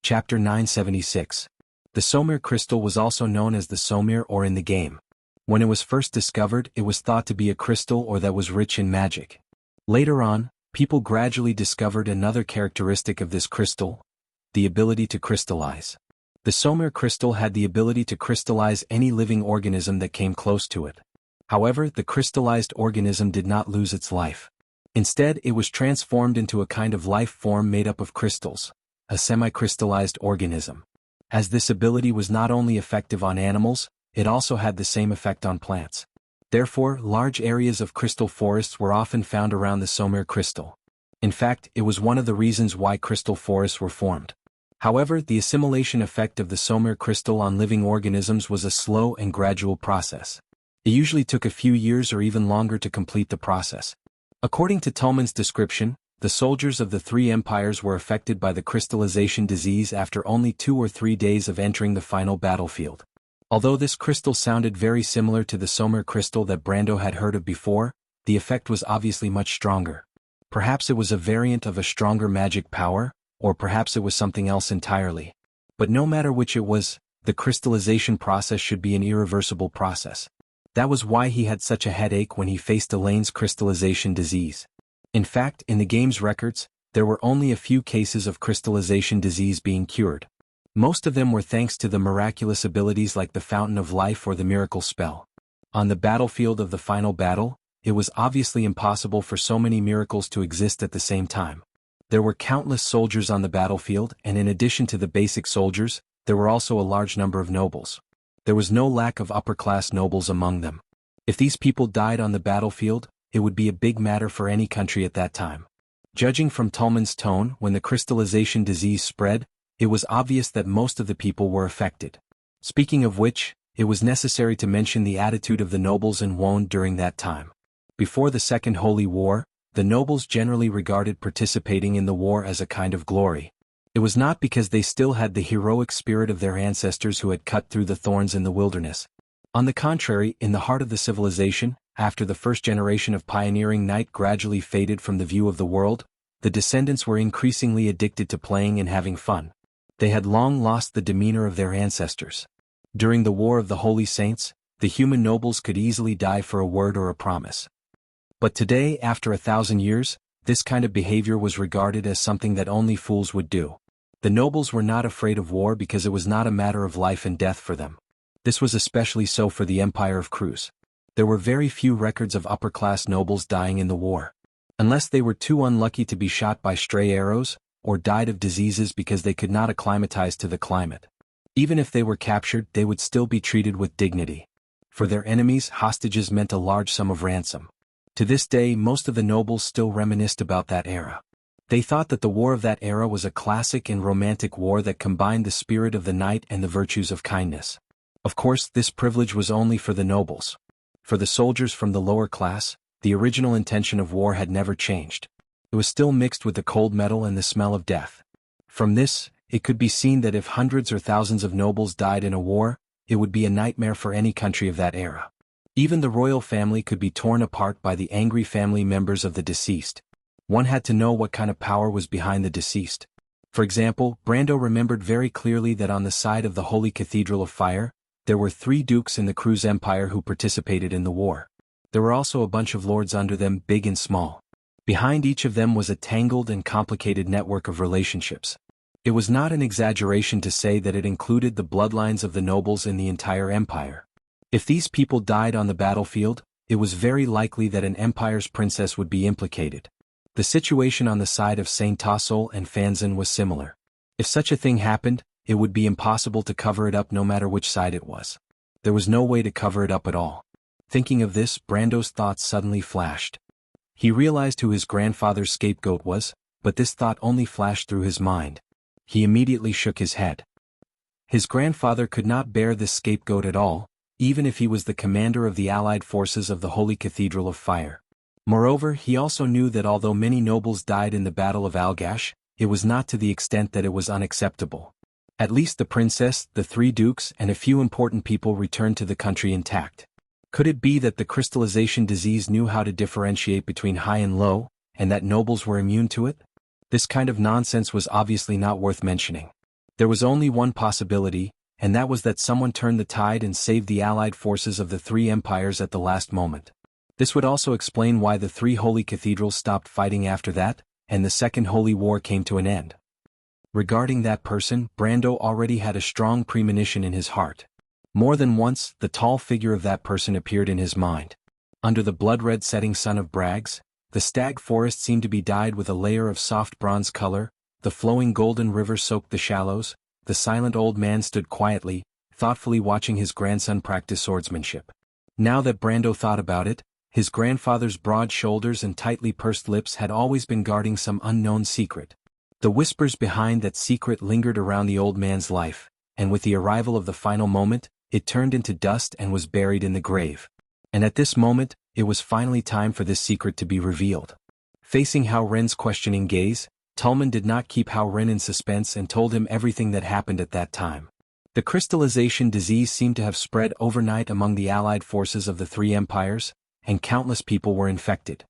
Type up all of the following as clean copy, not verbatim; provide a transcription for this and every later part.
Chapter 976. The Somir crystal was also known as the Somir or in the game. When it was first discovered, it was thought to be a crystal or that was rich in magic. Later on, people gradually discovered another characteristic of this crystal: the ability to crystallize. The Somir crystal had the ability to crystallize any living organism that came close to it. However, the crystallized organism did not lose its life. Instead, it was transformed into a kind of life form made up of crystals, a semi-crystallized organism. As this ability was not only effective on animals, it also had the same effect on plants. Therefore, large areas of crystal forests were often found around the Somir crystal. In fact, it was one of the reasons why crystal forests were formed. However, the assimilation effect of the Somir crystal on living organisms was a slow and gradual process. It usually took a few years or even longer to complete the process. According to Tullman's description, the soldiers of the three empires were affected by the crystallization disease after only 2 or 3 days of entering the final battlefield. Although this crystal sounded very similar to the Somir crystal that Brando had heard of before, the effect was obviously much stronger. Perhaps it was a variant of a stronger magic power, or perhaps it was something else entirely. But no matter which it was, the crystallization process should be an irreversible process. That was why he had such a headache when he faced Elaine's crystallization disease. In fact, in the game's records, there were only a few cases of crystallization disease being cured. Most of them were thanks to the miraculous abilities like the Fountain of Life or the Miracle Spell. On the battlefield of the final battle, it was obviously impossible for so many miracles to exist at the same time. There were countless soldiers on the battlefield, and in addition to the basic soldiers, there were also a large number of nobles. There was no lack of upper-class nobles among them. If these people died on the battlefield, it would be a big matter for any country at that time. Judging from Tullman's tone, when the crystallization disease spread, it was obvious that most of the people were affected. Speaking of which, it was necessary to mention the attitude of the nobles in Wone during that time. Before the Second Holy War, the nobles generally regarded participating in the war as a kind of glory. It was not because they still had the heroic spirit of their ancestors who had cut through the thorns in the wilderness. On the contrary, in the heart of the civilization, after the first generation of pioneering knight gradually faded from the view of the world, the descendants were increasingly addicted to playing and having fun. They had long lost the demeanor of their ancestors. During the War of the Holy Saints, the human nobles could easily die for a word or a promise. But today, after 1,000 years, this kind of behavior was regarded as something that only fools would do. The nobles were not afraid of war because it was not a matter of life and death for them. This was especially so for the Empire of Cruz. There were very few records of upper-class nobles dying in the war. Unless they were too unlucky to be shot by stray arrows, or died of diseases because they could not acclimatize to the climate. Even if they were captured, they would still be treated with dignity. For their enemies, hostages meant a large sum of ransom. To this day, most of the nobles still reminisced about that era. They thought that the war of that era was a classic and romantic war that combined the spirit of the knight and the virtues of kindness. Of course, this privilege was only for the nobles. For the soldiers from the lower class, the original intention of war had never changed. It was still mixed with the cold metal and the smell of death. From this, it could be seen that if hundreds or thousands of nobles died in a war, it would be a nightmare for any country of that era. Even the royal family could be torn apart by the angry family members of the deceased. One had to know what kind of power was behind the deceased. For example, Brando remembered very clearly that on the side of the Holy Cathedral of Fire, there were 3 dukes in the Cruz Empire who participated in the war. There were also a bunch of lords under them, big and small. Behind each of them was a tangled and complicated network of relationships. It was not an exaggeration to say that it included the bloodlines of the nobles in the entire empire. If these people died on the battlefield, it was very likely that an empire's princess would be implicated. The situation on the side of Saint Tassol and Fanzan was similar. If such a thing happened, it would be impossible to cover it up no matter which side it was. There was no way to cover it up at all. Thinking of this, Brando's thoughts suddenly flashed. He realized who his grandfather's scapegoat was, but this thought only flashed through his mind. He immediately shook his head. His grandfather could not bear this scapegoat at all, even if he was the commander of the allied forces of the Holy Cathedral of Fire. Moreover, he also knew that although many nobles died in the Battle of Algash, it was not to the extent that it was unacceptable. At least the princess, the 3 dukes, and a few important people returned to the country intact. Could it be that the crystallization disease knew how to differentiate between high and low, and that nobles were immune to it? This kind of nonsense was obviously not worth mentioning. There was only one possibility, and that was that someone turned the tide and saved the allied forces of the three empires at the last moment. This would also explain why the three holy cathedrals stopped fighting after that, and the Second Holy War came to an end. Regarding that person, Brando already had a strong premonition in his heart. More than once, the tall figure of that person appeared in his mind. Under the blood-red setting sun of Bragg's, the stag forest seemed to be dyed with a layer of soft bronze color, the flowing golden river soaked the shallows, the silent old man stood quietly, thoughtfully watching his grandson practice swordsmanship. Now that Brando thought about it, his grandfather's broad shoulders and tightly pursed lips had always been guarding some unknown secret. The whispers behind that secret lingered around the old man's life, and with the arrival of the final moment, it turned into dust and was buried in the grave. And at this moment, it was finally time for this secret to be revealed. Facing Hao Ren's questioning gaze, Tullman did not keep Hao Ren in suspense and told him everything that happened at that time. The crystallization disease seemed to have spread overnight among the allied forces of the three empires, and countless people were infected.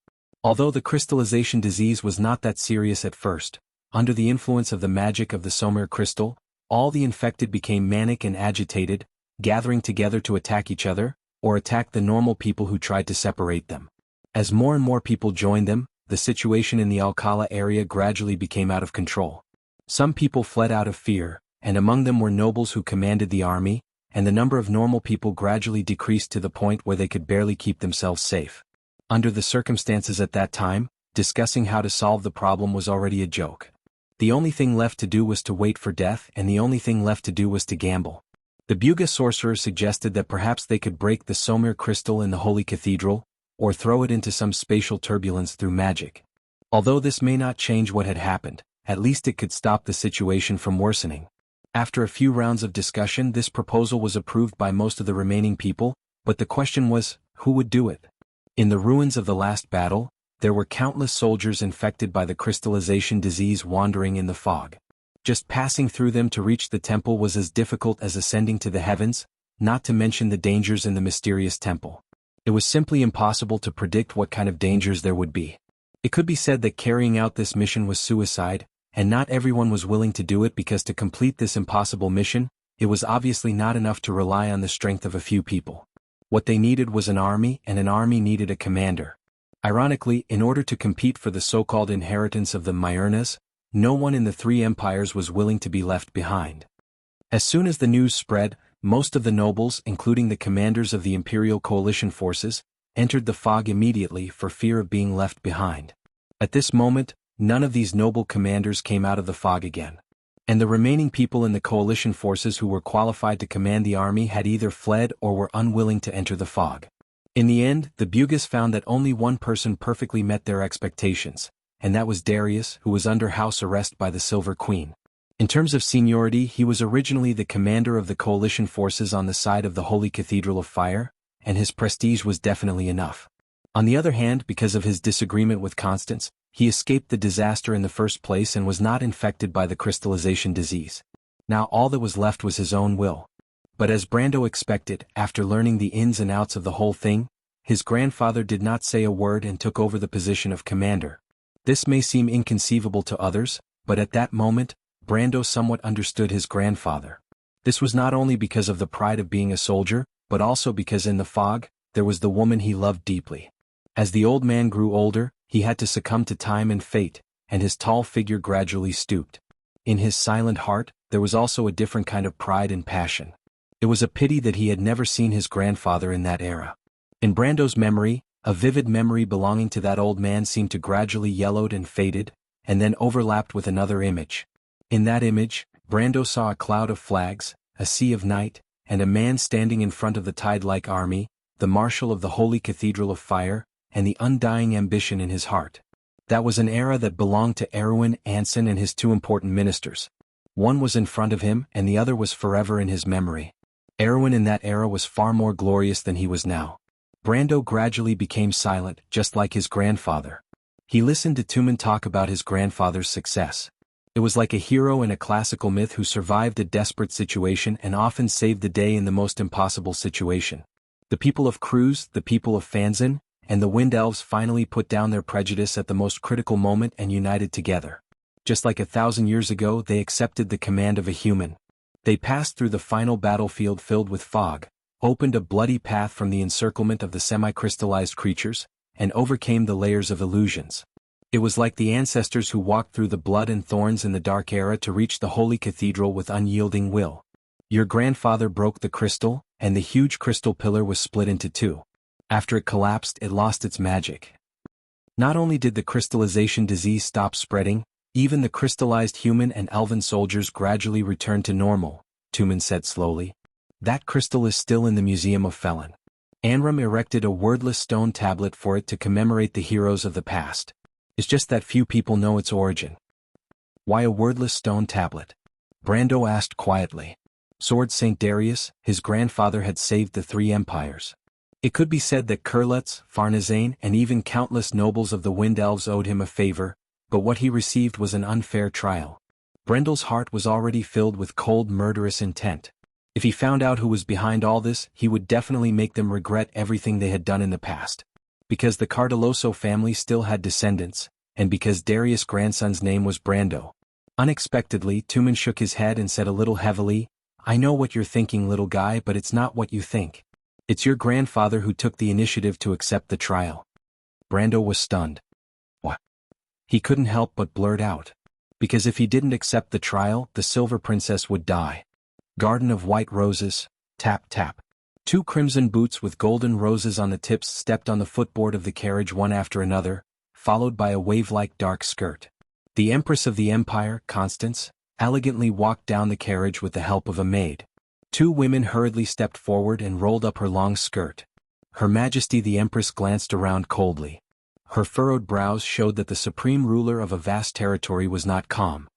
Although the crystallization disease was not that serious at first, under the influence of the magic of the Somir crystal, all the infected became manic and agitated, gathering together to attack each other, or attack the normal people who tried to separate them. As more and more people joined them, the situation in the Alcala area gradually became out of control. Some people fled out of fear, and among them were nobles who commanded the army, and the number of normal people gradually decreased to the point where they could barely keep themselves safe. Under the circumstances at that time, discussing how to solve the problem was already a joke. The only thing left to do was to wait for death, and the only thing left to do was to gamble. The Buga sorcerer suggested that perhaps they could break the Somir crystal in the Holy Cathedral, or throw it into some spatial turbulence through magic. Although this may not change what had happened, at least it could stop the situation from worsening. After a few rounds of discussion, this proposal was approved by most of the remaining people, but the question was, who would do it? In the ruins of the last battle, there were countless soldiers infected by the crystallization disease wandering in the fog. Just passing through them to reach the temple was as difficult as ascending to the heavens, not to mention the dangers in the mysterious temple. It was simply impossible to predict what kind of dangers there would be. It could be said that carrying out this mission was suicide, and not everyone was willing to do it because to complete this impossible mission, it was obviously not enough to rely on the strength of a few people. What they needed was an army, and an army needed a commander. Ironically, in order to compete for the so-called inheritance of the Myurnas, no one in the three empires was willing to be left behind. As soon as the news spread, most of the nobles, including the commanders of the Imperial Coalition forces, entered the fog immediately for fear of being left behind. At this moment, none of these noble commanders came out of the fog again. And the remaining people in the coalition forces who were qualified to command the army had either fled or were unwilling to enter the fog. In the end, the Bugas found that only one person perfectly met their expectations, and that was Darius, who was under house arrest by the Silver Queen. In terms of seniority, he was originally the commander of the coalition forces on the side of the Holy Cathedral of Fire, and his prestige was definitely enough. On the other hand, because of his disagreement with Constance, he escaped the disaster in the first place and was not infected by the crystallization disease. Now all that was left was his own will. But as Brando expected, after learning the ins and outs of the whole thing, his grandfather did not say a word and took over the position of commander. This may seem inconceivable to others, but at that moment, Brando somewhat understood his grandfather. This was not only because of the pride of being a soldier, but also because in the fog, there was the woman he loved deeply. As the old man grew older, he had to succumb to time and fate, and his tall figure gradually stooped. In his silent heart, there was also a different kind of pride and passion. It was a pity that he had never seen his grandfather in that era. In Brando's memory, a vivid memory belonging to that old man seemed to gradually yellowed and faded, and then overlapped with another image. In that image, Brando saw a cloud of flags, a sea of night, and a man standing in front of the tide-like army, the marshal of the Holy Cathedral of Fire, and the undying ambition in his heart. That was an era that belonged to Erwin Anson and his two important ministers. One was in front of him and the other was forever in his memory. Erwin in that era was far more glorious than he was now. Brando gradually became silent, just like his grandfather. He listened to Tuman talk about his grandfather's success. It was like a hero in a classical myth who survived a desperate situation and often saved the day in the most impossible situation. The people of Cruz, the people of Fanzin, and the Wind Elves finally put down their prejudice at the most critical moment and united together. Just like 1,000 years ago, they accepted the command of a human. They passed through the final battlefield filled with fog, opened a bloody path from the encirclement of the semi-crystallized creatures, and overcame the layers of illusions. It was like the ancestors who walked through the blood and thorns in the Dark Era to reach the holy cathedral with unyielding will. Your grandfather broke the crystal, and the huge crystal pillar was split into two. After it collapsed, it lost its magic. Not only did the crystallization disease stop spreading, even the crystallized human and elven soldiers gradually returned to normal, Tumen said slowly. That crystal is still in the Museum of Felon. Anram erected a wordless stone tablet for it to commemorate the heroes of the past. It's just that few people know its origin. Why a wordless stone tablet? Brando asked quietly. Sword St. Darius, his grandfather had saved the three empires. It could be said that Kurletz, Farnazane, and even countless nobles of the Wind Elves owed him a favor, but what he received was an unfair trial. Brendel's heart was already filled with cold, murderous intent. If he found out who was behind all this, he would definitely make them regret everything they had done in the past. Because the Cardeloso family still had descendants, and because Darius' grandson's name was Brando. Unexpectedly, Tumen shook his head and said a little heavily, I know what you're thinking, little guy, but it's not what you think. It's your grandfather who took the initiative to accept the trial. Brando was stunned. What? He couldn't help but blurt out. Because if he didn't accept the trial, the Silver Princess would die. Garden of White Roses, tap tap. Two crimson boots with golden roses on the tips stepped on the footboard of the carriage one after another, followed by a wave-like dark skirt. The Empress of the Empire, Constance, elegantly walked down the carriage with the help of a maid. Two women hurriedly stepped forward and rolled up her long skirt. Her Majesty the Empress glanced around coldly. Her furrowed brows showed that the supreme ruler of a vast territory was not calm.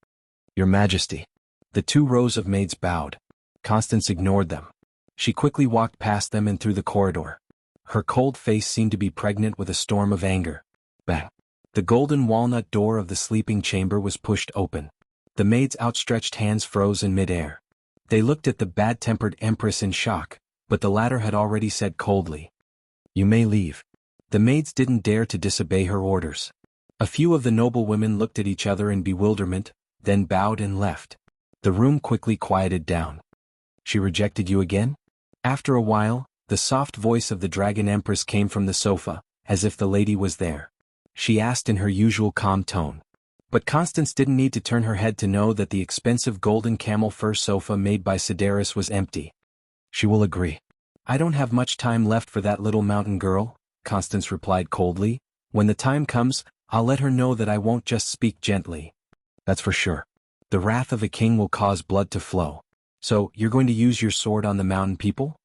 Your Majesty. The two rows of maids bowed. Constance ignored them. She quickly walked past them and through the corridor. Her cold face seemed to be pregnant with a storm of anger. Bang! The golden walnut door of the sleeping chamber was pushed open. The maids' outstretched hands froze in midair. They looked at the bad-tempered Empress in shock, but the latter had already said coldly, You may leave. The maids didn't dare to disobey her orders. A few of the noblewomen looked at each other in bewilderment, then bowed and left. The room quickly quieted down. She rejected you again? After a while, the soft voice of the Dragon Empress came from the sofa, as if the lady was there. She asked in her usual calm tone. But Constance didn't need to turn her head to know that the expensive golden camel fur sofa made by Sedaris was empty. She will agree. I don't have much time left for that little mountain girl, Constance replied coldly. When the time comes, I'll let her know that I won't just speak gently. That's for sure. The wrath of a king will cause blood to flow. So, you're going to use your sword on the mountain people?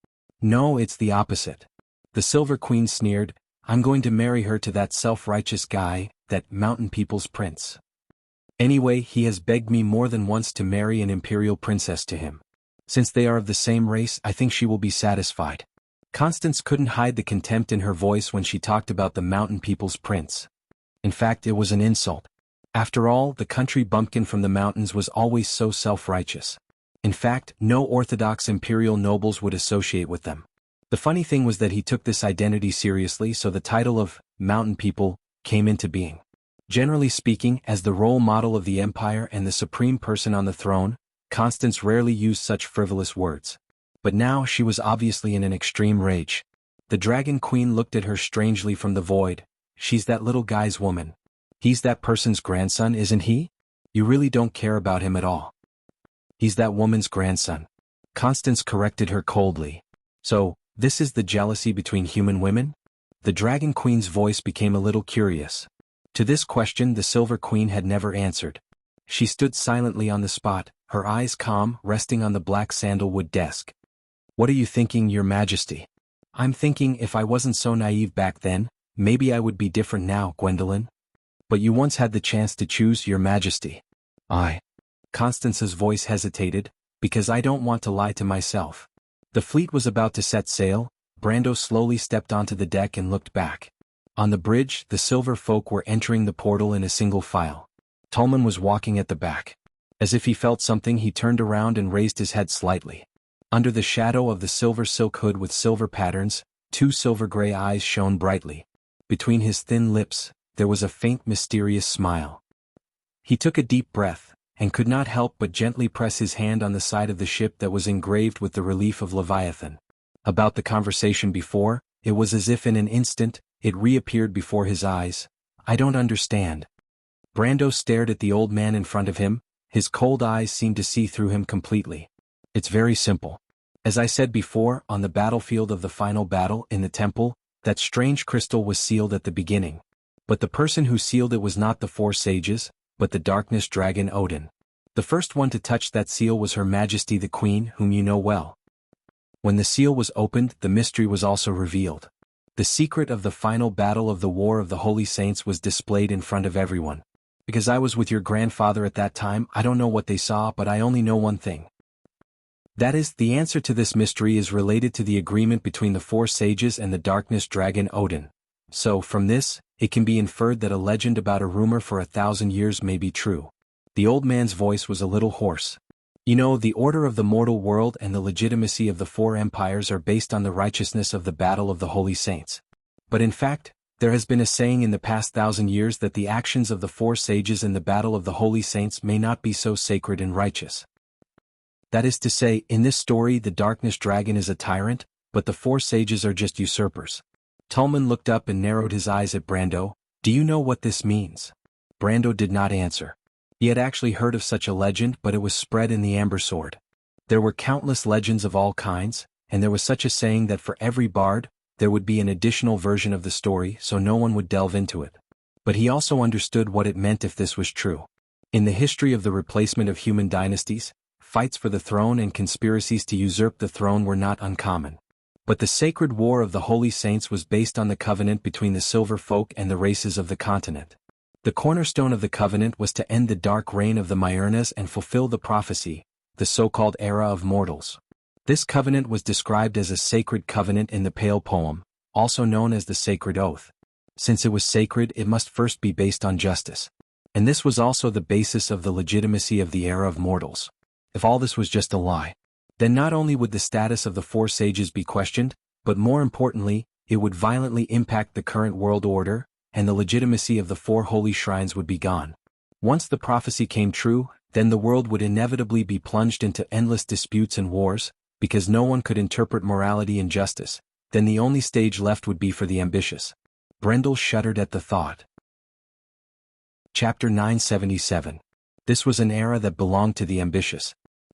No, it's the opposite. The Silver Queen sneered, I'm going to marry her to that self-righteous guy, that mountain people's prince. Anyway, he has begged me more than once to marry an imperial princess to him. Since they are of the same race, I think she will be satisfied. Constance couldn't hide the contempt in her voice when she talked about the mountain people's prince. In fact, it was an insult. After all, the country bumpkin from the mountains was always so self-righteous. In fact, no orthodox imperial nobles would associate with them. The funny thing was that he took this identity seriously, so the title of mountain people came into being. Generally speaking, as the role model of the empire and the supreme person on the throne, Constance rarely used such frivolous words. But now she was obviously in an extreme rage. The Dragon Queen looked at her strangely from the void. She's that little guy's woman. He's that person's grandson, isn't he? You really don't care about him at all. He's that woman's grandson. Constance corrected her coldly. So, this is the jealousy between human women? The Dragon Queen's voice became a little curious. To this question the Silver Queen had never answered. She stood silently on the spot, her eyes calm, resting on the black sandalwood desk. What are you thinking, Your Majesty? I'm thinking if I wasn't so naive back then, maybe I would be different now, Gwendolyn. But you once had the chance to choose, Your Majesty. Constance's voice hesitated, because I don't want to lie to myself. The fleet was about to set sail. Brando slowly stepped onto the deck and looked back. On the bridge, the silver folk were entering the portal in a single file. Tolman was walking at the back. As if he felt something, he turned around and raised his head slightly. Under the shadow of the silver silk hood with silver patterns, two silver-gray eyes shone brightly. Between his thin lips, there was a faint mysterious smile. He took a deep breath, and could not help but gently press his hand on the side of the ship that was engraved with the relief of Leviathan. About the conversation before, it was as if in an instant, it reappeared before his eyes. "I don't understand." Brando stared at the old man in front of him, his cold eyes seemed to see through him completely. "It's very simple. As I said before, on the battlefield of the final battle in the temple, that strange crystal was sealed at the beginning. But the person who sealed it was not the four sages, but the darkness dragon Odin. The first one to touch that seal was Her Majesty the Queen, whom you know well. When the seal was opened, the mystery was also revealed. The secret of the final battle of the War of the Holy Saints was displayed in front of everyone. Because I was with your grandfather at that time, I don't know what they saw, but I only know one thing. That is, the answer to this mystery is related to the agreement between the four sages and the darkness dragon Odin. So, from this, it can be inferred that a legend about a rumor for 1,000 years may be true." The old man's voice was a little hoarse. "You know, the order of the mortal world and the legitimacy of the four empires are based on the righteousness of the battle of the holy saints. But in fact, there has been a saying in the past 1,000 years that the actions of the four sages in the battle of the holy saints may not be so sacred and righteous. That is to say, in this story the darkness dragon is a tyrant, but the four sages are just usurpers." Tolman looked up and narrowed his eyes at Brando. "Do you know what this means?" Brando did not answer. He had actually heard of such a legend, but it was spread in the Amber Sword. There were countless legends of all kinds, and there was such a saying that for every bard, there would be an additional version of the story, so no one would delve into it. But he also understood what it meant if this was true. In the history of the replacement of human dynasties, fights for the throne and conspiracies to usurp the throne were not uncommon. But the sacred war of the Holy Saints was based on the covenant between the Silver Folk and the races of the continent. The cornerstone of the covenant was to end the dark reign of the Myurnas and fulfill the prophecy, the so-called era of mortals. This covenant was described as a sacred covenant in the Pale poem, also known as the Sacred Oath. Since it was sacred, it must first be based on justice. And this was also the basis of the legitimacy of the era of mortals. If all this was just a lie, then not only would the status of the four sages be questioned, but more importantly, it would violently impact the current world order, and the legitimacy of the four holy shrines would be gone. Once the prophecy came true, then the world would inevitably be plunged into endless disputes and wars, because no one could interpret morality and justice. Then the only stage left would be for the ambitious. Brendel shuddered at the thought. Chapter 977. This was an era that belonged to the ambitious.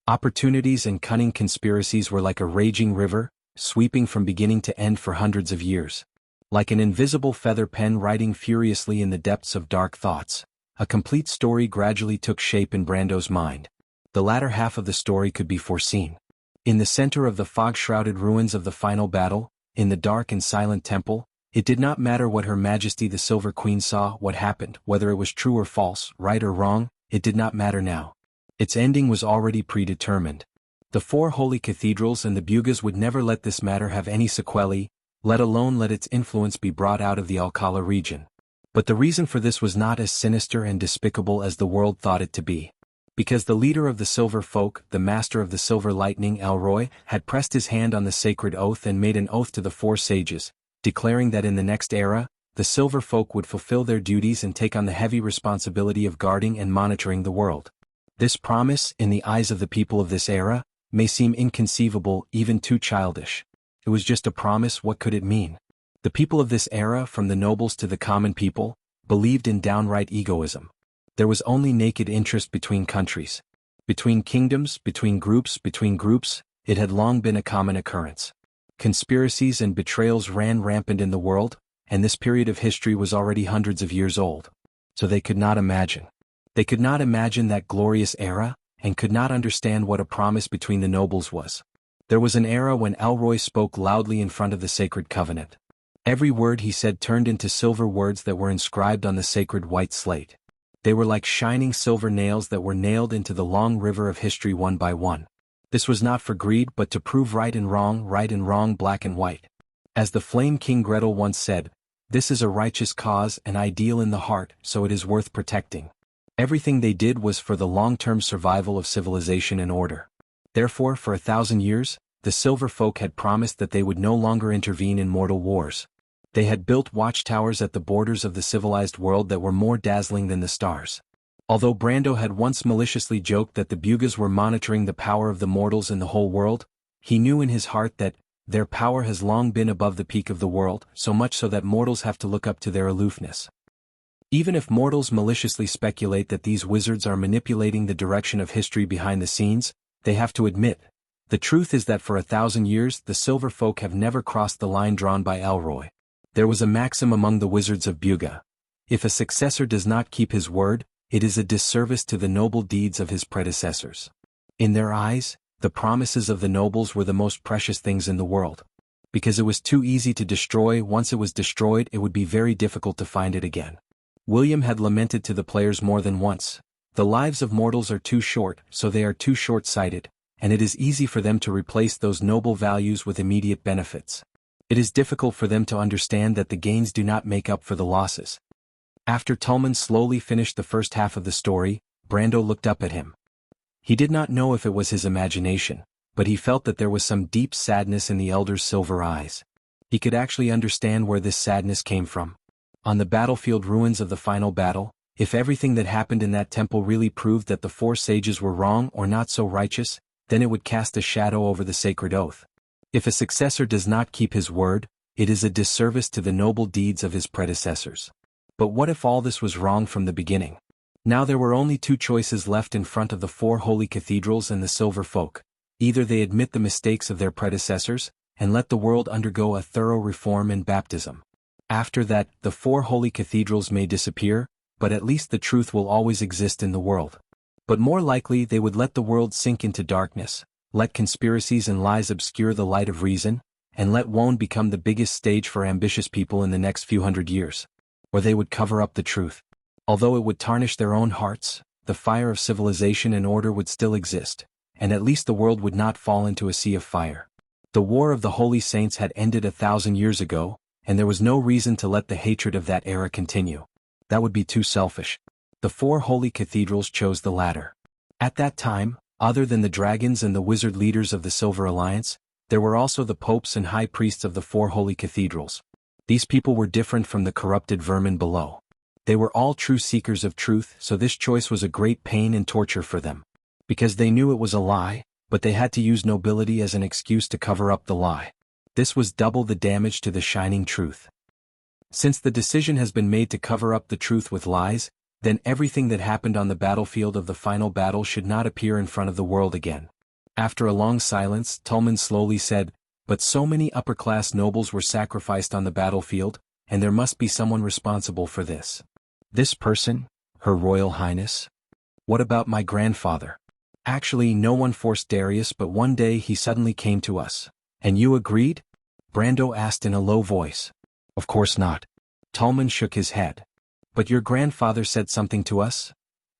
Opportunities and cunning conspiracies were like a raging river, sweeping from beginning to end for hundreds of years. Like an invisible feather pen writing furiously in the depths of dark thoughts, a complete story gradually took shape in Brando's mind. The latter half of the story could be foreseen. In the center of the fog-shrouded ruins of the final battle, in the dark and silent temple, it did not matter what Her Majesty the Silver Queen saw, what happened, whether it was true or false, right or wrong, it did not matter now. Its ending was already predetermined. The four holy cathedrals and the Bugas would never let this matter have any sequelae, let alone let its influence be brought out of the Alcala region. But the reason for this was not as sinister and despicable as the world thought it to be. Because the leader of the Silver Folk, the master of the Silver Lightning Elroy, had pressed his hand on the sacred oath and made an oath to the four sages, declaring that in the next era, the Silver Folk would fulfill their duties and take on the heavy responsibility of guarding and monitoring the world. This promise, in the eyes of the people of this era, may seem inconceivable, even too childish. It was just a promise. What could it mean? The people of this era, from the nobles to the common people, believed in downright egoism. There was only naked interest between countries. Between kingdoms, between groups, it had long been a common occurrence. Conspiracies and betrayals ran rampant in the world, and this period of history was already hundreds of years old. So they could not imagine. They could not imagine that glorious era, and could not understand what a promise between the nobles was. There was an era when Elroy spoke loudly in front of the sacred covenant. Every word he said turned into silver words that were inscribed on the sacred white slate. They were like shining silver nails that were nailed into the long river of history one by one. This was not for greed but to prove right and wrong, black and white. As the Flame King Gretel once said, "This is a righteous cause, an ideal in the heart, so it is worth protecting." Everything they did was for the long-term survival of civilization and order. Therefore, for 1,000 years, the Silver Folk had promised that they would no longer intervene in mortal wars. They had built watchtowers at the borders of the civilized world that were more dazzling than the stars. Although Brando had once maliciously joked that the Bugas were monitoring the power of the mortals in the whole world, he knew in his heart that their power has long been above the peak of the world, so much so that mortals have to look up to their aloofness. Even if mortals maliciously speculate that these wizards are manipulating the direction of history behind the scenes, they have to admit, the truth is that for 1,000 years the Silver Folk have never crossed the line drawn by Elroy. There was a maxim among the wizards of Buga: if a successor does not keep his word, it is a disservice to the noble deeds of his predecessors. In their eyes, the promises of the nobles were the most precious things in the world. Because it was too easy to destroy, once it was destroyed it would be very difficult to find it again. William had lamented to the players more than once, the lives of mortals are too short, so they are too short-sighted, and it is easy for them to replace those noble values with immediate benefits. It is difficult for them to understand that the gains do not make up for the losses. After Tolman slowly finished the first half of the story, Brando looked up at him. He did not know if it was his imagination, but he felt that there was some deep sadness in the elder's silver eyes. He could actually understand where this sadness came from. On the battlefield ruins of the final battle, if everything that happened in that temple really proved that the four sages were wrong or not so righteous, then it would cast a shadow over the sacred oath. If a successor does not keep his word, it is a disservice to the noble deeds of his predecessors. But what if all this was wrong from the beginning? Now there were only two choices left in front of the four holy cathedrals and the Silver Folk. Either they admit the mistakes of their predecessors, and let the world undergo a thorough reform and baptism. After that, the four holy cathedrals may disappear, but at least the truth will always exist in the world. But more likely they would let the world sink into darkness, let conspiracies and lies obscure the light of reason, and let Wone become the biggest stage for ambitious people in the next few hundred years. Or they would cover up the truth. Although it would tarnish their own hearts, the fire of civilization and order would still exist, and at least the world would not fall into a sea of fire. The War of the Holy Saints had ended 1,000 years ago, and there was no reason to let the hatred of that era continue. That would be too selfish. The four holy cathedrals chose the latter. At that time, other than the dragons and the wizard leaders of the Silver Alliance, there were also the popes and high priests of the four holy cathedrals. These people were different from the corrupted vermin below. They were all true seekers of truth, so this choice was a great pain and torture for them. Because they knew it was a lie, but they had to use nobility as an excuse to cover up the lie. This was double the damage to the shining truth. Since the decision has been made to cover up the truth with lies, then everything that happened on the battlefield of the final battle should not appear in front of the world again. After a long silence, Tolman slowly said, "But so many upper-class nobles were sacrificed on the battlefield, and there must be someone responsible for this. This person, Her Royal Highness? What about my grandfather? Actually, no one forced Darius, but one day he suddenly came to us. And you agreed?" Brando asked in a low voice. "Of course not." Tolman shook his head. "But your grandfather said something to us?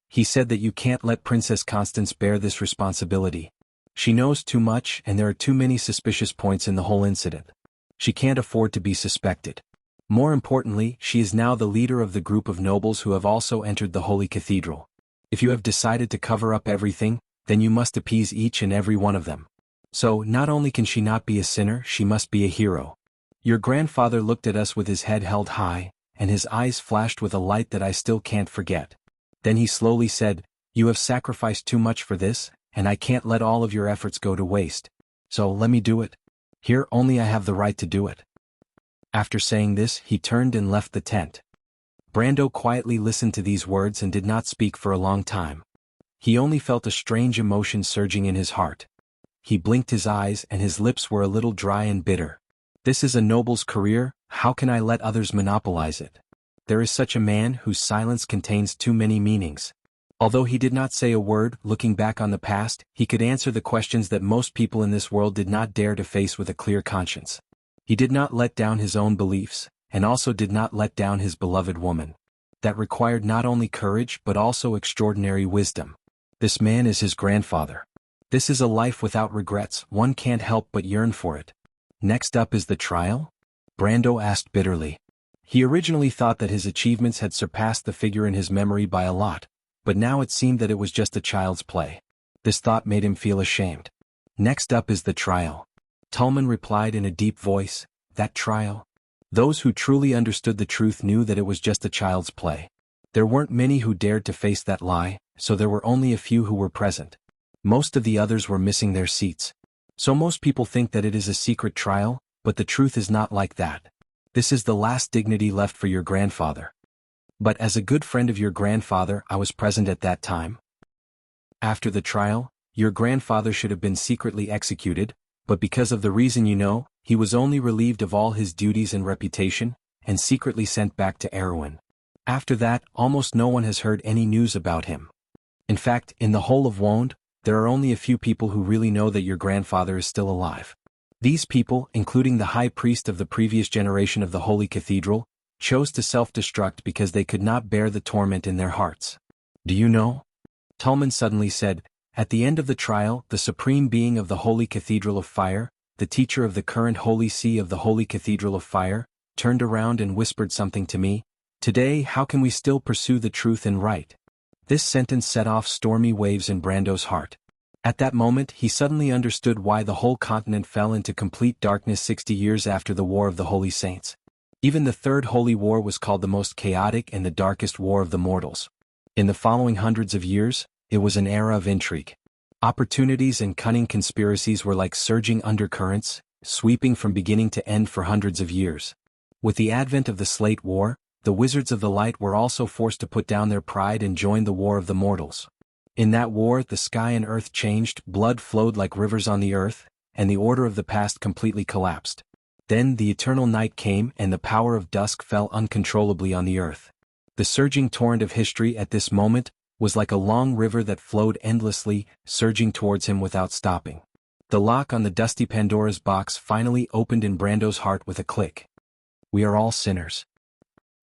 He said that you can't let Princess Constance bear this responsibility. She knows too much and there are too many suspicious points in the whole incident. She can't afford to be suspected. More importantly, she is now the leader of the group of nobles who have also entered the Holy Cathedral. If you have decided to cover up everything, then you must appease each and every one of them. So, not only can she not be a sinner, she must be a hero." Your grandfather looked at us with his head held high, and his eyes flashed with a light that I still can't forget. Then he slowly said, "You have sacrificed too much for this, and I can't let all of your efforts go to waste. So let me do it. Here only I have the right to do it." After saying this, he turned and left the tent. Brando quietly listened to these words and did not speak for a long time. He only felt a strange emotion surging in his heart. He blinked his eyes and his lips were a little dry and bitter. This is a noble's career, how can I let others monopolize it? There is such a man whose silence contains too many meanings. Although he did not say a word, looking back on the past, he could answer the questions that most people in this world did not dare to face with a clear conscience. He did not let down his own beliefs, and also did not let down his beloved woman. That required not only courage but also extraordinary wisdom. This man is his grandfather. This is a life without regrets, one can't help but yearn for it. Next up is the trial? Brando asked bitterly. He originally thought that his achievements had surpassed the figure in his memory by a lot, but now it seemed that it was just a child's play. This thought made him feel ashamed. Next up is the trial. Tolman replied in a deep voice, "That trial? Those who truly understood the truth knew that it was just a child's play. There weren't many who dared to face that lie, so there were only a few who were present. Most of the others were missing their seats. So most people think that it is a secret trial, but the truth is not like that. This is the last dignity left for your grandfather. But as a good friend of your grandfather, I was present at that time. After the trial, your grandfather should have been secretly executed, but because of the reason you know, he was only relieved of all his duties and reputation, and secretly sent back to Erewhon. After that, almost no one has heard any news about him. In fact, in the whole of Wond, there are only a few people who really know that your grandfather is still alive. These people, including the high priest of the previous generation of the Holy Cathedral, chose to self-destruct because they could not bear the torment in their hearts. Do you know? Tolman suddenly said, at the end of the trial, the Supreme Being of the Holy Cathedral of Fire, the teacher of the current Holy See of the Holy Cathedral of Fire, turned around and whispered something to me. Today, how can we still pursue the truth and right? This sentence set off stormy waves in Brando's heart. At that moment, he suddenly understood why the whole continent fell into complete darkness 60 years after the War of the Holy Saints. Even the Third Holy War was called the most chaotic and the darkest war of the mortals. In the following hundreds of years, it was an era of intrigue. Opportunities and cunning conspiracies were like surging undercurrents, sweeping from beginning to end for hundreds of years. With the advent of the Slate War, the Wizards of the Light were also forced to put down their pride and join the War of the Mortals. In that war, the sky and earth changed, blood flowed like rivers on the earth, and the order of the past completely collapsed. Then the eternal night came and the power of dusk fell uncontrollably on the earth. The surging torrent of history at this moment was like a long river that flowed endlessly, surging towards him without stopping. The lock on the dusty Pandora's box finally opened in Brando's heart with a click. We are all sinners.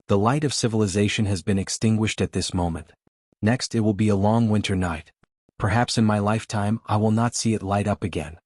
The light of civilization has been extinguished at this moment. Next it will be a long winter night. Perhaps in my lifetime I will not see it light up again.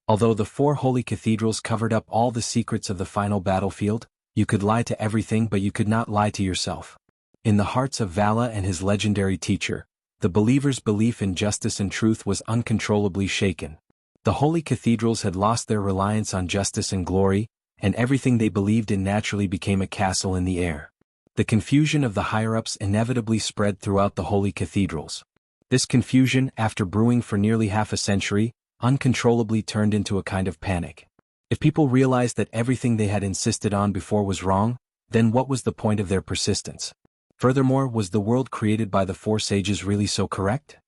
Although the 4 holy cathedrals covered up all the secrets of the final battlefield, you could lie to everything but you could not lie to yourself. In the hearts of Vala and his legendary teacher, the believers' belief in justice and truth was uncontrollably shaken. The holy cathedrals had lost their reliance on justice and glory, and everything they believed in naturally became a castle in the air. The confusion of the higher-ups inevitably spread throughout the holy cathedrals. This confusion, after brewing for nearly half a century, uncontrollably turned into a kind of panic. If people realized that everything they had insisted on before was wrong, then what was the point of their persistence? Furthermore, was the world created by the 4 sages really so correct?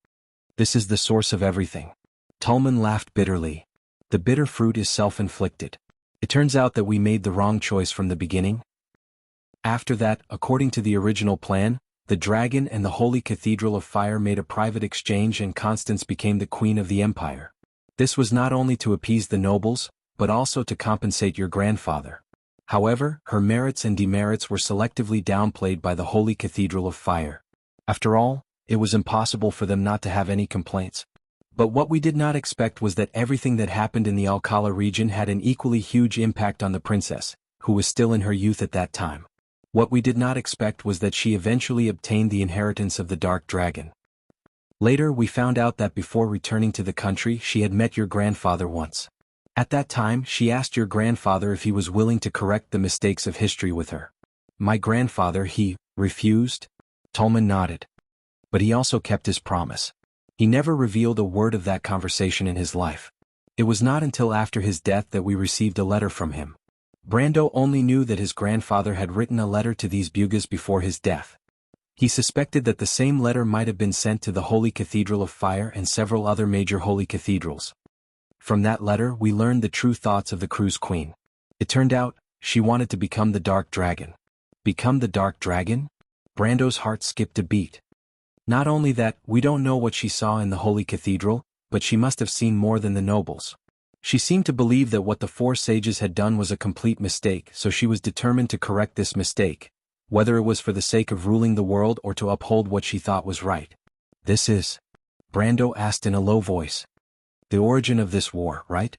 This is the source of everything. Tolman laughed bitterly. The bitter fruit is self-inflicted. It turns out that we made the wrong choice from the beginning. After that, according to the original plan, the dragon and the Holy Cathedral of Fire made a private exchange and Constance became the queen of the empire. This was not only to appease the nobles, but also to compensate your grandfather. However, her merits and demerits were selectively downplayed by the Holy Cathedral of Fire. After all, it was impossible for them not to have any complaints. But what we did not expect was that everything that happened in the Alcala region had an equally huge impact on the princess, who was still in her youth at that time. What we did not expect was that she eventually obtained the inheritance of the Dark Dragon. Later we found out that before returning to the country she had met your grandfather once. At that time she asked your grandfather if he was willing to correct the mistakes of history with her. My grandfather, he refused? Tolman nodded. But he also kept his promise. He never revealed a word of that conversation in his life. It was not until after his death that we received a letter from him. Brando only knew that his grandfather had written a letter to these Bugas before his death. He suspected that the same letter might have been sent to the Holy Cathedral of Fire and several other major holy cathedrals. From that letter we learned the true thoughts of the Crew's Queen. It turned out, she wanted to become the Dark Dragon. Become the Dark Dragon? Brando's heart skipped a beat. Not only that, we don't know what she saw in the Holy Cathedral, but she must have seen more than the nobles. She seemed to believe that what the 4 sages had done was a complete mistake, so she was determined to correct this mistake, whether it was for the sake of ruling the world or to uphold what she thought was right. This is? Brando asked in a low voice. The origin of this war, right?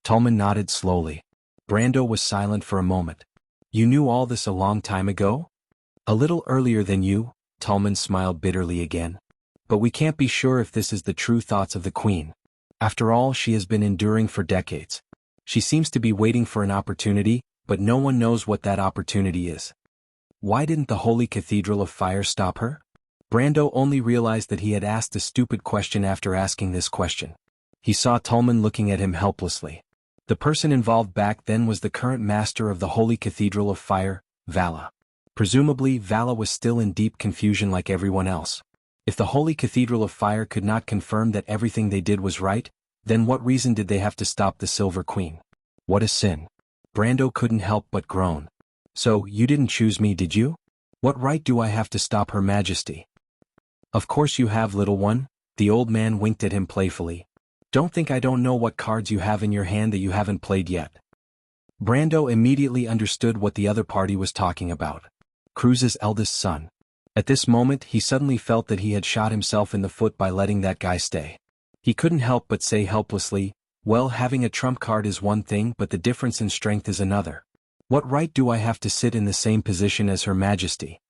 Tolman nodded slowly. Brando was silent for a moment. You knew all this a long time ago? A little earlier than you, Tolman smiled bitterly again. But we can't be sure if this is the true thoughts of the Queen. After all, she has been enduring for decades. She seems to be waiting for an opportunity, but no one knows what that opportunity is. Why didn't the Holy Cathedral of Fire stop her? Brando only realized that he had asked a stupid question after asking this question. He saw Tolman looking at him helplessly. The person involved back then was the current master of the Holy Cathedral of Fire, Vala. Presumably, Vala was still in deep confusion like everyone else. If the Holy Cathedral of Fire could not confirm that everything they did was right, then what reason did they have to stop the Silver Queen? What a sin. Brando couldn't help but groan. So, you didn't choose me, did you? What right do I have to stop Her Majesty? Of course you have, little one, the old man winked at him playfully. Don't think I don't know what cards you have in your hand that you haven't played yet. Brando immediately understood what the other party was talking about. Cruz's eldest son. At this moment he suddenly felt that he had shot himself in the foot by letting that guy stay. He couldn't help but say helplessly, well, having a trump card is one thing but the difference in strength is another. What right do I have to sit in the same position as Her Majesty?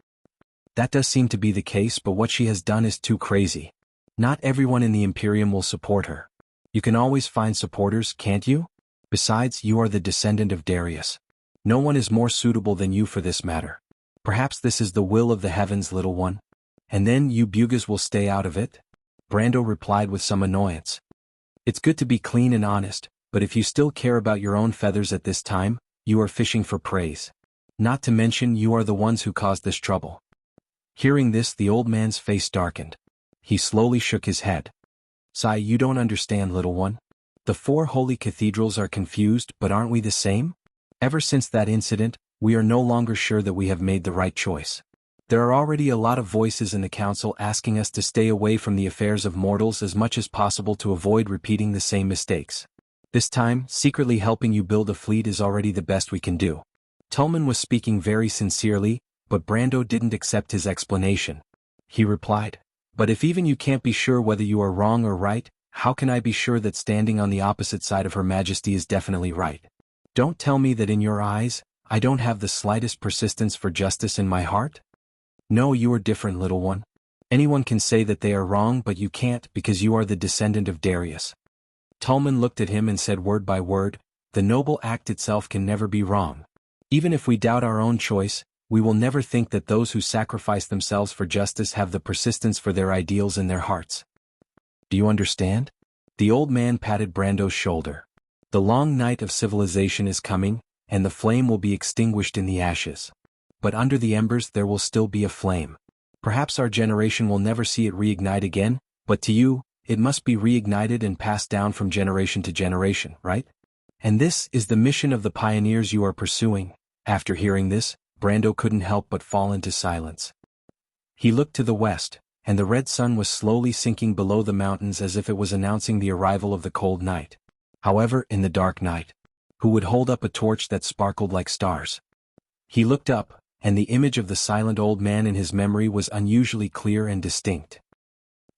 That does seem to be the case, but what she has done is too crazy. Not everyone in the Imperium will support her. You can always find supporters, can't you? Besides, you are the descendant of Darius. No one is more suitable than you for this matter. Perhaps this is the will of the heavens, little one. And then you Bugas will stay out of it? Brando replied with some annoyance. It's good to be clean and honest, but if you still care about your own feathers at this time, you are fishing for praise. Not to mention you are the ones who caused this trouble. Hearing this, the old man's face darkened. He slowly shook his head. Sai, you don't understand, little one. The 4 holy cathedrals are confused, but aren't we the same? Ever since that incident, we are no longer sure that we have made the right choice. There are already a lot of voices in the council asking us to stay away from the affairs of mortals as much as possible to avoid repeating the same mistakes. This time, secretly helping you build a fleet is already the best we can do. Tolman was speaking very sincerely, but Brando didn't accept his explanation. He replied, but if even you can't be sure whether you are wrong or right, how can I be sure that standing on the opposite side of Her Majesty is definitely right? Don't tell me that in your eyes, I don't have the slightest persistence for justice in my heart? No, you are different, little one. Anyone can say that they are wrong, but you can't because you are the descendant of Darius. Tolman looked at him and said word by word, the noble act itself can never be wrong. Even if we doubt our own choice, we will never think that those who sacrifice themselves for justice have the persistence for their ideals in their hearts. Do you understand? The old man patted Brando's shoulder. The long night of civilization is coming, and the flame will be extinguished in the ashes. But under the embers there will still be a flame. Perhaps our generation will never see it reignite again, but to you, it must be reignited and passed down from generation to generation, right? And this is the mission of the pioneers you are pursuing. After hearing this, Brando couldn't help but fall into silence. He looked to the west, and the red sun was slowly sinking below the mountains as if it was announcing the arrival of the cold night. However, in the dark night, who would hold up a torch that sparkled like stars? He looked up, and the image of the silent old man in his memory was unusually clear and distinct.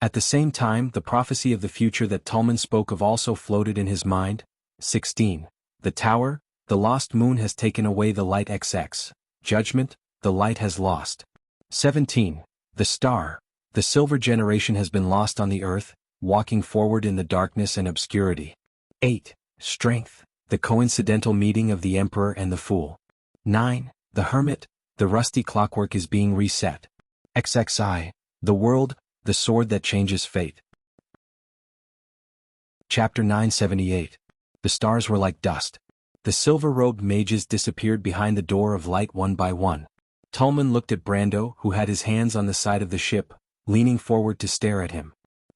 At the same time, the prophecy of the future that Tolman spoke of also floated in his mind. 16. The tower, the lost moon has taken away the light XX. Judgment, the light has lost. 17. The star, the silver generation has been lost on the earth, walking forward in the darkness and obscurity. 8. Strength, the coincidental meeting of the emperor and the fool. 9. The hermit, the rusty clockwork is being reset. XXI, the world, the sword that changes fate. Chapter 978. The stars were like dust. The silver-robed mages disappeared behind the door of light one by one. Tolman looked at Brando, who had his hands on the side of the ship, leaning forward to stare at him.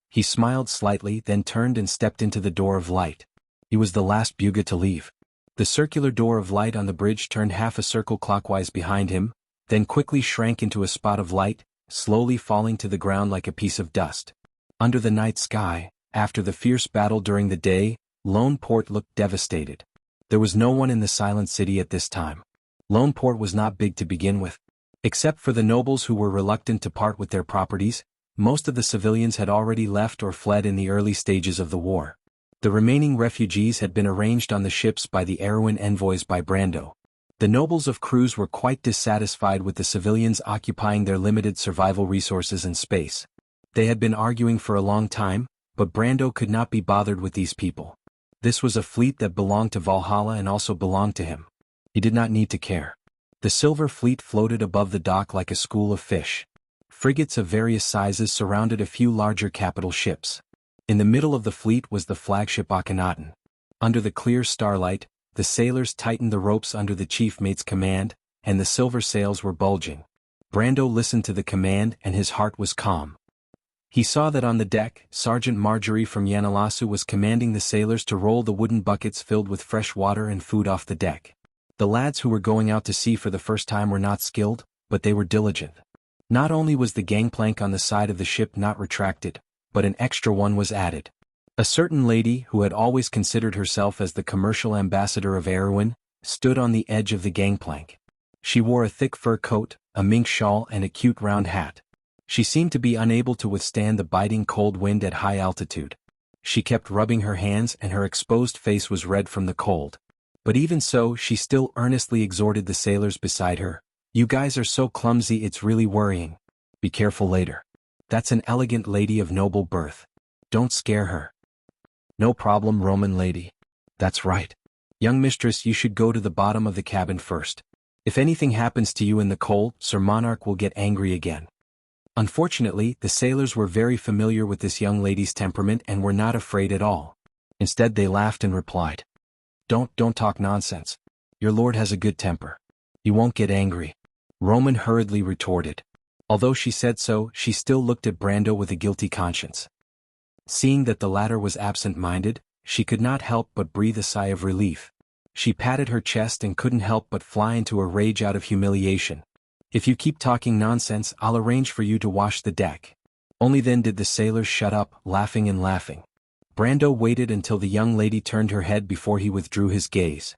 He smiled slightly, then turned and stepped into the door of light. He was the last Buga to leave. The circular door of light on the bridge turned half a circle clockwise behind him, then quickly shrank into a spot of light, slowly falling to the ground like a piece of dust. Under the night sky, after the fierce battle during the day, Lone Port looked devastated. There was no one in the silent city at this time. Lone Port was not big to begin with. Except for the nobles who were reluctant to part with their properties, most of the civilians had already left or fled in the early stages of the war. The remaining refugees had been arranged on the ships by the Erewhon envoys by Brando. The nobles of Cruz were quite dissatisfied with the civilians occupying their limited survival resources in space. They had been arguing for a long time, but Brando could not be bothered with these people. This was a fleet that belonged to Valhalla and also belonged to him. He did not need to care. The silver fleet floated above the dock like a school of fish. Frigates of various sizes surrounded a few larger capital ships. In the middle of the fleet was the flagship Akhenaten. Under the clear starlight, the sailors tightened the ropes under the chief mate's command, and the silver sails were bulging. Brando listened to the command and his heart was calm. He saw that on the deck, Sergeant Marjorie from Yanalassu was commanding the sailors to roll the wooden buckets filled with fresh water and food off the deck. The lads who were going out to sea for the first time were not skilled, but they were diligent. Not only was the gangplank on the side of the ship not retracted, but an extra one was added. A certain lady who had always considered herself as the commercial ambassador of Erewhon, stood on the edge of the gangplank. She wore a thick fur coat, a mink shawl and a cute round hat. She seemed to be unable to withstand the biting cold wind at high altitude. She kept rubbing her hands and her exposed face was red from the cold. But even so, she still earnestly exhorted the sailors beside her. "You guys are so clumsy, it's really worrying. Be careful later. That's an elegant lady of noble birth. Don't scare her." "No problem, Roman lady." "That's right. Young mistress, you should go to the bottom of the cabin first. If anything happens to you in the cold, Sir Monarch will get angry again." Unfortunately, the sailors were very familiar with this young lady's temperament and were not afraid at all. Instead, they laughed and replied, Don't talk nonsense. Your lord has a good temper. He won't get angry." Roman hurriedly retorted. Although she said so, she still looked at Brando with a guilty conscience. Seeing that the latter was absent-minded, she could not help but breathe a sigh of relief. She patted her chest and couldn't help but fly into a rage out of humiliation. "If you keep talking nonsense, I'll arrange for you to wash the deck." Only then did the sailors shut up, laughing and laughing. Brando waited until the young lady turned her head before he withdrew his gaze.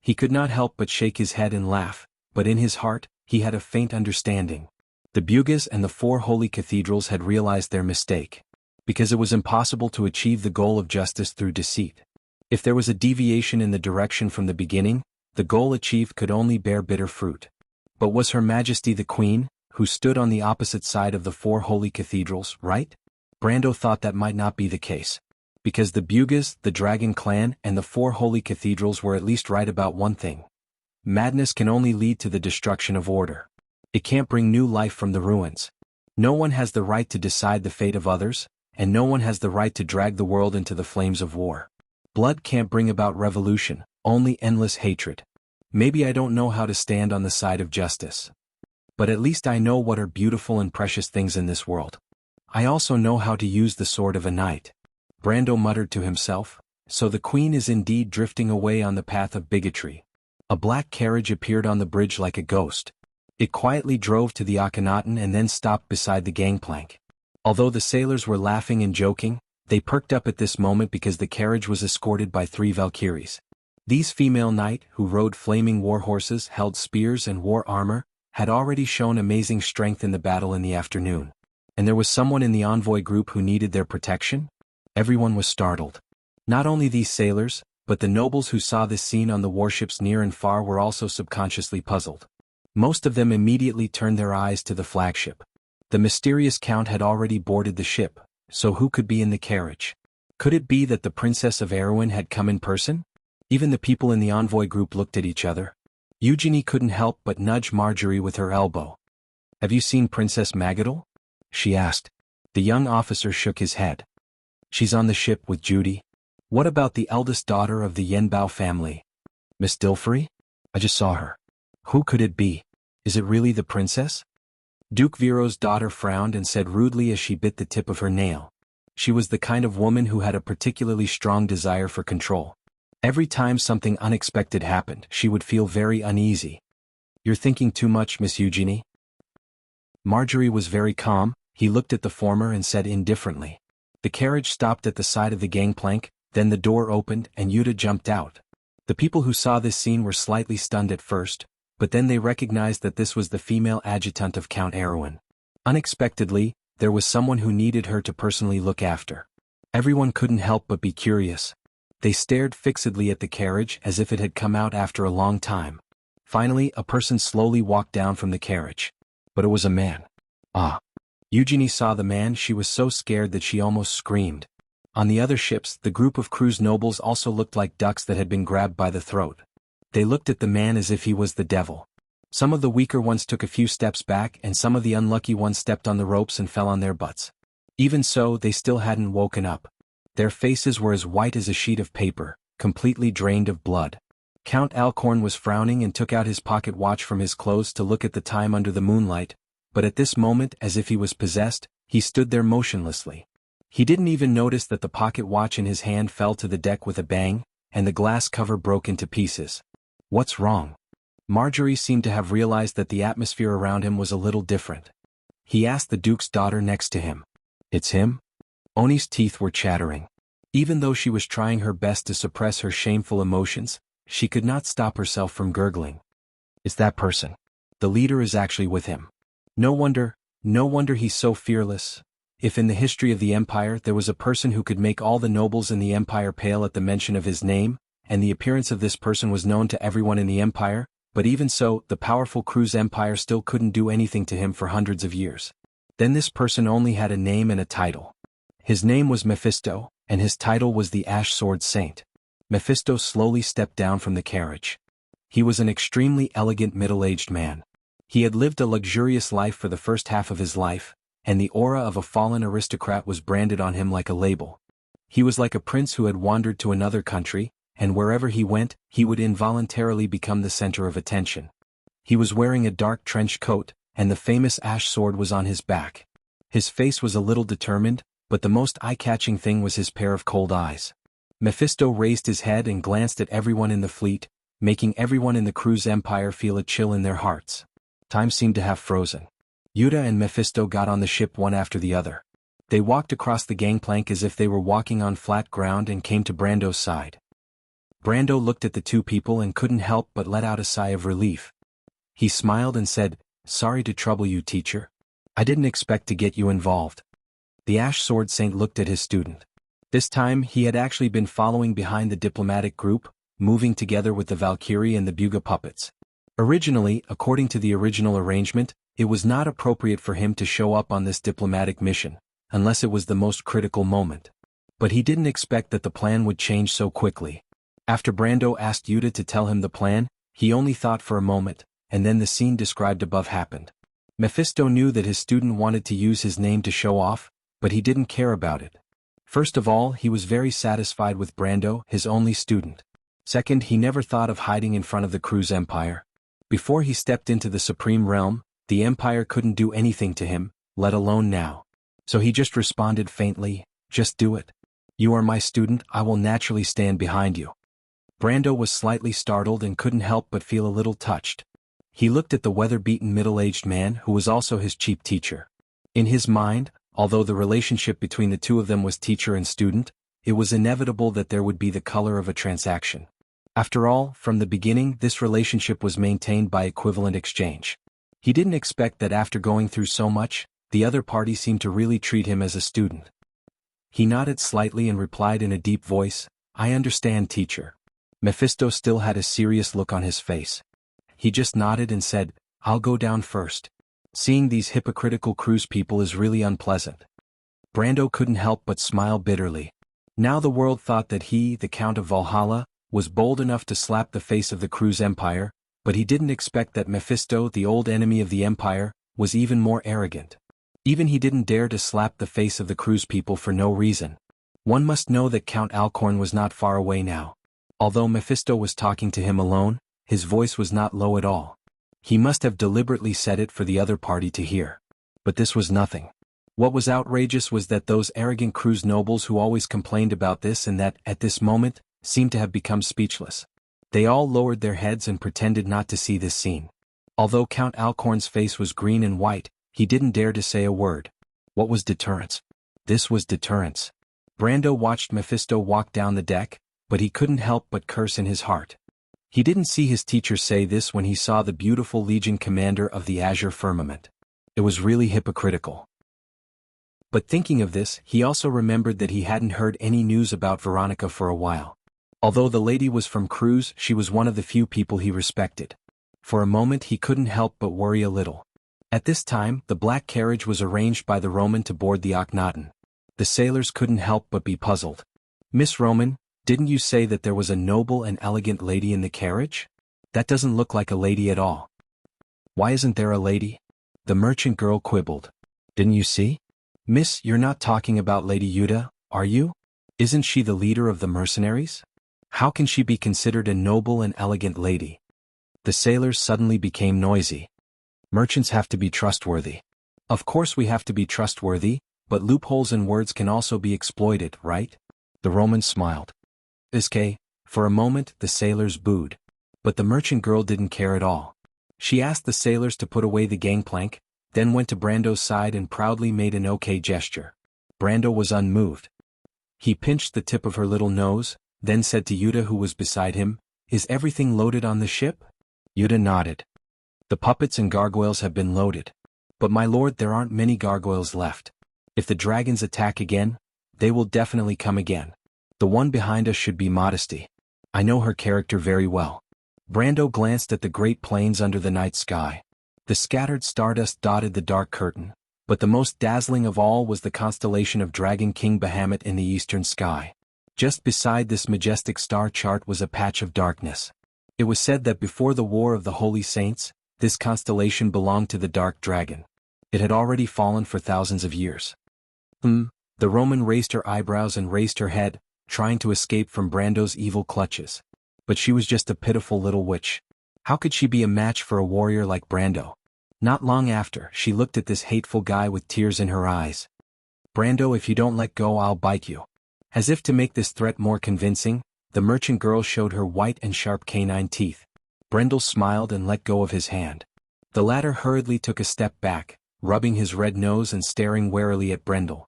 He could not help but shake his head and laugh, but in his heart, he had a faint understanding. The Bugis and the 4 holy cathedrals had realized their mistake. Because it was impossible to achieve the goal of justice through deceit. If there was a deviation in the direction from the beginning, the goal achieved could only bear bitter fruit. But was Her Majesty the Queen, who stood on the opposite side of the 4 holy cathedrals, right? Brando thought that might not be the case. Because the Bugis, the Dragon Clan, and the 4 holy cathedrals were at least right about one thing. Madness can only lead to the destruction of order. It can't bring new life from the ruins. No one has the right to decide the fate of others, and no one has the right to drag the world into the flames of war. Blood can't bring about revolution, only endless hatred. Maybe I don't know how to stand on the side of justice. But at least I know what are beautiful and precious things in this world. I also know how to use the sword of a knight." Brando muttered to himself, "So the Queen is indeed drifting away on the path of bigotry." A black carriage appeared on the bridge like a ghost. It quietly drove to the Akhenaten and then stopped beside the gangplank. Although the sailors were laughing and joking, they perked up at this moment because the carriage was escorted by 3 Valkyries. These female knights, who rode flaming war horses, held spears and wore armor, had already shown amazing strength in the battle in the afternoon. And there was someone in the envoy group who needed their protection? Everyone was startled. Not only these sailors, but the nobles who saw this scene on the warships near and far were also subconsciously puzzled. Most of them immediately turned their eyes to the flagship. The mysterious count had already boarded the ship, so who could be in the carriage? Could it be that the Princess of Erewhon had come in person? Even the people in the envoy group looked at each other. Eugenie couldn't help but nudge Marjorie with her elbow. "Have you seen Princess Magadol?" she asked. The young officer shook his head. "She's on the ship with Judy." "What about the eldest daughter of the Yenbao family? Miss Dilfery? I just saw her." "Who could it be? Is it really the princess?" Duke Viro's daughter frowned and said rudely as she bit the tip of her nail. She was the kind of woman who had a particularly strong desire for control. Every time something unexpected happened, she would feel very uneasy. "You're thinking too much, Miss Eugenie." Marjorie was very calm. He looked at the former and said indifferently. The carriage stopped at the side of the gangplank, then the door opened and Yuta jumped out. The people who saw this scene were slightly stunned at first, but then they recognized that this was the female adjutant of Count Erewhon. Unexpectedly, there was someone who needed her to personally look after. Everyone couldn't help but be curious. They stared fixedly at the carriage as if it had come out after a long time. Finally, a person slowly walked down from the carriage. But it was a man. Ah! Eugenie saw the man. She was so scared that she almost screamed. On the other ships, the group of crew's nobles also looked like ducks that had been grabbed by the throat. They looked at the man as if he was the devil. Some of the weaker ones took a few steps back and some of the unlucky ones stepped on the ropes and fell on their butts. Even so, they still hadn't woken up. Their faces were as white as a sheet of paper, completely drained of blood. Count Alcorn was frowning and took out his pocket watch from his clothes to look at the time under the moonlight, but at this moment, as if he was possessed, he stood there motionlessly. He didn't even notice that the pocket watch in his hand fell to the deck with a bang, and the glass cover broke into pieces. What's wrong? Marjorie seemed to have realized that the atmosphere around him was a little different. He asked the Duke's daughter next to him. It's him? Oni's teeth were chattering. Even though she was trying her best to suppress her shameful emotions, she could not stop herself from gurgling. It's that person. The leader is actually with him. No wonder he's so fearless. If in the history of the Empire there was a person who could make all the nobles in the Empire pale at the mention of his name, and the appearance of this person was known to everyone in the Empire, but even so, the powerful Cruz Empire still couldn't do anything to him for hundreds of years. Then this person only had a name and a title. His name was Mephisto, and his title was the Ash Sword Saint. Mephisto slowly stepped down from the carriage. He was an extremely elegant middle-aged man. He had lived a luxurious life for the first half of his life, and the aura of a fallen aristocrat was branded on him like a label. He was like a prince who had wandered to another country, and wherever he went, he would involuntarily become the center of attention. He was wearing a dark trench coat, and the famous ash sword was on his back. His face was a little determined, but the most eye-catching thing was his pair of cold eyes. Mephisto raised his head and glanced at everyone in the fleet, making everyone in the Cruz Empire feel a chill in their hearts. Time seemed to have frozen. Yuta and Mephisto got on the ship one after the other. They walked across the gangplank as if they were walking on flat ground and came to Brando's side. Brando looked at the two people and couldn't help but let out a sigh of relief. He smiled and said, "Sorry to trouble you, teacher. I didn't expect to get you involved." The Ash Sword Saint looked at his student. This time he had actually been following behind the diplomatic group, moving together with the Valkyrie and the Buga puppets. Originally, according to the original arrangement, it was not appropriate for him to show up on this diplomatic mission, unless it was the most critical moment. But he didn't expect that the plan would change so quickly. After Brando asked Yuta to tell him the plan, he only thought for a moment, and then the scene described above happened. Mephisto knew that his student wanted to use his name to show off, but he didn't care about it. First of all, he was very satisfied with Brando, his only student. Second, he never thought of hiding in front of the Cruz Empire. Before he stepped into the Supreme Realm, the Empire couldn't do anything to him, let alone now. So he just responded faintly, "Just do it. You are my student, I will naturally stand behind you." Brando was slightly startled and couldn't help but feel a little touched. He looked at the weather-beaten middle-aged man who was also his cheap teacher. In his mind, although the relationship between the two of them was teacher and student, it was inevitable that there would be the color of a transaction. After all, from the beginning this relationship was maintained by equivalent exchange. He didn't expect that after going through so much, the other party seemed to really treat him as a student. He nodded slightly and replied in a deep voice, "I understand, teacher." Mephisto still had a serious look on his face. He just nodded and said, "I'll go down first. Seeing these hypocritical Cruz people is really unpleasant." Brando couldn't help but smile bitterly. Now the world thought that he, the Count of Valhalla, was bold enough to slap the face of the Cruz Empire, but he didn't expect that Mephisto, the old enemy of the Empire, was even more arrogant. Even he didn't dare to slap the face of the Cruz people for no reason. One must know that Count Alcorn was not far away now. Although Mephisto was talking to him alone, his voice was not low at all. He must have deliberately said it for the other party to hear. But this was nothing. What was outrageous was that those arrogant Cruz nobles who always complained about this and that, at this moment, seemed to have become speechless. They all lowered their heads and pretended not to see this scene. Although Count Alcorn's face was green and white, he didn't dare to say a word. What was deterrence? This was deterrence. Brando watched Mephisto walk down the deck, but he couldn't help but curse in his heart. He didn't see his teacher say this when he saw the beautiful Legion commander of the Azure Firmament. It was really hypocritical. But thinking of this, he also remembered that he hadn't heard any news about Veronica for a while. Although the lady was from Cruz, she was one of the few people he respected. For a moment he couldn't help but worry a little. At this time, the black carriage was arranged by the Roman to board the Akhenaten. The sailors couldn't help but be puzzled. "Miss Roman, didn't you say that there was a noble and elegant lady in the carriage? That doesn't look like a lady at all." Why isn't there a lady? The merchant girl quibbled. Didn't you see? Miss, you're not talking about Lady Yuta, are you? Isn't she the leader of the mercenaries? How can she be considered a noble and elegant lady? The sailors suddenly became noisy. Merchants have to be trustworthy. Of course we have to be trustworthy, but loopholes in words can also be exploited, right? The Roman smiled. Iske, for a moment the sailors booed. But the merchant girl didn't care at all. She asked the sailors to put away the gangplank, then went to Brando's side and proudly made an okay gesture. Brando was unmoved. He pinched the tip of her little nose, then said to Yuta who was beside him, "Is everything loaded on the ship?" Yuta nodded. "The puppets and gargoyles have been loaded. But my lord, there aren't many gargoyles left. If the dragons attack again, they will definitely come again. The one behind us should be Modesty. I know her character very well." Brando glanced at the great plains under the night sky. The scattered stardust dotted the dark curtain, but the most dazzling of all was the constellation of Dragon King Bahamut in the eastern sky. Just beside this majestic star chart was a patch of darkness. It was said that before the War of the Holy Saints, this constellation belonged to the Dark Dragon. It had already fallen for thousands of years. The Roman raised her eyebrows and raised her head, trying to escape from Brando's evil clutches. But she was just a pitiful little witch. How could she be a match for a warrior like Brando? Not long after, she looked at this hateful guy with tears in her eyes. "Brando, if you don't let go, I'll bite you." As if to make this threat more convincing, the merchant girl showed her white and sharp canine teeth. Brando smiled and let go of his hand. The latter hurriedly took a step back, rubbing his red nose and staring warily at Brando.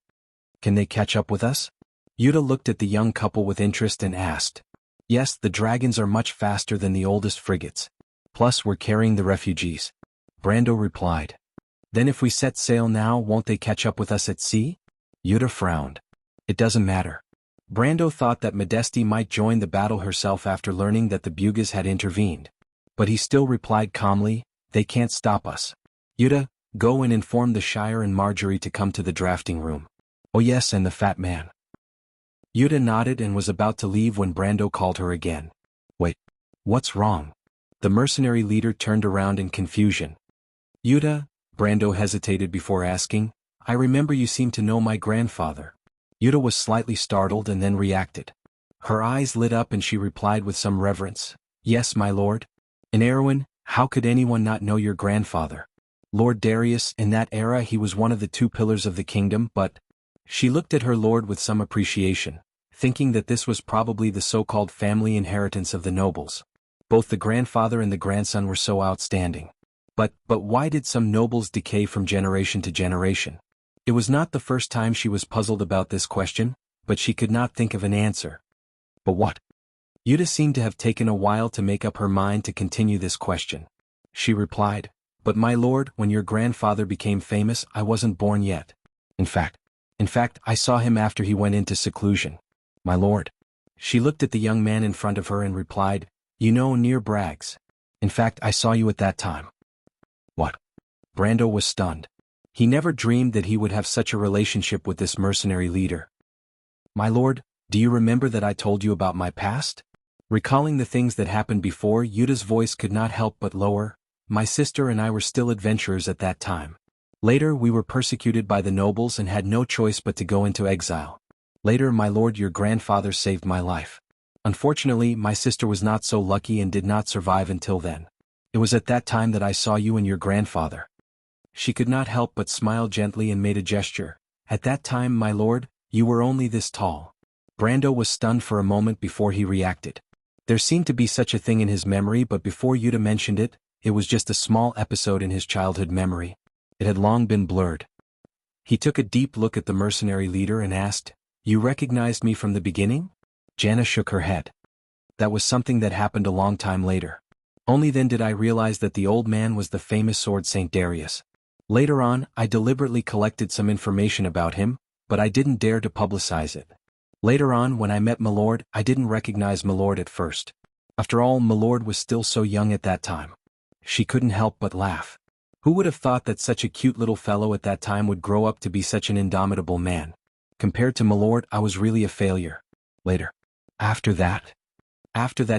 "Can they catch up with us?" Yuta looked at the young couple with interest and asked. "Yes, the dragons are much faster than the oldest frigates. Plus we're carrying the refugees." Brando replied. "Then if we set sail now, won't they catch up with us at sea?" Yuta frowned. "It doesn't matter." Brando thought that Modesty might join the battle herself after learning that the Bugas had intervened. But he still replied calmly, "They can't stop us. Yuta, go and inform the Shire and Marjorie to come to the drafting room." "Oh yes, and the fat man." Yuta nodded and was about to leave when Brando called her again. "Wait. What's wrong?" The mercenary leader turned around in confusion. "Yuta," Brando hesitated before asking, "I remember you seem to know my grandfather." Yuta was slightly startled and then reacted. Her eyes lit up and she replied with some reverence, "Yes, my lord. In Erewhon, how could anyone not know your grandfather? Lord Darius, in that era he was one of the two pillars of the kingdom, but—" She looked at her lord with some appreciation, thinking that this was probably the so-called family inheritance of the nobles. Both the grandfather and the grandson were so outstanding. But why did some nobles decay from generation to generation? It was not the first time she was puzzled about this question, but she could not think of an answer. But what? Yuta seemed to have taken a while to make up her mind to continue this question. She replied, "But my lord, when your grandfather became famous, I wasn't born yet. In fact, I saw him after he went into seclusion." "My lord." She looked at the young man in front of her and replied, "You know, near Bragg's. In fact, I saw you at that time." "What?" Brando was stunned. He never dreamed that he would have such a relationship with this mercenary leader. "My lord, do you remember that I told you about my past?" Recalling the things that happened before, Yuta's voice could not help but lower. "My sister and I were still adventurers at that time. Later we were persecuted by the nobles and had no choice but to go into exile. Later, my lord, your grandfather saved my life. Unfortunately, my sister was not so lucky and did not survive until then. It was at that time that I saw you and your grandfather." She could not help but smile gently and made a gesture. "At that time, my lord, you were only this tall." Brando was stunned for a moment before he reacted. There seemed to be such a thing in his memory, but before Yuta mentioned it, it was just a small episode in his childhood memory. It had long been blurred. He took a deep look at the mercenary leader and asked, "You recognized me from the beginning?" Jana shook her head. "That was something that happened a long time later. Only then did I realize that the old man was the famous sword Saint Darius. Later on, I deliberately collected some information about him, but I didn't dare to publicize it. Later on, when I met Milord, I didn't recognize Milord at first. After all, Milord was still so young at that time." She couldn't help but laugh. Who would have thought that such a cute little fellow at that time would grow up to be such an indomitable man? Compared to Milord, I was really a failure. Later. After that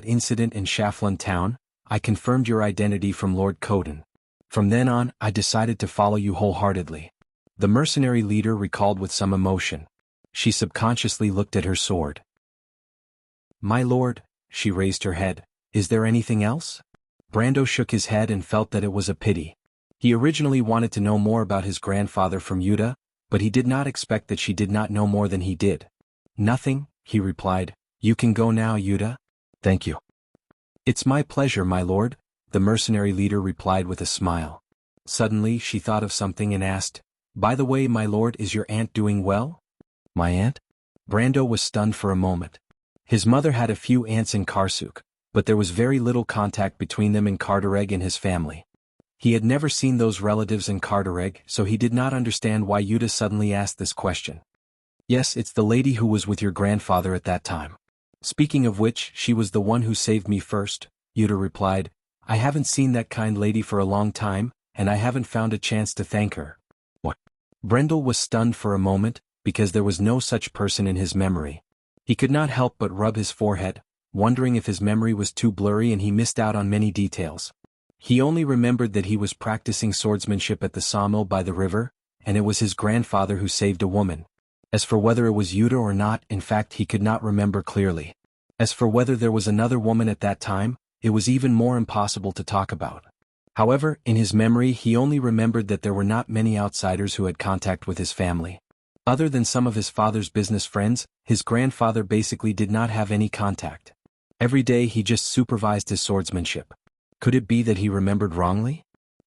incident in Shaflin town, I confirmed your identity from Lord Coden. From then on, I decided to follow you wholeheartedly. The mercenary leader recalled with some emotion. She subconsciously looked at her sword. My lord, she raised her head, is there anything else? Brando shook his head and felt that it was a pity. He originally wanted to know more about his grandfather from Yuta, but he did not expect that she did not know more than he did. Nothing, he replied. You can go now, Yuta. Thank you. It's my pleasure, my lord, the mercenary leader replied with a smile. Suddenly she thought of something and asked, By the way, my lord, is your aunt doing well? My aunt? Brando was stunned for a moment. His mother had a few aunts in Karsuk, but there was very little contact between them in Cardareg and his family. He had never seen those relatives in Cardareg, so he did not understand why Yuta suddenly asked this question. Yes, it's the lady who was with your grandfather at that time. Speaking of which, she was the one who saved me first, Yuta replied. I haven't seen that kind lady for a long time, and I haven't found a chance to thank her. What? Brendel was stunned for a moment, because there was no such person in his memory. He could not help but rub his forehead, wondering if his memory was too blurry and he missed out on many details. He only remembered that he was practicing swordsmanship at the sawmill by the river, and it was his grandfather who saved a woman. As for whether it was Yuta or not, in fact he could not remember clearly. As for whether there was another woman at that time, it was even more impossible to talk about. However, in his memory he only remembered that there were not many outsiders who had contact with his family. Other than some of his father's business friends, his grandfather basically did not have any contact. Every day he just supervised his swordsmanship. Could it be that he remembered wrongly?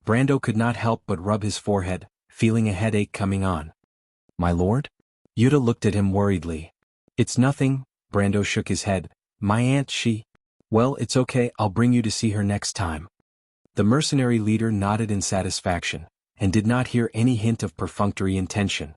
Brando could not help but rub his forehead, feeling a headache coming on. My lord? Yuta looked at him worriedly. It's nothing, Brando shook his head. My aunt, she... Well, it's okay, I'll bring you to see her next time. The mercenary leader nodded in satisfaction, and did not hear any hint of perfunctory intention.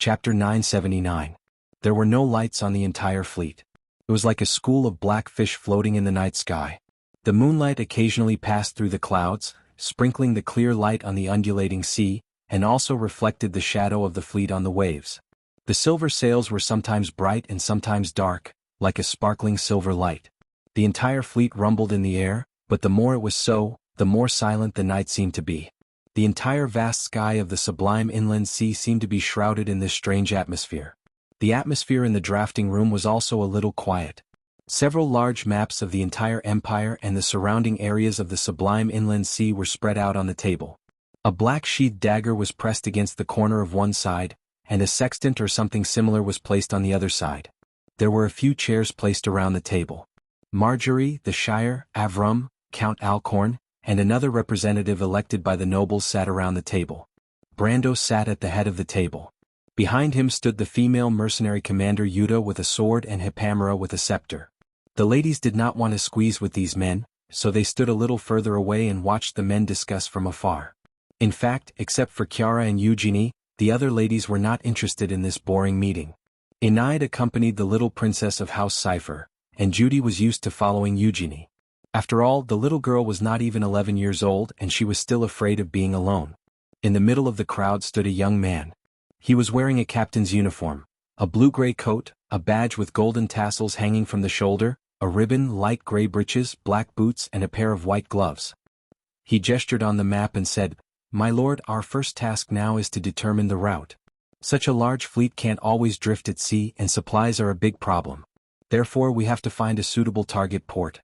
Chapter 979. There were no lights on the entire fleet. It was like a school of black fish floating in the night sky. The moonlight occasionally passed through the clouds, sprinkling the clear light on the undulating sea, and also reflected the shadow of the fleet on the waves. The silver sails were sometimes bright and sometimes dark, like a sparkling silver light. The entire fleet rumbled in the air, but the more it was so, the more silent the night seemed to be. The entire vast sky of the sublime inland sea seemed to be shrouded in this strange atmosphere. The atmosphere in the drafting room was also a little quiet. Several large maps of the entire empire and the surrounding areas of the sublime inland sea were spread out on the table. A black-sheathed dagger was pressed against the corner of one side, and a sextant or something similar was placed on the other side. There were a few chairs placed around the table. Marjorie, the Shire, Avram, Count Alcorn, and another representative elected by the nobles sat around the table. Brando sat at the head of the table. Behind him stood the female mercenary commander Yuta with a sword and Hipamura with a scepter. The ladies did not want to squeeze with these men, so they stood a little further away and watched the men discuss from afar. In fact, except for Kiara and Eugenie, the other ladies were not interested in this boring meeting. Enide accompanied the little princess of House Cipher, and Judy was used to following Eugenie. After all, the little girl was not even 11 years old and she was still afraid of being alone. In the middle of the crowd stood a young man. He was wearing a captain's uniform, a blue-gray coat, a badge with golden tassels hanging from the shoulder, a ribbon, light gray breeches, black boots and a pair of white gloves. He gestured on the map and said, My lord, our first task now is to determine the route. Such a large fleet can't always drift at sea and supplies are a big problem. Therefore we have to find a suitable target port.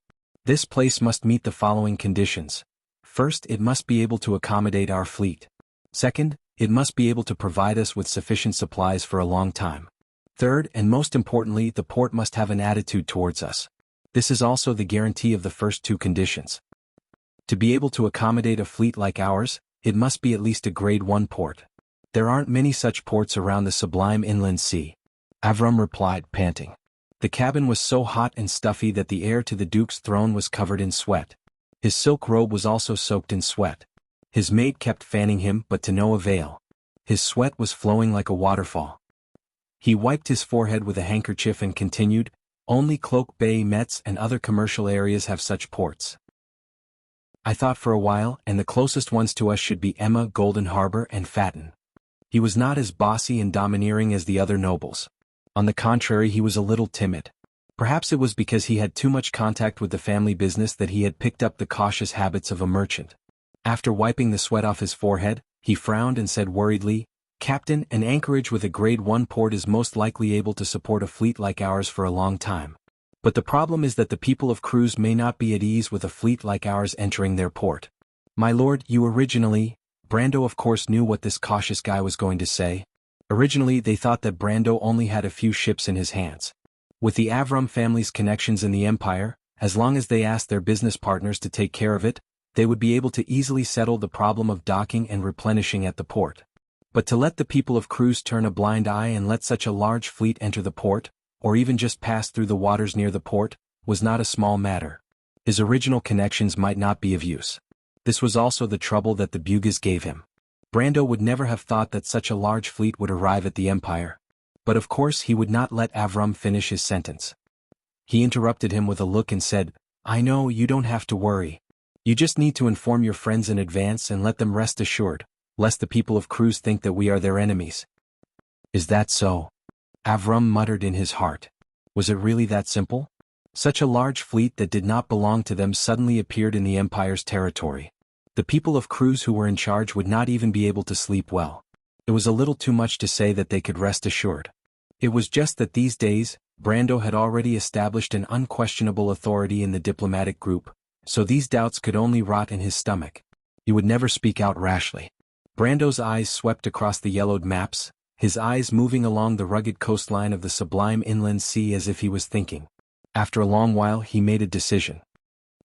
This place must meet the following conditions. First, it must be able to accommodate our fleet. Second, it must be able to provide us with sufficient supplies for a long time. Third, and most importantly, the port must have an attitude towards us. This is also the guarantee of the first two conditions. To be able to accommodate a fleet like ours, it must be at least a grade 1 port. There aren't many such ports around the sublime inland sea. Avram replied, panting. The cabin was so hot and stuffy that the heir to the duke's throne was covered in sweat. His silk robe was also soaked in sweat. His maid kept fanning him, but to no avail. His sweat was flowing like a waterfall. He wiped his forehead with a handkerchief and continued, Only Cloak Bay, Metz and other commercial areas have such ports. I thought for a while, and the closest ones to us should be Emma, Golden Harbor and Fatten. He was not as bossy and domineering as the other nobles. On the contrary, he was a little timid. Perhaps it was because he had too much contact with the family business that he had picked up the cautious habits of a merchant. After wiping the sweat off his forehead, he frowned and said worriedly, "Captain, an anchorage with a Grade 1 port is most likely able to support a fleet like ours for a long time. But the problem is that the people of Cruz may not be at ease with a fleet like ours entering their port." "My lord, you originally..." Brando of course knew what this cautious guy was going to say. Originally they thought that Brando only had a few ships in his hands. With the Avram family's connections in the Empire, as long as they asked their business partners to take care of it, they would be able to easily settle the problem of docking and replenishing at the port. But to let the people of Cruz turn a blind eye and let such a large fleet enter the port, or even just pass through the waters near the port, was not a small matter. His original connections might not be of use. This was also the trouble that the Bugis gave him. Brando would never have thought that such a large fleet would arrive at the Empire. But of course he would not let Avram finish his sentence. He interrupted him with a look and said, "I know, you don't have to worry. You just need to inform your friends in advance and let them rest assured, lest the people of Cruz think that we are their enemies." "Is that so?" Avram muttered in his heart. Was it really that simple? Such a large fleet that did not belong to them suddenly appeared in the Empire's territory. The people of Cruz who were in charge would not even be able to sleep well. It was a little too much to say that they could rest assured. It was just that these days, Brando had already established an unquestionable authority in the diplomatic group, so these doubts could only rot in his stomach. He would never speak out rashly. Brando's eyes swept across the yellowed maps, his eyes moving along the rugged coastline of the sublime inland sea as if he was thinking. After a long while he made a decision.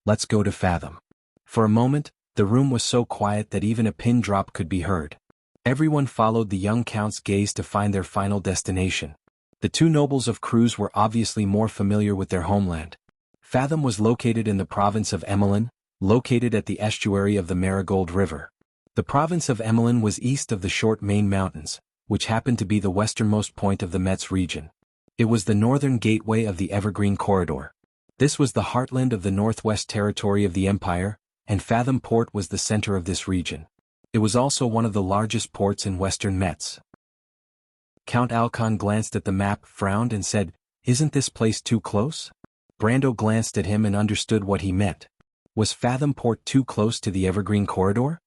"Let's go to Fathom." For a moment, the room was so quiet that even a pin drop could be heard. Everyone followed the young count's gaze to find their final destination. The two nobles of Cruz were obviously more familiar with their homeland. Fathom was located in the province of Emmeline, located at the estuary of the Marigold River. The province of Emmeline was east of the short Main Mountains, which happened to be the westernmost point of the Metz region. It was the northern gateway of the Evergreen Corridor. This was the heartland of the Northwest Territory of the Empire, and Fathom Port was the center of this region. It was also one of the largest ports in western Metz. Count Alcon glanced at the map, frowned and said, "Isn't this place too close?" Brando glanced at him and understood what he meant. Was Fathom Port too close to the Evergreen Corridor?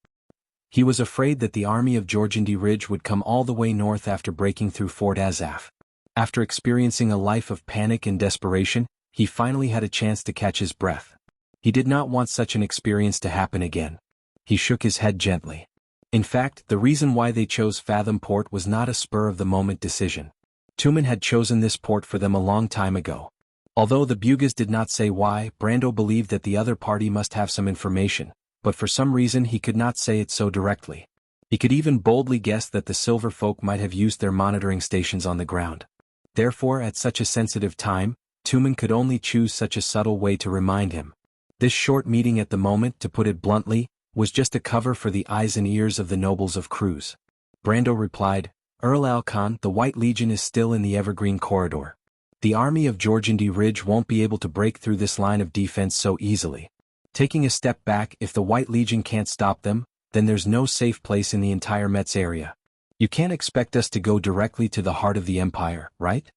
He was afraid that the army of Jorgindy Ridge would come all the way north after breaking through Fort Azaf. After experiencing a life of panic and desperation, he finally had a chance to catch his breath. He did not want such an experience to happen again. He shook his head gently. In fact, the reason why they chose Fathom Port was not a spur-of-the-moment decision. Tumen had chosen this port for them a long time ago. Although the Bugis did not say why, Brando believed that the other party must have some information, but for some reason he could not say it so directly. He could even boldly guess that the Silver Folk might have used their monitoring stations on the ground. Therefore, at such a sensitive time, Tumen could only choose such a subtle way to remind him. This short meeting at the moment, to put it bluntly, was just a cover for the eyes and ears of the nobles of Cruz. Brando replied, "Earl Alcon, the White Legion is still in the Evergreen Corridor. The army of Jorgindy Ridge won't be able to break through this line of defense so easily. Taking a step back, if the White Legion can't stop them, then there's no safe place in the entire Metz area. You can't expect us to go directly to the heart of the Empire, right?"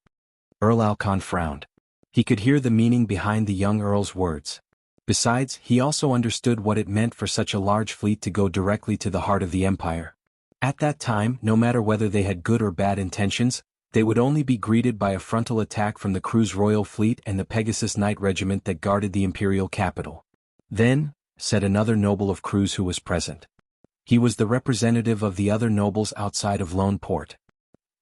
Earl Alcon frowned. He could hear the meaning behind the young Earl's words. Besides, he also understood what it meant for such a large fleet to go directly to the heart of the Empire. At that time, no matter whether they had good or bad intentions, they would only be greeted by a frontal attack from the Cruz Royal Fleet and the Pegasus Knight Regiment that guarded the imperial capital. "Then," said another noble of Cruz who was present. He was the representative of the other nobles outside of Lone Port.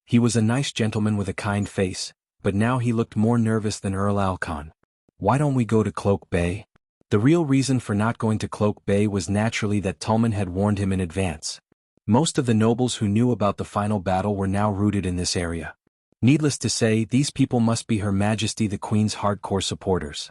He was a nice gentleman with a kind face, but now he looked more nervous than Earl Alcon. "Why don't we go to Cloak Bay?" The real reason for not going to Cloak Bay was naturally that Tulman had warned him in advance. Most of the nobles who knew about the final battle were now rooted in this area. Needless to say, these people must be Her Majesty the Queen's hardcore supporters.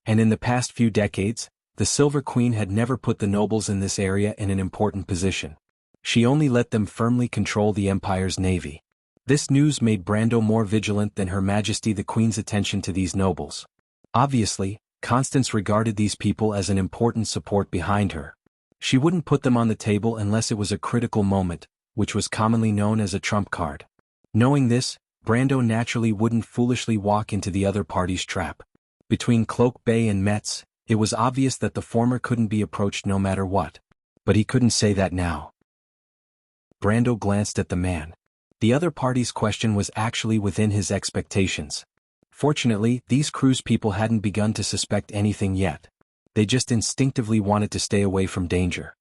And in the past few decades, the Silver Queen had never put the nobles in this area in an important position. She only let them firmly control the Empire's navy. This news made Brando more vigilant than Her Majesty the Queen's attention to these nobles. Obviously, Constance regarded these people as an important support behind her. She wouldn't put them on the table unless it was a critical moment, which was commonly known as a trump card. Knowing this, Brando naturally wouldn't foolishly walk into the other party's trap. Between Cloak Bay and Metz, it was obvious that the former couldn't be approached no matter what. But he couldn't say that now. Brando glanced at the man. The other party's question was actually within his expectations. Fortunately, these cruise people hadn't begun to suspect anything yet. They just instinctively wanted to stay away from danger.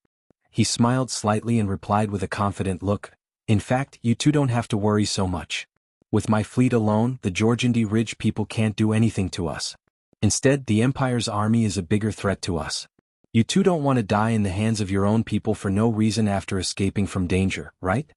He smiled slightly and replied with a confident look, "In fact, you two don't have to worry so much. With my fleet alone, the Georgandy Ridge people can't do anything to us. Instead, the Empire's army is a bigger threat to us. You two don't want to die in the hands of your own people for no reason after escaping from danger, right?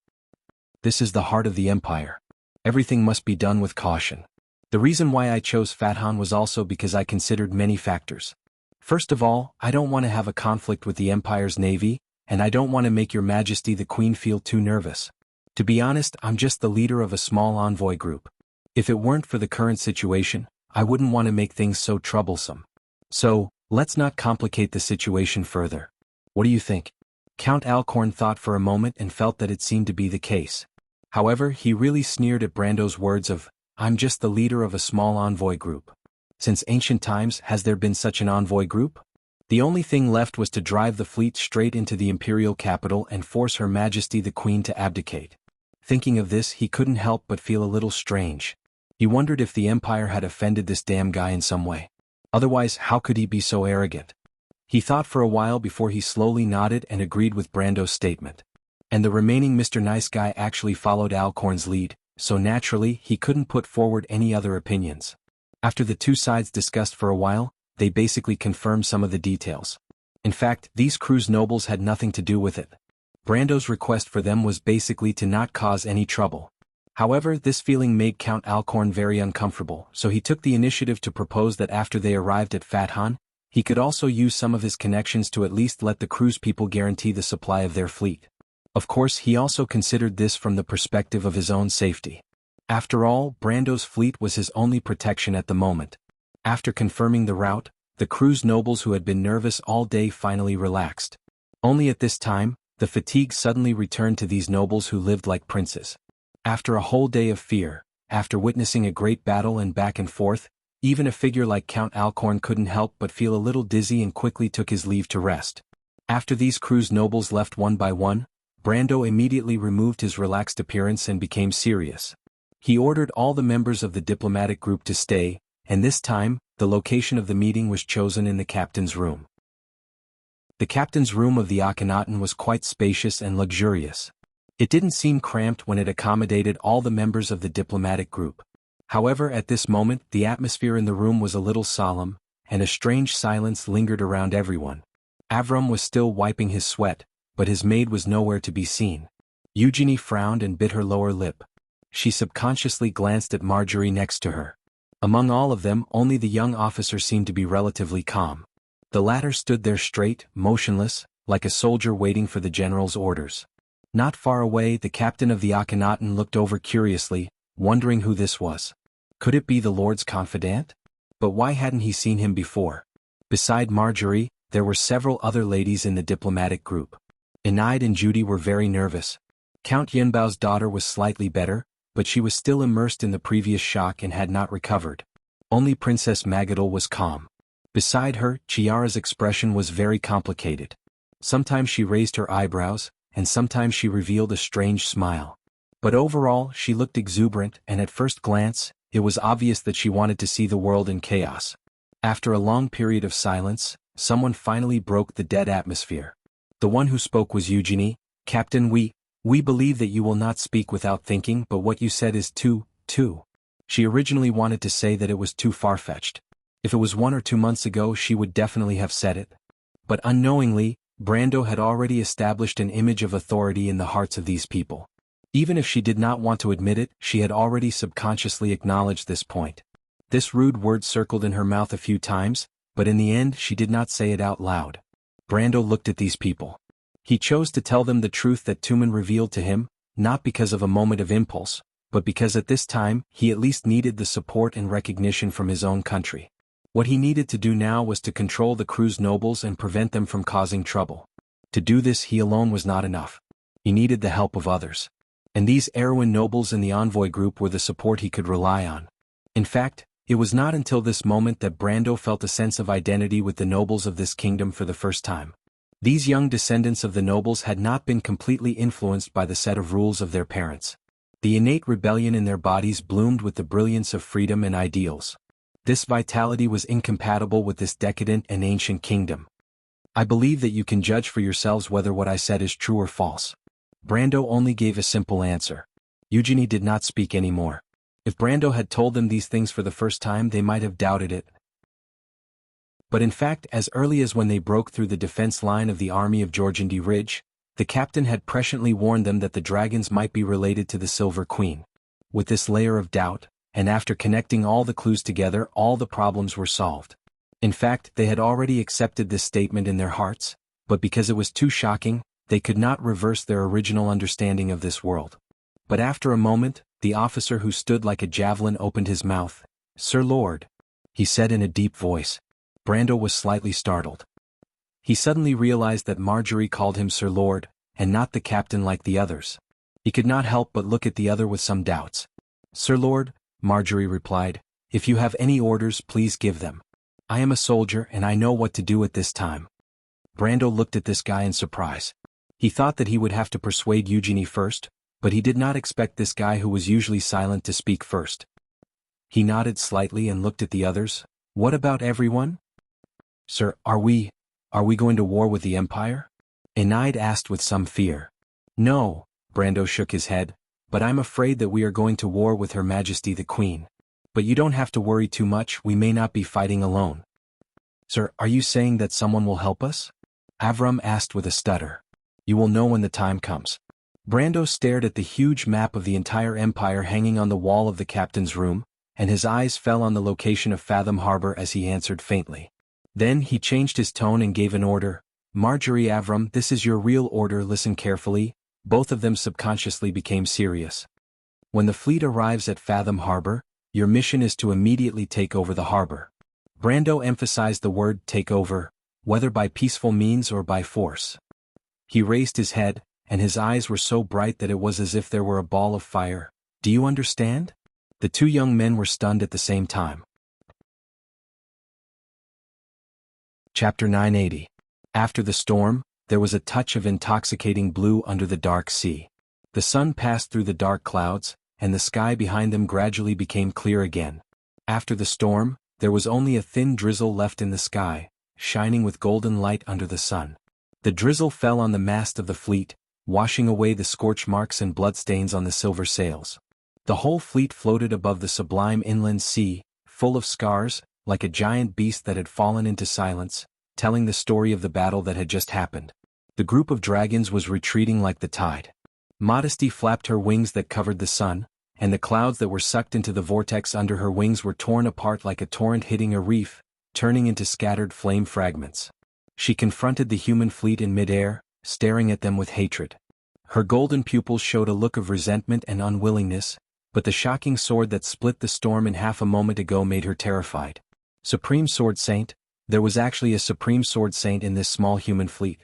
This is the heart of the Empire. Everything must be done with caution. The reason why I chose Fathan was also because I considered many factors. First of all, I don't want to have a conflict with the Empire's navy, and I don't want to make Your Majesty the Queen feel too nervous. To be honest, I'm just the leader of a small envoy group. If it weren't for the current situation, I wouldn't want to make things so troublesome. So, let's not complicate the situation further. What do you think?" Count Alcorn thought for a moment and felt that it seemed to be the case. However, he really sneered at Brando's words of, "I'm just the leader of a small envoy group. Since ancient times, has there been such an envoy group? The only thing left was to drive the fleet straight into the imperial capital and force Her Majesty the Queen to abdicate." Thinking of this, he couldn't help but feel a little strange. He wondered if the Empire had offended this damn guy in some way. Otherwise, how could he be so arrogant? He thought for a while before he slowly nodded and agreed with Brando's statement. And the remaining Mr. Nice Guy actually followed Alcorn's lead, so naturally he couldn't put forward any other opinions. After the two sides discussed for a while, they basically confirmed some of the details. In fact, these cruise nobles had nothing to do with it. Brando's request for them was basically to not cause any trouble. However, this feeling made Count Alcorn very uncomfortable, so he took the initiative to propose that after they arrived at Fathan, he could also use some of his connections to at least let the cruise people guarantee the supply of their fleet. Of course, he also considered this from the perspective of his own safety. After all, Brando's fleet was his only protection at the moment. After confirming the route, the cruise nobles who had been nervous all day finally relaxed. Only at this time, the fatigue suddenly returned to these nobles who lived like princes. After a whole day of fear, after witnessing a great battle and back and forth, even a figure like Count Alcorn couldn't help but feel a little dizzy and quickly took his leave to rest. After these cruise nobles left one by one, Brando immediately removed his relaxed appearance and became serious. He ordered all the members of the diplomatic group to stay, and this time, the location of the meeting was chosen in the captain's room. The captain's room of the Akhenaten was quite spacious and luxurious. It didn't seem cramped when it accommodated all the members of the diplomatic group. However, at this moment, the atmosphere in the room was a little solemn, and a strange silence lingered around everyone. Avram was still wiping his sweat, but his maid was nowhere to be seen. Eugenie frowned and bit her lower lip. She subconsciously glanced at Marjorie next to her. Among all of them, only the young officer seemed to be relatively calm. The latter stood there straight, motionless, like a soldier waiting for the general's orders. Not far away, the captain of the Akhenaten looked over curiously, wondering who this was. Could it be the Lord's confidant? But why hadn't he seen him before? Beside Marjorie, there were several other ladies in the diplomatic group. Enide and Judy were very nervous. Count Yunbao's daughter was slightly better, but she was still immersed in the previous shock and had not recovered. Only Princess Magadol was calm. Beside her, Chiara's expression was very complicated. Sometimes she raised her eyebrows, and sometimes she revealed a strange smile. But overall, she looked exuberant, and at first glance, it was obvious that she wanted to see the world in chaos. After a long period of silence, someone finally broke the dead atmosphere. The one who spoke was Eugenie. "Captain, we believe that you will not speak without thinking, but what you said is too. She originally wanted to say that it was too far-fetched. If it was 1 or 2 months ago, she would definitely have said it. But unknowingly, Brando had already established an image of authority in the hearts of these people. Even if she did not want to admit it, she had already subconsciously acknowledged this point. This rude word circled in her mouth a few times, but in the end she did not say it out loud. Brando looked at these people. He chose to tell them the truth that Tumen revealed to him, not because of a moment of impulse, but because at this time, he at least needed the support and recognition from his own country. What he needed to do now was to control the cruise nobles and prevent them from causing trouble. To do this he alone was not enough. He needed the help of others. And these Erewhon nobles in the envoy group were the support he could rely on. In fact, it was not until this moment that Brando felt a sense of identity with the nobles of this kingdom for the first time. These young descendants of the nobles had not been completely influenced by the set of rules of their parents. The innate rebellion in their bodies bloomed with the brilliance of freedom and ideals. This vitality was incompatible with this decadent and ancient kingdom. I believe that you can judge for yourselves whether what I said is true or false. Brando only gave a simple answer. Eugenie did not speak anymore. If Brando had told them these things for the first time, they might have doubted it. But in fact, as early as when they broke through the defense line of the army of Georgandy Ridge, the captain had presciently warned them that the dragons might be related to the Silver Queen. With this layer of doubt, and after connecting all the clues together, all the problems were solved. In fact, they had already accepted this statement in their hearts, but because it was too shocking, they could not reverse their original understanding of this world. But after a moment, the officer who stood like a javelin opened his mouth. "Sir Lord," he said in a deep voice. Brando was slightly startled. He suddenly realized that Marjorie called him Sir Lord, and not the captain like the others. He could not help but look at the other with some doubts. "Sir Lord," Marjorie replied, "if you have any orders, please give them. I am a soldier and I know what to do at this time." Brando looked at this guy in surprise. He thought that he would have to persuade Eugenie first, but he did not expect this guy who was usually silent to speak first. He nodded slightly and looked at the others. "What about everyone?" "Sir, are we going to war with the Empire?" Eneid asked with some fear. "No," Brando shook his head, "but I'm afraid that we are going to war with Her Majesty the Queen. But you don't have to worry too much, we may not be fighting alone." "Sir, are you saying that someone will help us?" Avram asked with a stutter. "You will know when the time comes." Brando stared at the huge map of the entire empire hanging on the wall of the captain's room, and his eyes fell on the location of Fathom Harbor as he answered faintly. Then he changed his tone and gave an order. "Marjorie, Avram, this is your real order, listen carefully." Both of them subconsciously became serious. "When the fleet arrives at Fathom Harbor, your mission is to immediately take over the harbor." Brando emphasized the word take over, whether by peaceful means or by force. He raised his head, and his eyes were so bright that it was as if there were a ball of fire. "Do you understand?" The two young men were stunned at the same time. Chapter 980. After the storm, there was a touch of intoxicating blue under the dark sea. The sun passed through the dark clouds, and the sky behind them gradually became clear again. After the storm, there was only a thin drizzle left in the sky, shining with golden light under the sun. The drizzle fell on the mast of the fleet, washing away the scorch marks and bloodstains on the silver sails. The whole fleet floated above the sublime inland sea, full of scars, like a giant beast that had fallen into silence, telling the story of the battle that had just happened. The group of dragons was retreating like the tide. Modesty flapped her wings that covered the sun, and the clouds that were sucked into the vortex under her wings were torn apart like a torrent hitting a reef, turning into scattered flame fragments. She confronted the human fleet in midair, staring at them with hatred. Her golden pupils showed a look of resentment and unwillingness, but the shocking sword that split the storm in half a moment ago made her terrified. Supreme Sword Saint, there was actually a Supreme Sword Saint in this small human fleet.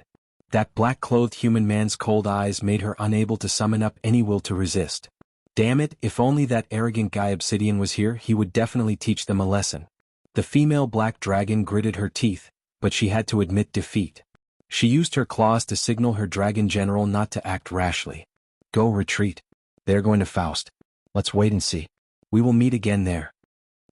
That black-clothed human man's cold eyes made her unable to summon up any will to resist. Damn it, if only that arrogant guy Obsidian was here, he would definitely teach them a lesson. The female black dragon gritted her teeth, but she had to admit defeat. She used her claws to signal her dragon general not to act rashly. "Go retreat. They are going to Faust. Let's wait and see. We will meet again there."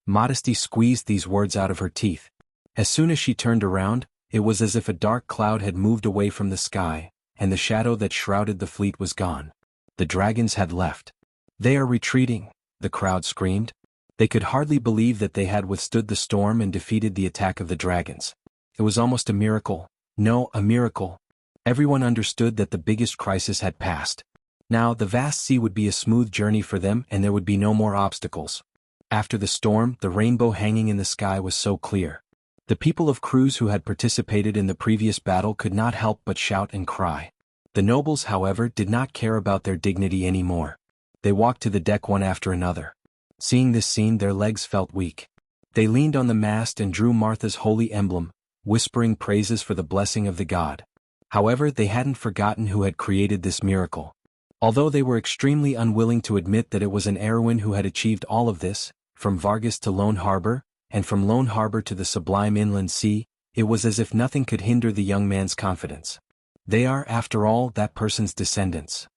Modesty squeezed these words out of her teeth. As soon as she turned around, it was as if a dark cloud had moved away from the sky, and the shadow that shrouded the fleet was gone. The dragons had left. "They are retreating," the crowd screamed. They could hardly believe that they had withstood the storm and defeated the attack of the dragons. It was almost a miracle. No, a miracle. Everyone understood that the biggest crisis had passed. Now the vast sea would be a smooth journey for them and there would be no more obstacles. After the storm, the rainbow hanging in the sky was so clear. The people of Cruz who had participated in the previous battle could not help but shout and cry. The nobles, however, did not care about their dignity anymore. They walked to the deck one after another. Seeing this scene, their legs felt weak. They leaned on the mast and drew Martha's holy emblem, whispering praises for the blessing of the god. However, they hadn't forgotten who had created this miracle. Although they were extremely unwilling to admit that it was an Erewhon who had achieved all of this, from Vargas to Lone Harbor, and from Lone Harbor to the sublime inland sea, it was as if nothing could hinder the young man's confidence. They are, after all, that person's descendants.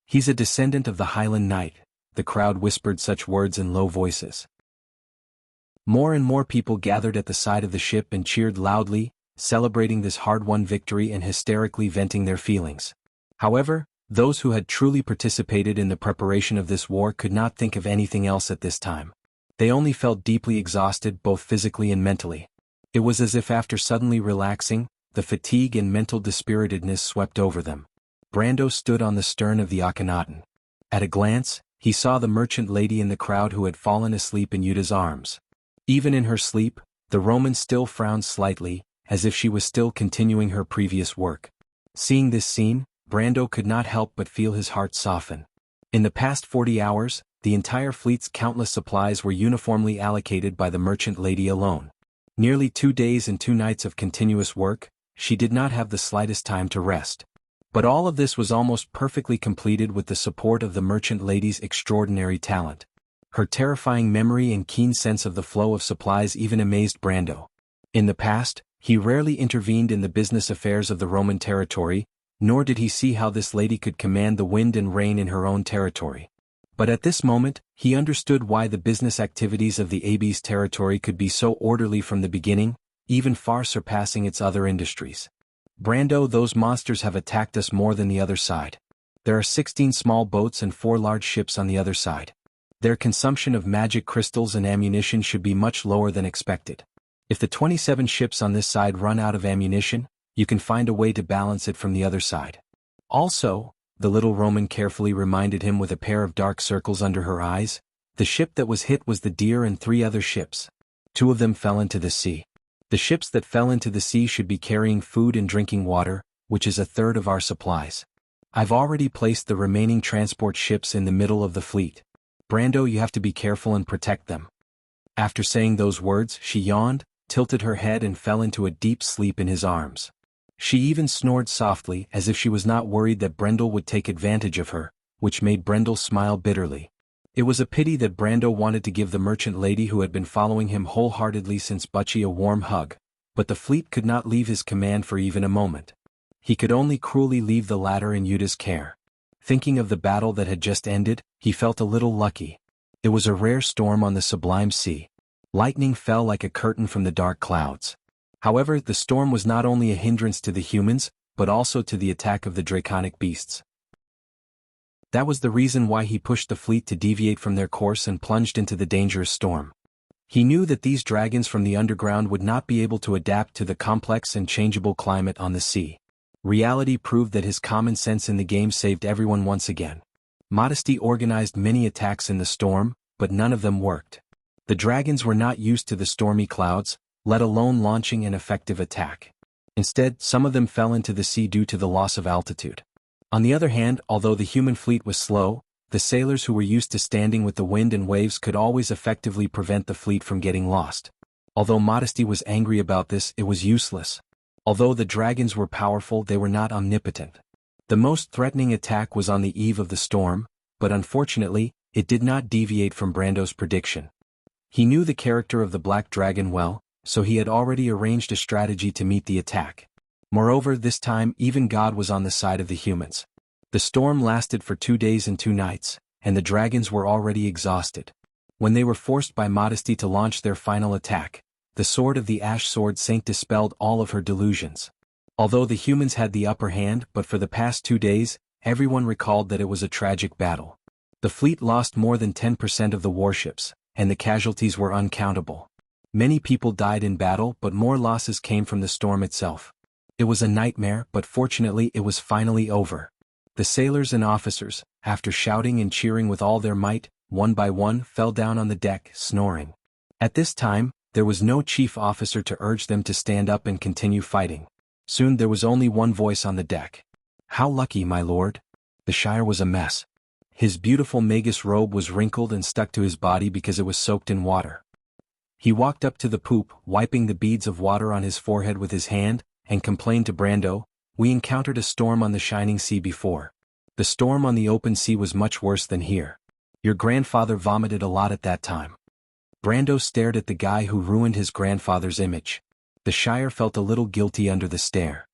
He's a descendant of the Highland Knight, the crowd whispered such words in low voices. More and more people gathered at the side of the ship and cheered loudly, celebrating this hard-won victory and hysterically venting their feelings. However, those who had truly participated in the preparation of this war could not think of anything else at this time. They only felt deeply exhausted both physically and mentally. It was as if after suddenly relaxing, the fatigue and mental dispiritedness swept over them. Brando stood on the stern of the Akhenaten. At a glance, he saw the merchant lady in the crowd who had fallen asleep in Yuta's arms. Even in her sleep, the Roman still frowned slightly, as if she was still continuing her previous work. Seeing this scene, Brando could not help but feel his heart soften. In the past 40 hours, the entire fleet's countless supplies were uniformly allocated by the merchant lady alone. Nearly 2 days and 2 nights of continuous work, she did not have the slightest time to rest. But all of this was almost perfectly completed with the support of the merchant lady's extraordinary talent. Her terrifying memory and keen sense of the flow of supplies even amazed Brando. In the past, he rarely intervened in the business affairs of the Roman territory, nor did he see how this lady could command the wind and rain in her own territory. But at this moment, he understood why the business activities of the Abyss territory could be so orderly from the beginning, even far surpassing its other industries. Brando, those monsters have attacked us more than the other side. There are 16 small boats and 4 large ships on the other side. Their consumption of magic crystals and ammunition should be much lower than expected. If the 27 ships on this side run out of ammunition, you can find a way to balance it from the other side. Also, the little Roman carefully reminded him with a pair of dark circles under her eyes, the ship that was hit was the Deer and 3 other ships. 2 of them fell into the sea. The ships that fell into the sea should be carrying food and drinking water, which is a third of our supplies. I've already placed the remaining transport ships in the middle of the fleet. Brando, you have to be careful and protect them. After saying those words, she yawned, tilted her head and fell into a deep sleep in his arms. She even snored softly as if she was not worried that Brendel would take advantage of her, which made Brendel smile bitterly. It was a pity that Brando wanted to give the merchant lady who had been following him wholeheartedly since Butchie a warm hug, but the fleet could not leave his command for even a moment. He could only cruelly leave the latter in Yuta's care. Thinking of the battle that had just ended, he felt a little lucky. It was a rare storm on the sublime sea. Lightning fell like a curtain from the dark clouds. However, the storm was not only a hindrance to the humans, but also to the attack of the draconic beasts. That was the reason why he pushed the fleet to deviate from their course and plunged into the dangerous storm. He knew that these dragons from the underground would not be able to adapt to the complex and changeable climate on the sea. Reality proved that his common sense in the game saved everyone once again. Modesty organized many attacks in the storm, but none of them worked. The dragons were not used to the stormy clouds, let alone launching an effective attack. Instead, some of them fell into the sea due to the loss of altitude. On the other hand, although the human fleet was slow, the sailors who were used to standing with the wind and waves could always effectively prevent the fleet from getting lost. Although Modesty was angry about this, it was useless. Although the dragons were powerful, they were not omnipotent. The most threatening attack was on the eve of the storm, but unfortunately, it did not deviate from Brando's prediction. He knew the character of the Black Dragon well, so he had already arranged a strategy to meet the attack. Moreover, this time even God was on the side of the humans. The storm lasted for 2 days and 2 nights, and the dragons were already exhausted. When they were forced by Modesty to launch their final attack, the sword of the Ash Sword Saint dispelled all of her delusions. Although the humans had the upper hand, but for the past 2 days, everyone recalled that it was a tragic battle. The fleet lost more than 10% of the warships, and the casualties were uncountable. Many people died in battle, but more losses came from the storm itself. It was a nightmare, but fortunately it was finally over. The sailors and officers, after shouting and cheering with all their might, one by one fell down on the deck, snoring. At this time, there was no chief officer to urge them to stand up and continue fighting. Soon there was only one voice on the deck. "How lucky, my lord." The Shire was a mess. His beautiful Magus robe was wrinkled and stuck to his body because it was soaked in water. He walked up to the poop, wiping the beads of water on his forehead with his hand, and complained to Brando, "We encountered a storm on the shining sea before. The storm on the open sea was much worse than here. Your grandfather vomited a lot at that time. Brando stared at the guy who ruined his grandfather's image. The Shire felt a little guilty under the stare.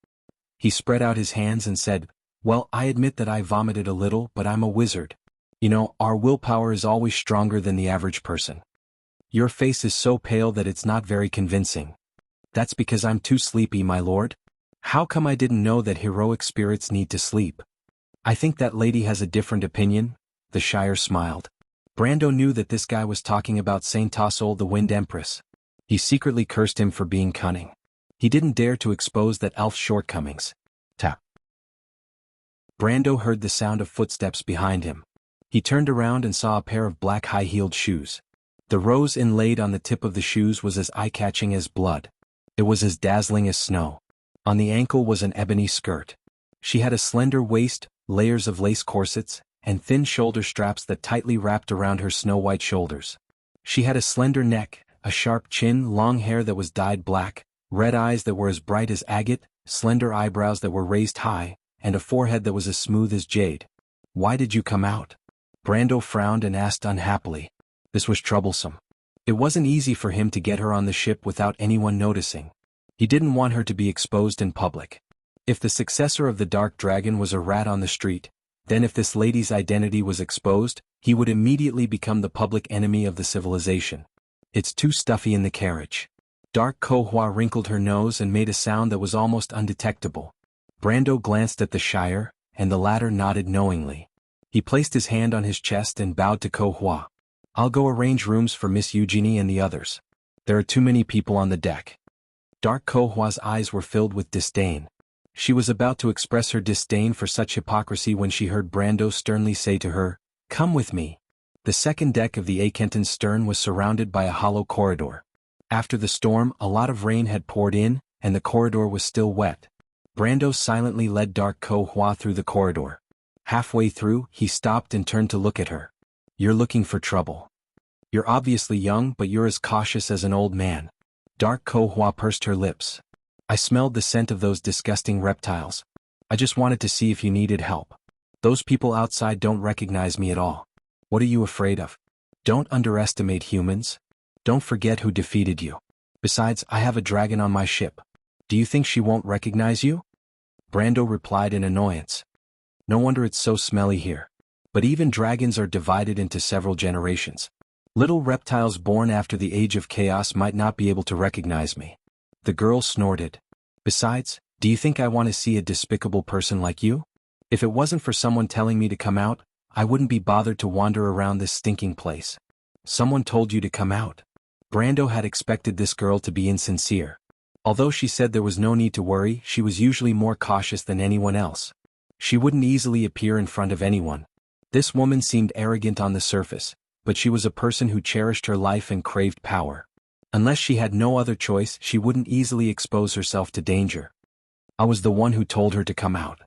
He spread out his hands and said, "Well, I admit that I vomited a little, but I'm a wizard. You know, our willpower is always stronger than the average person. Your face is so pale that it's not very convincing." "That's because I'm too sleepy, my lord. How come I didn't know that heroic spirits need to sleep?" "I think that lady has a different opinion," the Shire smiled. Brando knew that this guy was talking about Saint Tassol, the Wind Empress. He secretly cursed him for being cunning. He didn't dare to expose that elf's shortcomings. Tap. Brando heard the sound of footsteps behind him. He turned around and saw a pair of black high-heeled shoes. The rose inlaid on the tip of the shoes was as eye-catching as blood. It was as dazzling as snow. On the ankle was an ebony skirt. She had a slender waist, layers of lace corsets, and thin shoulder straps that tightly wrapped around her snow-white shoulders. She had a slender neck, a sharp chin, long hair that was dyed black, red eyes that were as bright as agate, slender eyebrows that were raised high, and a forehead that was as smooth as jade. "Why did you come out?" Brando frowned and asked unhappily. This was troublesome. It wasn't easy for him to get her on the ship without anyone noticing. He didn't want her to be exposed in public. If the successor of the Dark Dragon was a rat on the street, then if this lady's identity was exposed, he would immediately become the public enemy of the civilization. "It's too stuffy in the carriage." Dark Kohua wrinkled her nose and made a sound that was almost undetectable. Brando glanced at the Shire, and the latter nodded knowingly. He placed his hand on his chest and bowed to Kohua. "I'll go arrange rooms for Miss Eugenie and the others. There are too many people on the deck." Dark Kohua's eyes were filled with disdain. She was about to express her disdain for such hypocrisy when she heard Brando sternly say to her, "Come with me." The second deck of the Akenton's stern was surrounded by a hollow corridor. After the storm, a lot of rain had poured in, and the corridor was still wet. Brando silently led Dark Kohua through the corridor. Halfway through, he stopped and turned to look at her. "You're looking for trouble. You're obviously young, but you're as cautious as an old man." Dark Kohua pursed her lips. "I smelled the scent of those disgusting reptiles. I just wanted to see if you needed help. Those people outside don't recognize me at all. What are you afraid of? Don't underestimate humans. Don't forget who defeated you. Besides, I have a dragon on my ship. Do you think she won't recognize you?" Brando replied in annoyance. "No wonder it's so smelly here. But even dragons are divided into several generations. Little reptiles born after the Age of Chaos might not be able to recognize me." The girl snorted. "Besides, do you think I want to see a despicable person like you? If it wasn't for someone telling me to come out, I wouldn't be bothered to wander around this stinking place." "Someone told you to come out?" Brando had expected this girl to be insincere. Although she said there was no need to worry, she was usually more cautious than anyone else. She wouldn't easily appear in front of anyone. This woman seemed arrogant on the surface, but she was a person who cherished her life and craved power. Unless she had no other choice, she wouldn't easily expose herself to danger. "I was the one who told her to come out."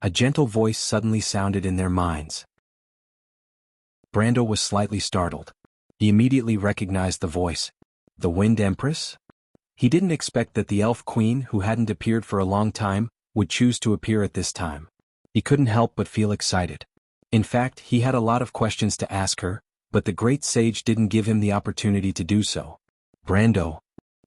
A gentle voice suddenly sounded in their minds. Brando was slightly startled. He immediately recognized the voice. The Wind Empress? He didn't expect that the Elf Queen, who hadn't appeared for a long time, would choose to appear at this time. He couldn't help but feel excited. In fact, he had a lot of questions to ask her, but the great sage didn't give him the opportunity to do so. "Brando."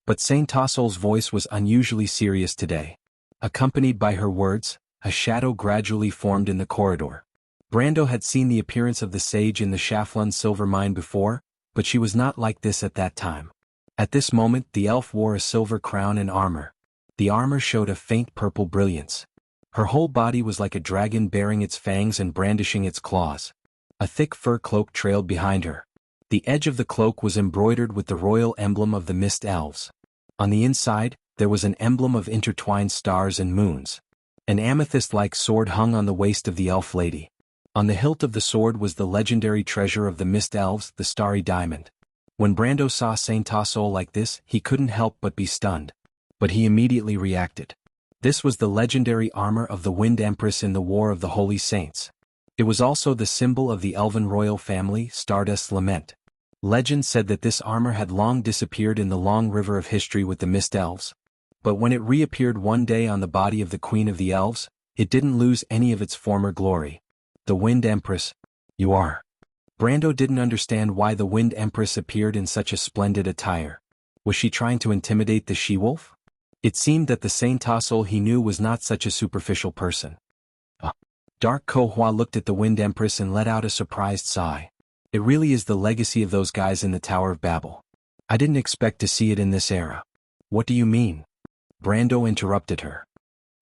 But Saint Tassol's voice was unusually serious today. Accompanied by her words, a shadow gradually formed in the corridor. Brando had seen the appearance of the sage in the Shaflun silver mine before, but she was not like this at that time. At this moment, the elf wore a silver crown and armor. The armor showed a faint purple brilliance. Her whole body was like a dragon baring its fangs and brandishing its claws. A thick fur cloak trailed behind her. The edge of the cloak was embroidered with the royal emblem of the Mist Elves. On the inside, there was an emblem of intertwined stars and moons. An amethyst-like sword hung on the waist of the elf lady. On the hilt of the sword was the legendary treasure of the Mist Elves, the Starry Diamond. When Brando saw Saint Tassol like this, he couldn't help but be stunned. But he immediately reacted. This was the legendary armor of the Wind Empress in the War of the Holy Saints. It was also the symbol of the elven royal family, Stardust's Lament. Legend said that this armor had long disappeared in the long river of history with the Mist Elves. But when it reappeared one day on the body of the Queen of the Elves, it didn't lose any of its former glory. The Wind Empress. You are. Brando didn't understand why the Wind Empress appeared in such a splendid attire. Was she trying to intimidate the she-wolf? It seemed that the Saint Tossel he knew was not such a superficial person. Dark Kohua looked at the Wind Empress and let out a surprised sigh. It really is the legacy of those guys in the Tower of Babel. I didn't expect to see it in this era. What do you mean? Brando interrupted her.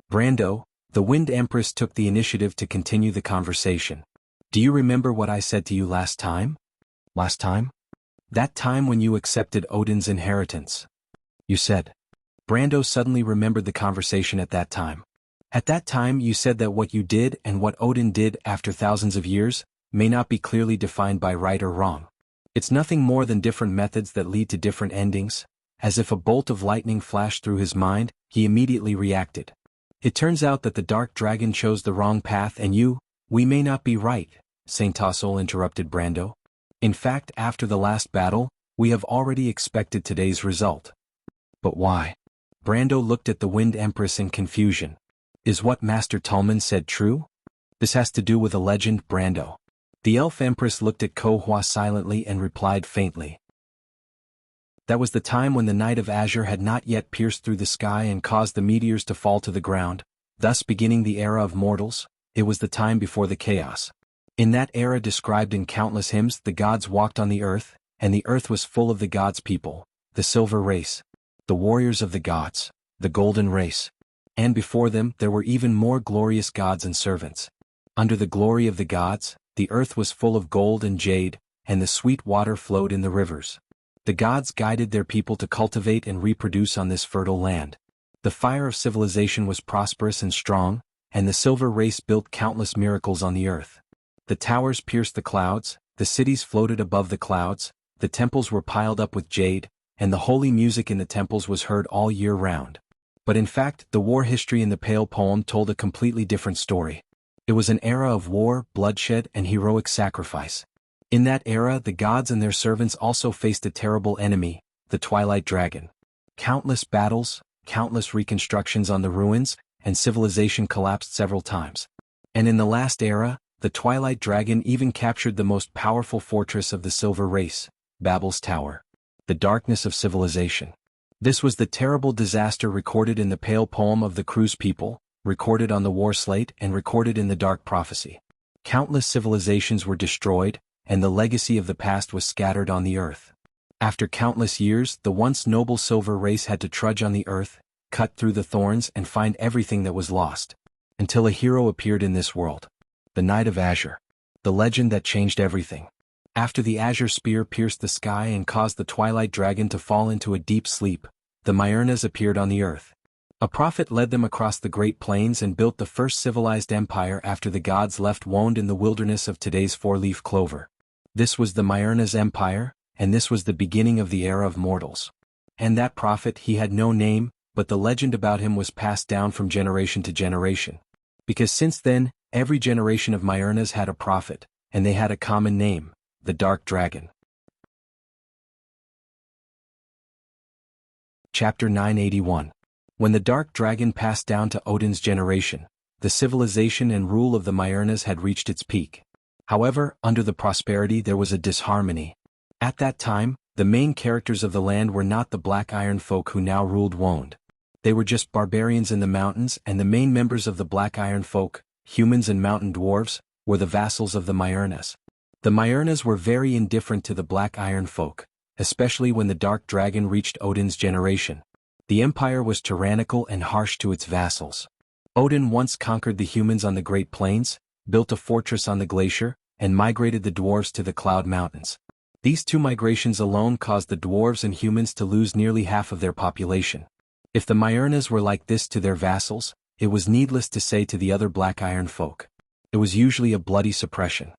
Brando, the Wind Empress took the initiative to continue the conversation. Do you remember what I said to you last time? Last time? That time when you accepted Odin's inheritance. You said. Brando suddenly remembered the conversation at that time. At that time you said that what you did and what Odin did after thousands of years may not be clearly defined by right or wrong. It's nothing more than different methods that lead to different endings. As if a bolt of lightning flashed through his mind, he immediately reacted. It turns out that the Dark Dragon chose the wrong path and we may not be right, Saint Tossel interrupted Brando. In fact, after the last battle, we have already expected today's result. But why? Brando looked at the Wind Empress in confusion. Is what Master Tolman said true? This has to do with a legend, Brando. The Elf Empress looked at Kohua silently and replied faintly. That was the time when the Night of Azure had not yet pierced through the sky and caused the meteors to fall to the ground, thus beginning the era of mortals. It was the time before the chaos. In that era described in countless hymns, the gods walked on the earth, and the earth was full of the gods' people, the silver race, the warriors of the gods, the golden race. And before them there were even more glorious gods and servants. Under the glory of the gods, the earth was full of gold and jade, and the sweet water flowed in the rivers. The gods guided their people to cultivate and reproduce on this fertile land. The fire of civilization was prosperous and strong, and the silver race built countless miracles on the earth. The towers pierced the clouds, the cities floated above the clouds, the temples were piled up with jade, and the holy music in the temples was heard all year round. But in fact, the war history in the Pale poem told a completely different story. It was an era of war, bloodshed, and heroic sacrifice. In that era, the gods and their servants also faced a terrible enemy, the Twilight Dragon. Countless battles, countless reconstructions on the ruins, and civilization collapsed several times. And in the last era, the Twilight Dragon even captured the most powerful fortress of the Silver Race, Babel's Tower. The darkness of civilization. This was the terrible disaster recorded in the Pale poem of the Cruz people, recorded on the War Slate and recorded in the Dark Prophecy. Countless civilizations were destroyed, and the legacy of the past was scattered on the earth. After countless years, the once noble Silver Race had to trudge on the earth, cut through the thorns and find everything that was lost. Until a hero appeared in this world. The Night of Azure. The legend that changed everything. After the azure spear pierced the sky and caused the Twilight Dragon to fall into a deep sleep, the Myrnas appeared on the earth. A prophet led them across the Great Plains and built the first civilized empire after the gods left wound in the wilderness of today's four-leaf clover. This was the Myrnas Empire, and this was the beginning of the era of mortals. And that prophet, he had no name, but the legend about him was passed down from generation to generation. Because since then, every generation of Myrnas had a prophet, and they had a common name, the Dark Dragon. Chapter 981. When the Dark Dragon passed down to Odin's generation, the civilization and rule of the Myrnas had reached its peak. However, under the prosperity there was a disharmony. At that time, the main characters of the land were not the Black Iron folk who now ruled Wound. They were just barbarians in the mountains, and the main members of the Black Iron folk, humans and mountain dwarves, were the vassals of the Myrnas. The Myrnas were very indifferent to the Black Iron folk, especially when the Dark Dragon reached Odin's generation. The empire was tyrannical and harsh to its vassals. Odin once conquered the humans on the Great Plains, built a fortress on the glacier, and migrated the dwarves to the Cloud Mountains. These two migrations alone caused the dwarves and humans to lose nearly half of their population. If the Myrnas were like this to their vassals, it was needless to say to the other Black Iron folk. It was usually a bloody suppression.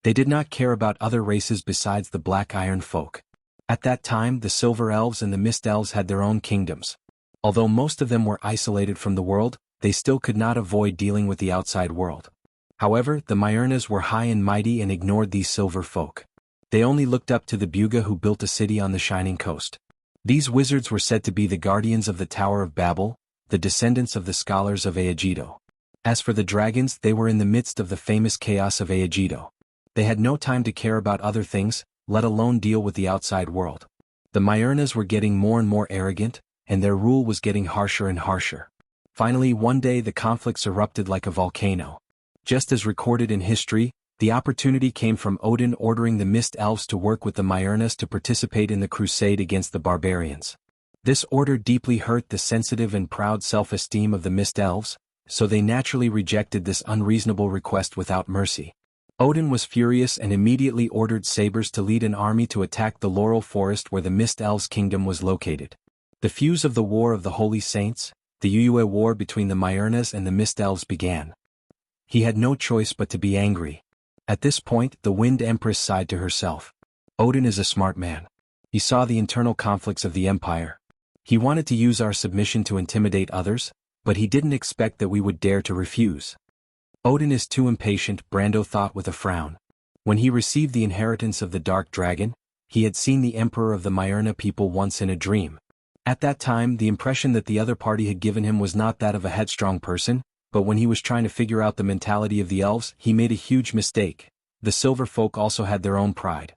They did not care about other races besides the Black Iron folk. At that time, the Silver Elves and the Mist Elves had their own kingdoms. Although most of them were isolated from the world, they still could not avoid dealing with the outside world. However, the Myrnas were high and mighty and ignored these silver folk. They only looked up to the Buga who built a city on the shining coast. These wizards were said to be the guardians of the Tower of Babel, the descendants of the scholars of Aegido. As for the dragons, they were in the midst of the famous chaos of Aegido. They had no time to care about other things, let alone deal with the outside world. The Myrnas were getting more and more arrogant, and their rule was getting harsher and harsher. Finally, one day the conflicts erupted like a volcano. Just as recorded in history, the opportunity came from Odin ordering the Mist Elves to work with the Myrnas to participate in the crusade against the barbarians. This order deeply hurt the sensitive and proud self-esteem of the Mist Elves, so they naturally rejected this unreasonable request without mercy. Odin was furious and immediately ordered sabers to lead an army to attack the Laurel Forest where the Mist Elves' kingdom was located. The fuse of the War of the Holy Saints, the Uyue War between the Myrnas and the Mist Elves began. He had no choice but to be angry. At this point, the Wind Empress sighed to herself. Odin is a smart man. He saw the internal conflicts of the Empire. He wanted to use our submission to intimidate others, but he didn't expect that we would dare to refuse. Odin is too impatient, Brando thought with a frown. When he received the inheritance of the Dark Dragon, he had seen the Emperor of the Myrna people once in a dream. At that time, the impression that the other party had given him was not that of a headstrong person, but when he was trying to figure out the mentality of the elves, he made a huge mistake. The Silver Folk also had their own pride.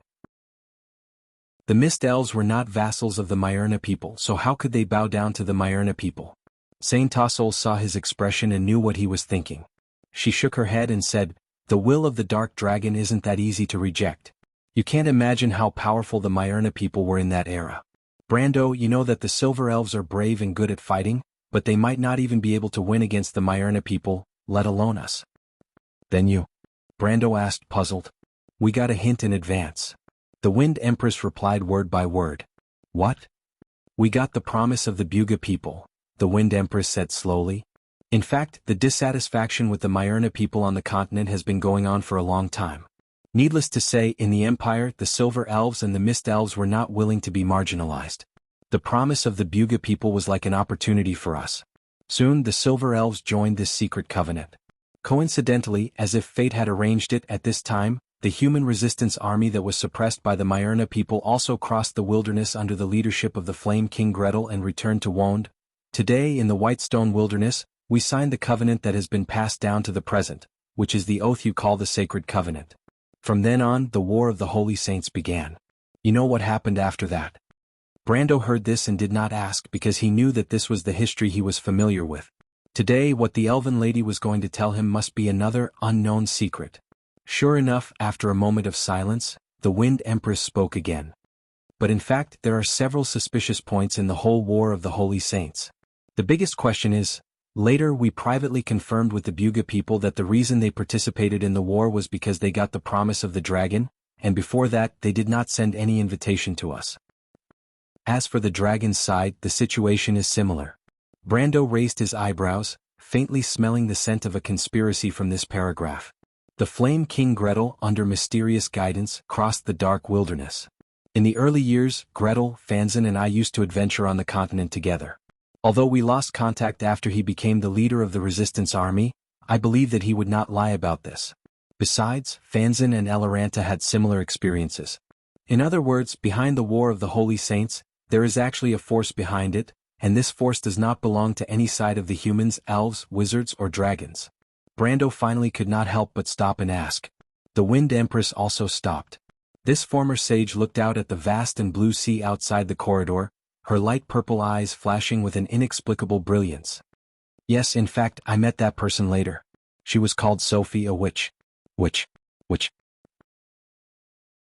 The Mist Elves were not vassals of the Myrna people, so how could they bow down to the Myrna people? Saint Tassol saw his expression and knew what he was thinking. She shook her head and said, "The will of the Dark Dragon isn't that easy to reject. You can't imagine how powerful the Myrna people were in that era. Brando, you know that the Silver Elves are brave and good at fighting, but they might not even be able to win against the Myrna people, let alone us." "Then you?" Brando asked, puzzled. "We got a hint in advance." The Wind Empress replied word by word. "What?" "We got the promise of the Buga people," the Wind Empress said slowly. "In fact, the dissatisfaction with the Myrna people on the continent has been going on for a long time. Needless to say, in the Empire, the Silver Elves and the Mist Elves were not willing to be marginalized. The promise of the Buga people was like an opportunity for us. Soon the Silver Elves joined this secret covenant. Coincidentally, as if fate had arranged it at this time, the human resistance army that was suppressed by the Myrna people also crossed the wilderness under the leadership of the Flame King Gretel and returned to Wond. Today, in the Whitestone Wilderness, we signed the covenant that has been passed down to the present, which is the oath you call the Sacred Covenant. From then on, the War of the Holy Saints began. You know what happened after that?" Brando heard this and did not ask because he knew that this was the history he was familiar with. Today, what the elven lady was going to tell him must be another, unknown secret. Sure enough, after a moment of silence, the Wind Empress spoke again. "But in fact, there are several suspicious points in the whole War of the Holy Saints. The biggest question is, later we privately confirmed with the Buga people that the reason they participated in the war was because they got the promise of the dragon, and before that they did not send any invitation to us. As for the dragon's side, the situation is similar." Brando raised his eyebrows, faintly smelling the scent of a conspiracy from this paragraph. The Flame King Gretel, under mysterious guidance, crossed the dark wilderness. In the early years, Gretel, Fanzin and I used to adventure on the continent together. Although we lost contact after he became the leader of the resistance army, I believe that he would not lie about this. Besides, Fanzin and Eloranta had similar experiences. In other words, behind the War of the Holy Saints, there is actually a force behind it, and this force does not belong to any side of the humans, elves, wizards, or dragons. Brando finally could not help but stop and ask. The Wind Empress also stopped. This former sage looked out at the vast and blue sea outside the corridor, her light purple eyes flashing with an inexplicable brilliance. "Yes, in fact, I met that person later. She was called Sophie, a witch." Witch.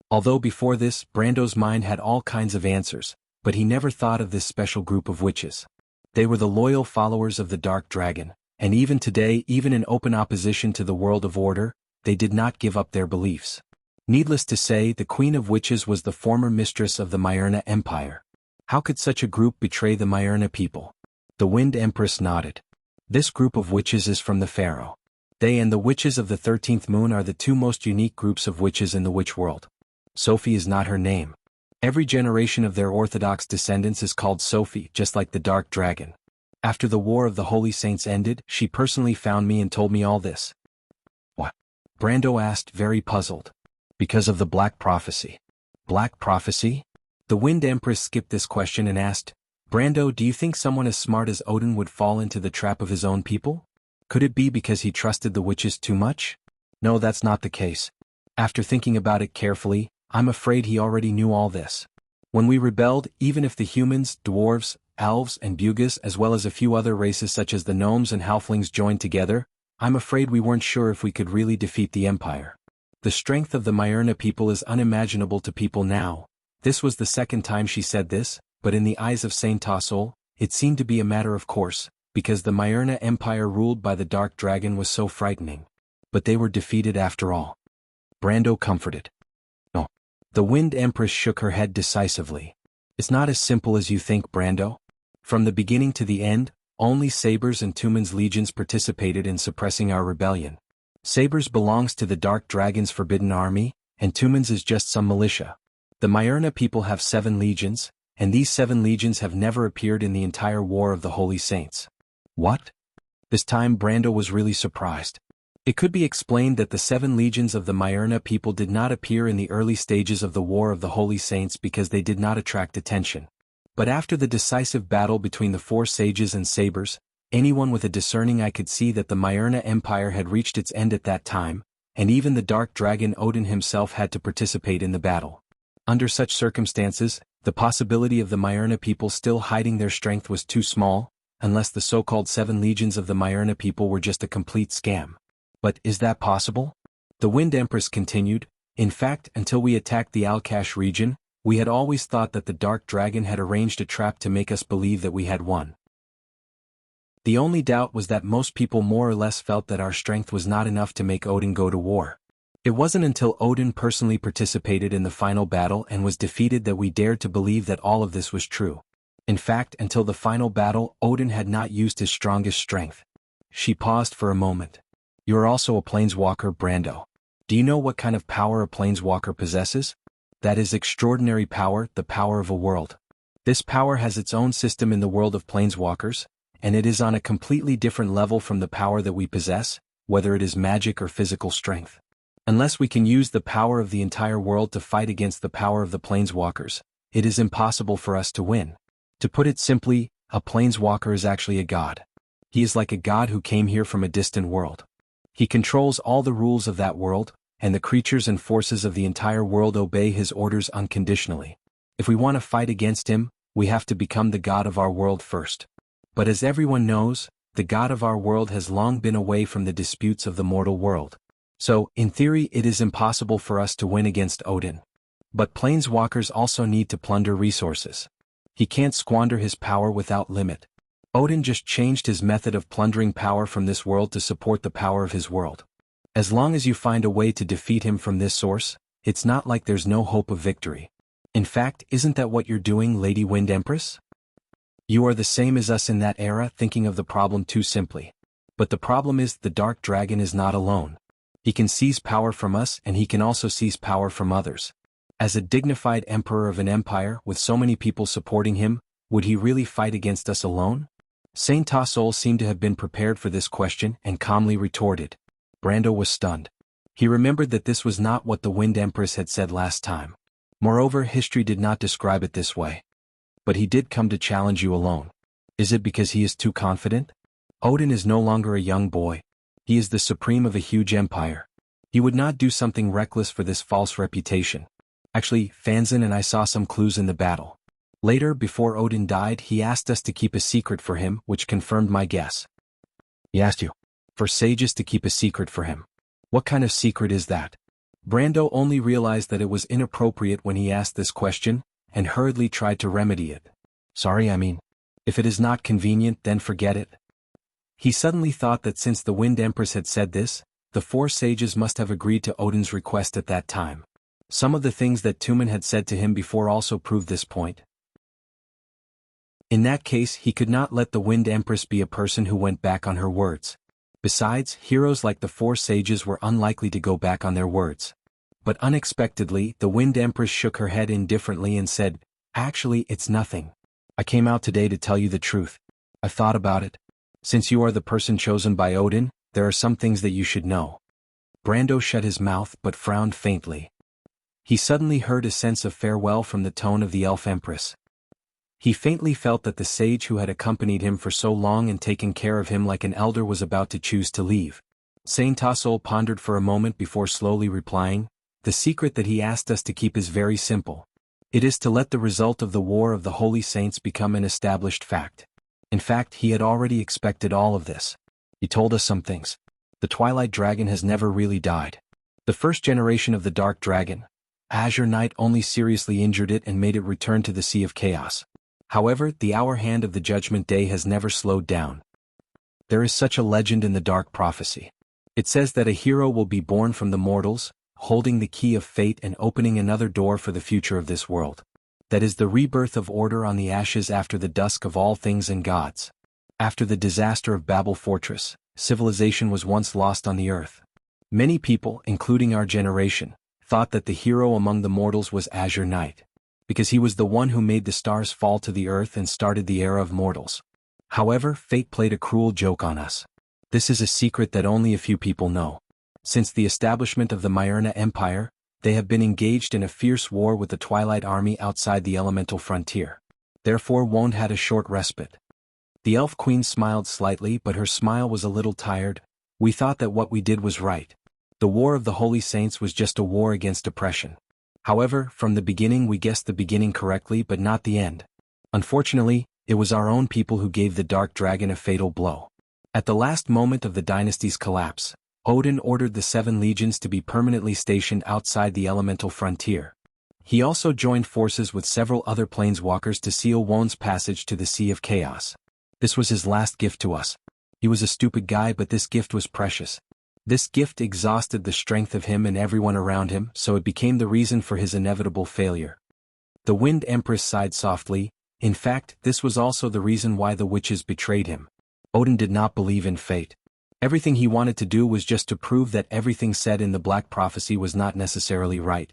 Although before this, Brando's mind had all kinds of answers, but he never thought of this special group of witches. They were the loyal followers of the Dark Dragon, and even today, even in open opposition to the world of order, they did not give up their beliefs. Needless to say, the Queen of Witches was the former mistress of the Myrna Empire. How could such a group betray the Myrna people? The Wind Empress nodded. "This group of witches is from the Pharaoh. They and the witches of the 13th moon are the two most unique groups of witches in the witch world. Sophie is not her name. Every generation of their Orthodox descendants is called Sophie, just like the Dark Dragon. After the War of the Holy Saints ended, she personally found me and told me all this." "What?" Brando asked, very puzzled. "Because of the Black Prophecy." "Black Prophecy?" The Wind Empress skipped this question and asked, "Brando, do you think someone as smart as Odin would fall into the trap of his own people?" Could it be because he trusted the witches too much? No, that's not the case. After thinking about it carefully, I'm afraid he already knew all this. When we rebelled, even if the humans, dwarves, elves and bugas as well as a few other races such as the gnomes and halflings joined together, I'm afraid we weren't sure if we could really defeat the Empire. The strength of the Myrna people is unimaginable to people now. This was the second time she said this, but in the eyes of Saint Tassol, it seemed to be a matter of course, because the Myrna Empire ruled by the Dark Dragon was so frightening. But they were defeated after all. Brando comforted. No. The Wind Empress shook her head decisively. It's not as simple as you think, Brando. From the beginning to the end, only Sabers and Tumen's legions participated in suppressing our rebellion. Sabers belongs to the Dark Dragon's forbidden army, and Tumen's is just some militia. The Myrna people have 7 legions, and these 7 legions have never appeared in the entire War of the Holy Saints. What? This time Brando was really surprised. It could be explained that the 7 legions of the Myrna people did not appear in the early stages of the War of the Holy Saints because they did not attract attention. But after the decisive battle between the 4 sages and sabers, anyone with a discerning eye could see that the Myrna Empire had reached its end at that time, and even the Dark Dragon Odin himself had to participate in the battle. Under such circumstances, the possibility of the Myrna people still hiding their strength was too small, unless the so-called 7 legions of the Myrna people were just a complete scam. But is that possible? The Wind Empress continued, in fact, until we attacked the Alkash region, we had always thought that the Dark Dragon had arranged a trap to make us believe that we had won. The only doubt was that most people more or less felt that our strength was not enough to make Odin go to war. It wasn't until Odin personally participated in the final battle and was defeated that we dared to believe that all of this was true. In fact, until the final battle, Odin had not used his strongest strength. She paused for a moment. You are also a planeswalker, Brando. Do you know what kind of power a planeswalker possesses? That is extraordinary power, the power of a world. This power has its own system in the world of planeswalkers, and it is on a completely different level from the power that we possess, whether it is magic or physical strength. Unless we can use the power of the entire world to fight against the power of the planeswalkers, it is impossible for us to win. To put it simply, a planeswalker is actually a god. He is like a god who came here from a distant world. He controls all the rules of that world, and the creatures and forces of the entire world obey his orders unconditionally. If we want to fight against him, we have to become the god of our world first. But as everyone knows, the god of our world has long been away from the disputes of the mortal world. So, in theory, it is impossible for us to win against Odin. But planeswalkers also need to plunder resources. He can't squander his power without limit. Odin just changed his method of plundering power from this world to support the power of his world. As long as you find a way to defeat him from this source, it's not like there's no hope of victory. In fact, isn't that what you're doing, Lady Wind Empress? You are the same as us in that era, thinking of the problem too simply. But the problem is the Dark Dragon is not alone. He can seize power from us and he can also seize power from others. As a dignified emperor of an empire with so many people supporting him, would he really fight against us alone? Saint Tassol seemed to have been prepared for this question and calmly retorted. Brando was stunned. He remembered that this was not what the Wind Empress had said last time. Moreover, history did not describe it this way. But he did come to challenge you alone. Is it because he is too confident? Odin is no longer a young boy. He is the supreme of a huge empire. He would not do something reckless for this false reputation. Actually, Fanzin and I saw some clues in the battle. Later, before Odin died, he asked us to keep a secret for him, which confirmed my guess. He asked you for sages to keep a secret for him. What kind of secret is that? Brando only realized that it was inappropriate when he asked this question, and hurriedly tried to remedy it. Sorry, if it is not convenient, then forget it. He suddenly thought that since the Wind Empress had said this, the 4 sages must have agreed to Odin's request at that time. Some of the things that Tumen had said to him before also proved this point. In that case, he could not let the Wind Empress be a person who went back on her words. Besides, heroes like the 4 sages were unlikely to go back on their words. But unexpectedly, the Wind Empress shook her head indifferently and said, Actually, it's nothing. I came out today to tell you the truth. I've thought about it. Since you are the person chosen by Odin, there are some things that you should know. Brando shut his mouth but frowned faintly. He suddenly heard a sense of farewell from the tone of the Elf Empress. He faintly felt that the sage who had accompanied him for so long and taken care of him like an elder was about to choose to leave. Saint Tassol pondered for a moment before slowly replying, "The secret that he asked us to keep is very simple. It is to let the result of the War of the Holy Saints become an established fact." In fact, he had already expected all of this. He told us some things. The Twilight Dragon has never really died. The first generation of the Dark Dragon, Azure Knight, only seriously injured it and made it return to the Sea of Chaos. However, the hour hand of the Judgment Day has never slowed down. There is such a legend in the Dark Prophecy. It says that a hero will be born from the mortals, holding the key of fate and opening another door for the future of this world. That is the rebirth of order on the ashes after the dusk of all things and gods. After the disaster of Babel Fortress, civilization was once lost on the earth. Many people, including our generation, thought that the hero among the mortals was Azure Knight, because he was the one who made the stars fall to the earth and started the era of mortals. However, fate played a cruel joke on us. This is a secret that only a few people know. Since the establishment of the Myrna Empire, they have been engaged in a fierce war with the Twilight Army outside the elemental frontier. Therefore Wand had a short respite. The Elf Queen smiled slightly, but her smile was a little tired. "We thought that what we did was right. The War of the Holy Saints was just a war against oppression. However, from the beginning we guessed the beginning correctly but not the end. Unfortunately, it was our own people who gave the Dark Dragon a fatal blow. At the last moment of the dynasty's collapse, Odin ordered the 7 legions to be permanently stationed outside the elemental frontier. He also joined forces with several other planeswalkers to seal Wand's passage to the Sea of Chaos. This was his last gift to us. He was a stupid guy, but this gift was precious. This gift exhausted the strength of him and everyone around him, so it became the reason for his inevitable failure." The Wind Empress sighed softly. In fact, this was also the reason why the witches betrayed him. Odin did not believe in fate. Everything he wanted to do was just to prove that everything said in the Black Prophecy was not necessarily right.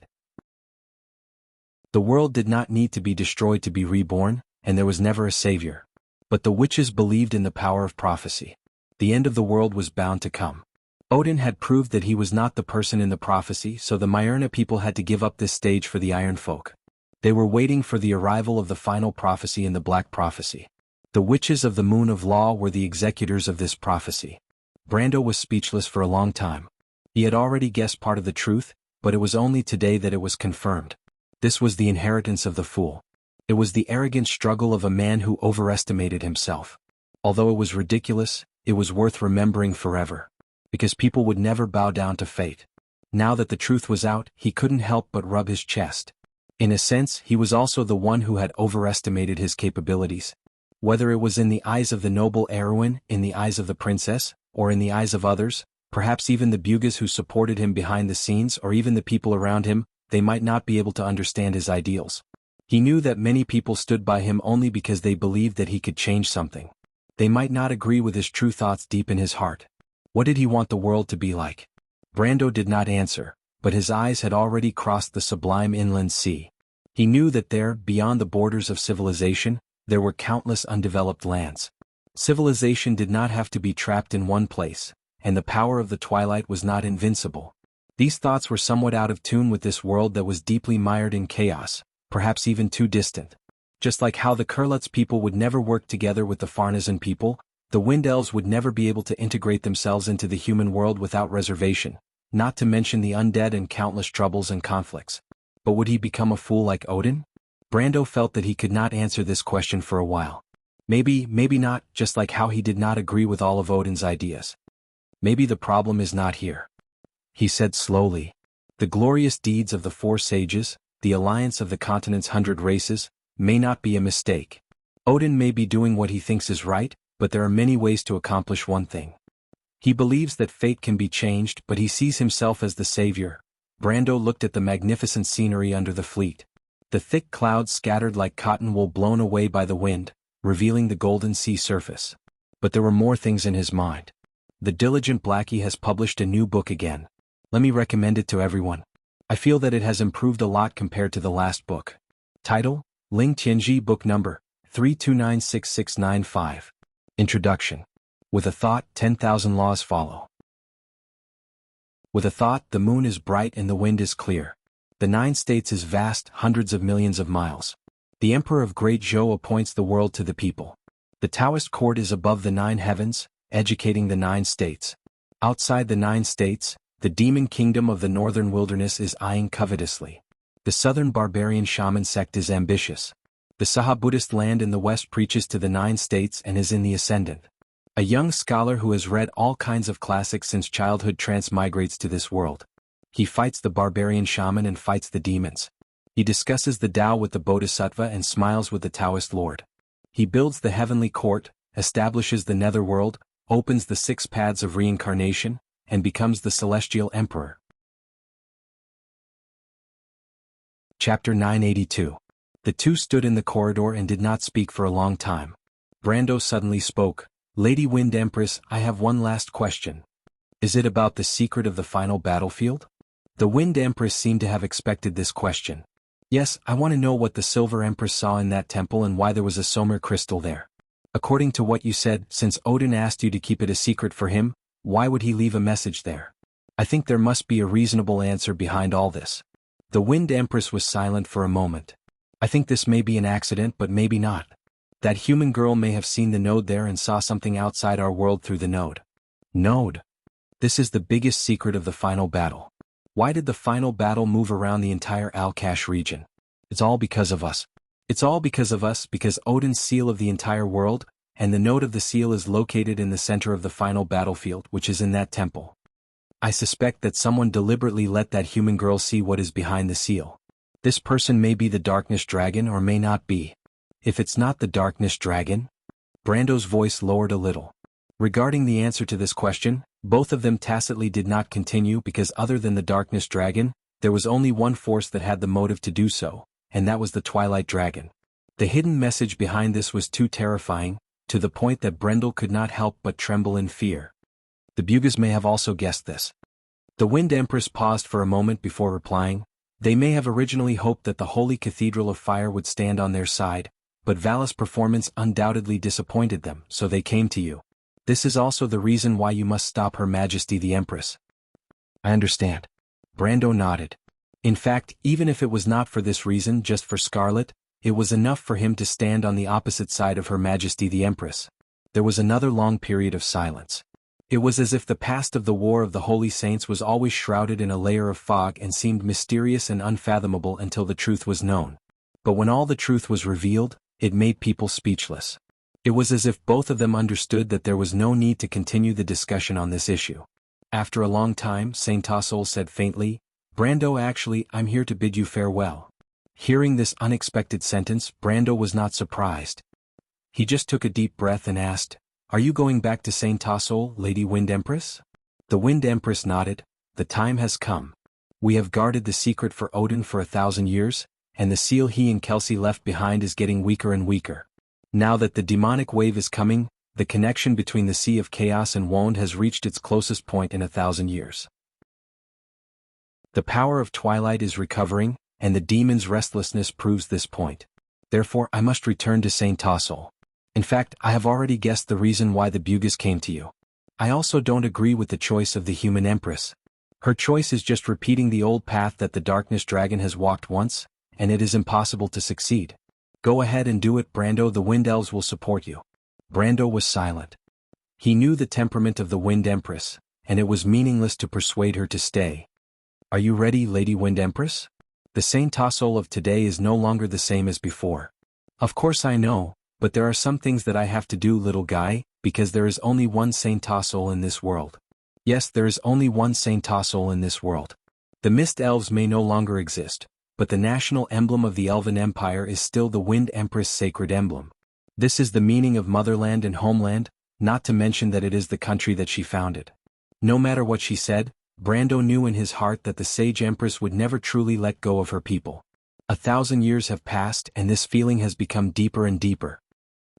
The world did not need to be destroyed to be reborn, and there was never a savior. But the witches believed in the power of prophecy. The end of the world was bound to come. Odin had proved that he was not the person in the prophecy, so the Myrna people had to give up this stage for the Iron Folk. They were waiting for the arrival of the final prophecy in the Black Prophecy. The witches of the Moon of Law were the executors of this prophecy. Brando was speechless for a long time. He had already guessed part of the truth, but it was only today that it was confirmed. This was the inheritance of the fool. It was the arrogant struggle of a man who overestimated himself. Although it was ridiculous, it was worth remembering forever. Because people would never bow down to fate. Now that the truth was out, he couldn't help but rub his chest. In a sense, he was also the one who had overestimated his capabilities. Whether it was in the eyes of the noble heroine, in the eyes of the princess, or in the eyes of others, perhaps even the Bugas who supported him behind the scenes, or even the people around him, they might not be able to understand his ideals. He knew that many people stood by him only because they believed that he could change something. They might not agree with his true thoughts deep in his heart. What did he want the world to be like? Brando did not answer, but his eyes had already crossed the sublime inland sea. He knew that there, beyond the borders of civilization, there were countless undeveloped lands. Civilization did not have to be trapped in one place, and the power of the Twilight was not invincible. These thoughts were somewhat out of tune with this world that was deeply mired in chaos, perhaps even too distant. Just like how the Kurlutz people would never work together with the Farnazan people, the Wind Elves would never be able to integrate themselves into the human world without reservation, not to mention the undead and countless troubles and conflicts. But would he become a fool like Odin? Brando felt that he could not answer this question for a while. Maybe not, just like how he did not agree with all of Odin's ideas. Maybe the problem is not here. He said slowly. The glorious deeds of the 4 sages, the alliance of the continent's 100 races, may not be a mistake. Odin may be doing what he thinks is right, but there are many ways to accomplish one thing. He believes that fate can be changed, but he sees himself as the savior. Brando looked at the magnificent scenery under the fleet. The thick clouds scattered like cotton wool blown away by the wind, revealing the golden sea surface. But there were more things in his mind. The diligent Blackie has published a new book again. Let me recommend it to everyone. I feel that it has improved a lot compared to the last book. Title: Ling Tianji, book number 329665. Introduction. With a thought, 10,000 laws follow. With a thought, the moon is bright and the wind is clear. The 9 states is vast, hundreds of millions of miles. The Emperor of Great Zhou appoints the world to the people. The Taoist court is above the 9 heavens, educating the 9 states. Outside the 9 states, the demon kingdom of the northern wilderness is eyeing covetously. The southern barbarian shaman sect is ambitious. The Saha Buddhist land in the west preaches to the 9 states and is in the ascendant. A young scholar who has read all kinds of classics since childhood transmigrates to this world. He fights the barbarian shaman and fights the demons. He discusses the Tao with the Bodhisattva and smiles with the Taoist Lord. He builds the heavenly court, establishes the netherworld, opens the 6 paths of reincarnation, and becomes the celestial emperor. Chapter 982. The two stood in the corridor and did not speak for a long time. Brando suddenly spoke. Lady Wind Empress, I have one last question. Is it about the secret of the final battlefield? The Wind Empress seemed to have expected this question. Yes, I want to know what the Silver Empress saw in that temple and why there was a Somer crystal there. According to what you said, since Odin asked you to keep it a secret for him, why would he leave a message there? I think there must be a reasonable answer behind all this. The Wind Empress was silent for a moment. I think this may be an accident but maybe not. That human girl may have seen the node there and saw something outside our world through the node. Node. This is the biggest secret of the final battle. Why did the final battle move around the entire Al-Kash region? It's all because of us. It's all because of us, because Odin's seal of the entire world, and the node of the seal is located in the center of the final battlefield, which is in that temple. I suspect that someone deliberately let that human girl see what is behind the seal. This person may be the Darkness Dragon or may not be. If it's not the Darkness Dragon? Brando's voice lowered a little. Regarding the answer to this question, both of them tacitly did not continue because other than the Darkness Dragon, there was only one force that had the motive to do so, and that was the Twilight Dragon. The hidden message behind this was too terrifying, to the point that Brendel could not help but tremble in fear. The Bugas may have also guessed this. The Wind Empress paused for a moment before replying. They may have originally hoped that the Holy Cathedral of Fire would stand on their side, but Vala's performance undoubtedly disappointed them, so they came to you. This is also the reason why you must stop Her Majesty the Empress. I understand. Brando nodded. In fact, even if it was not for this reason, just for Scarlet, it was enough for him to stand on the opposite side of Her Majesty the Empress. There was another long period of silence. It was as if the past of the War of the Holy Saints was always shrouded in a layer of fog and seemed mysterious and unfathomable until the truth was known. But when all the truth was revealed, it made people speechless. It was as if both of them understood that there was no need to continue the discussion on this issue. After a long time, Saint Tassol said faintly, Brando, actually, I'm here to bid you farewell. Hearing this unexpected sentence, Brando was not surprised. He just took a deep breath and asked, Are you going back to Saint Tassol, Lady Wind Empress? The Wind Empress nodded. The time has come. We have guarded the secret for Odin for 1,000 years, and the seal he and Kelsey left behind is getting weaker and weaker. Now that the demonic wave is coming, the connection between the Sea of Chaos and Wond has reached its closest point in 1,000 years. The power of Twilight is recovering, and the demon's restlessness proves this point. Therefore, I must return to Saint Tassol. In fact, I have already guessed the reason why the Bugas came to you. I also don't agree with the choice of the human Empress. Her choice is just repeating the old path that the Darkness Dragon has walked once, and it is impossible to succeed. Go ahead and do it, Brando. The Wind Elves will support you. Brando was silent. He knew the temperament of the Wind Empress, and it was meaningless to persuade her to stay. Are you ready, Lady Wind Empress? The Saint Tassol of today is no longer the same as before. Of course I know, but there are some things that I have to do, little guy, because there is only one Saint Tassol in this world. Yes, there is only one Saint Tassol in this world. The Mist Elves may no longer exist, but the national emblem of the Elven Empire is still the Wind Empress' sacred emblem. This is the meaning of motherland and homeland, not to mention that it is the country that she founded. No matter what she said, Brando knew in his heart that the Sage Empress would never truly let go of her people. 1,000 years have passed and this feeling has become deeper and deeper.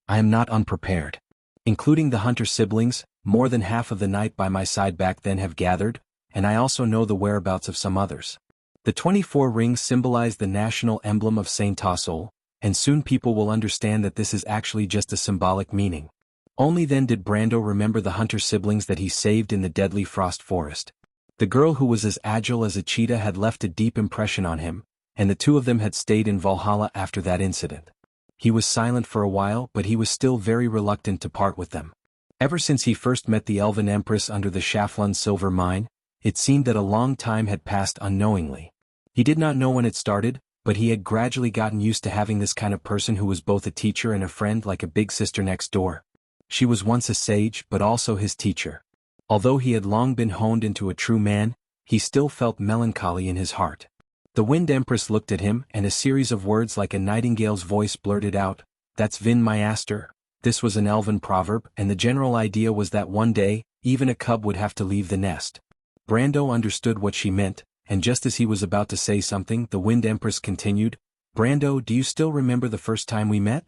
I am not unprepared. Including the Hunter siblings, more than half of the Knight by my side back then have gathered, and I also know the whereabouts of some others. The 24 rings symbolize the national emblem of Saint Tassol, and soon people will understand that this is actually just a symbolic meaning. Only then did Brando remember the Hunter siblings that he saved in the deadly Frost Forest. The girl who was as agile as a cheetah had left a deep impression on him, and the two of them had stayed in Valhalla after that incident. He was silent for a while, but he was still very reluctant to part with them. Ever since he first met the Elven Empress under the Shaflun silver mine, it seemed that a long time had passed unknowingly. He did not know when it started, but he had gradually gotten used to having this kind of person who was both a teacher and a friend, like a big sister next door. She was once a sage, but also his teacher. Although he had long been honed into a true man, he still felt melancholy in his heart. The Wind Empress looked at him, and a series of words like a nightingale's voice blurted out, "That's Vin Master." This was an elven proverb, and the general idea was that one day, even a cub would have to leave the nest. Brando understood what she meant, and just as he was about to say something, the Wind Empress continued, "Brando, do you still remember the first time we met?"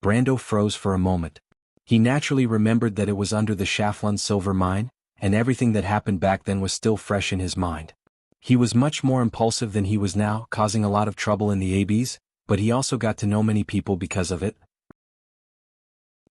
Brando froze for a moment. He naturally remembered that it was under the Shaflun silver mine, and everything that happened back then was still fresh in his mind. He was much more impulsive than he was now, causing a lot of trouble in the ABs, but he also got to know many people because of it.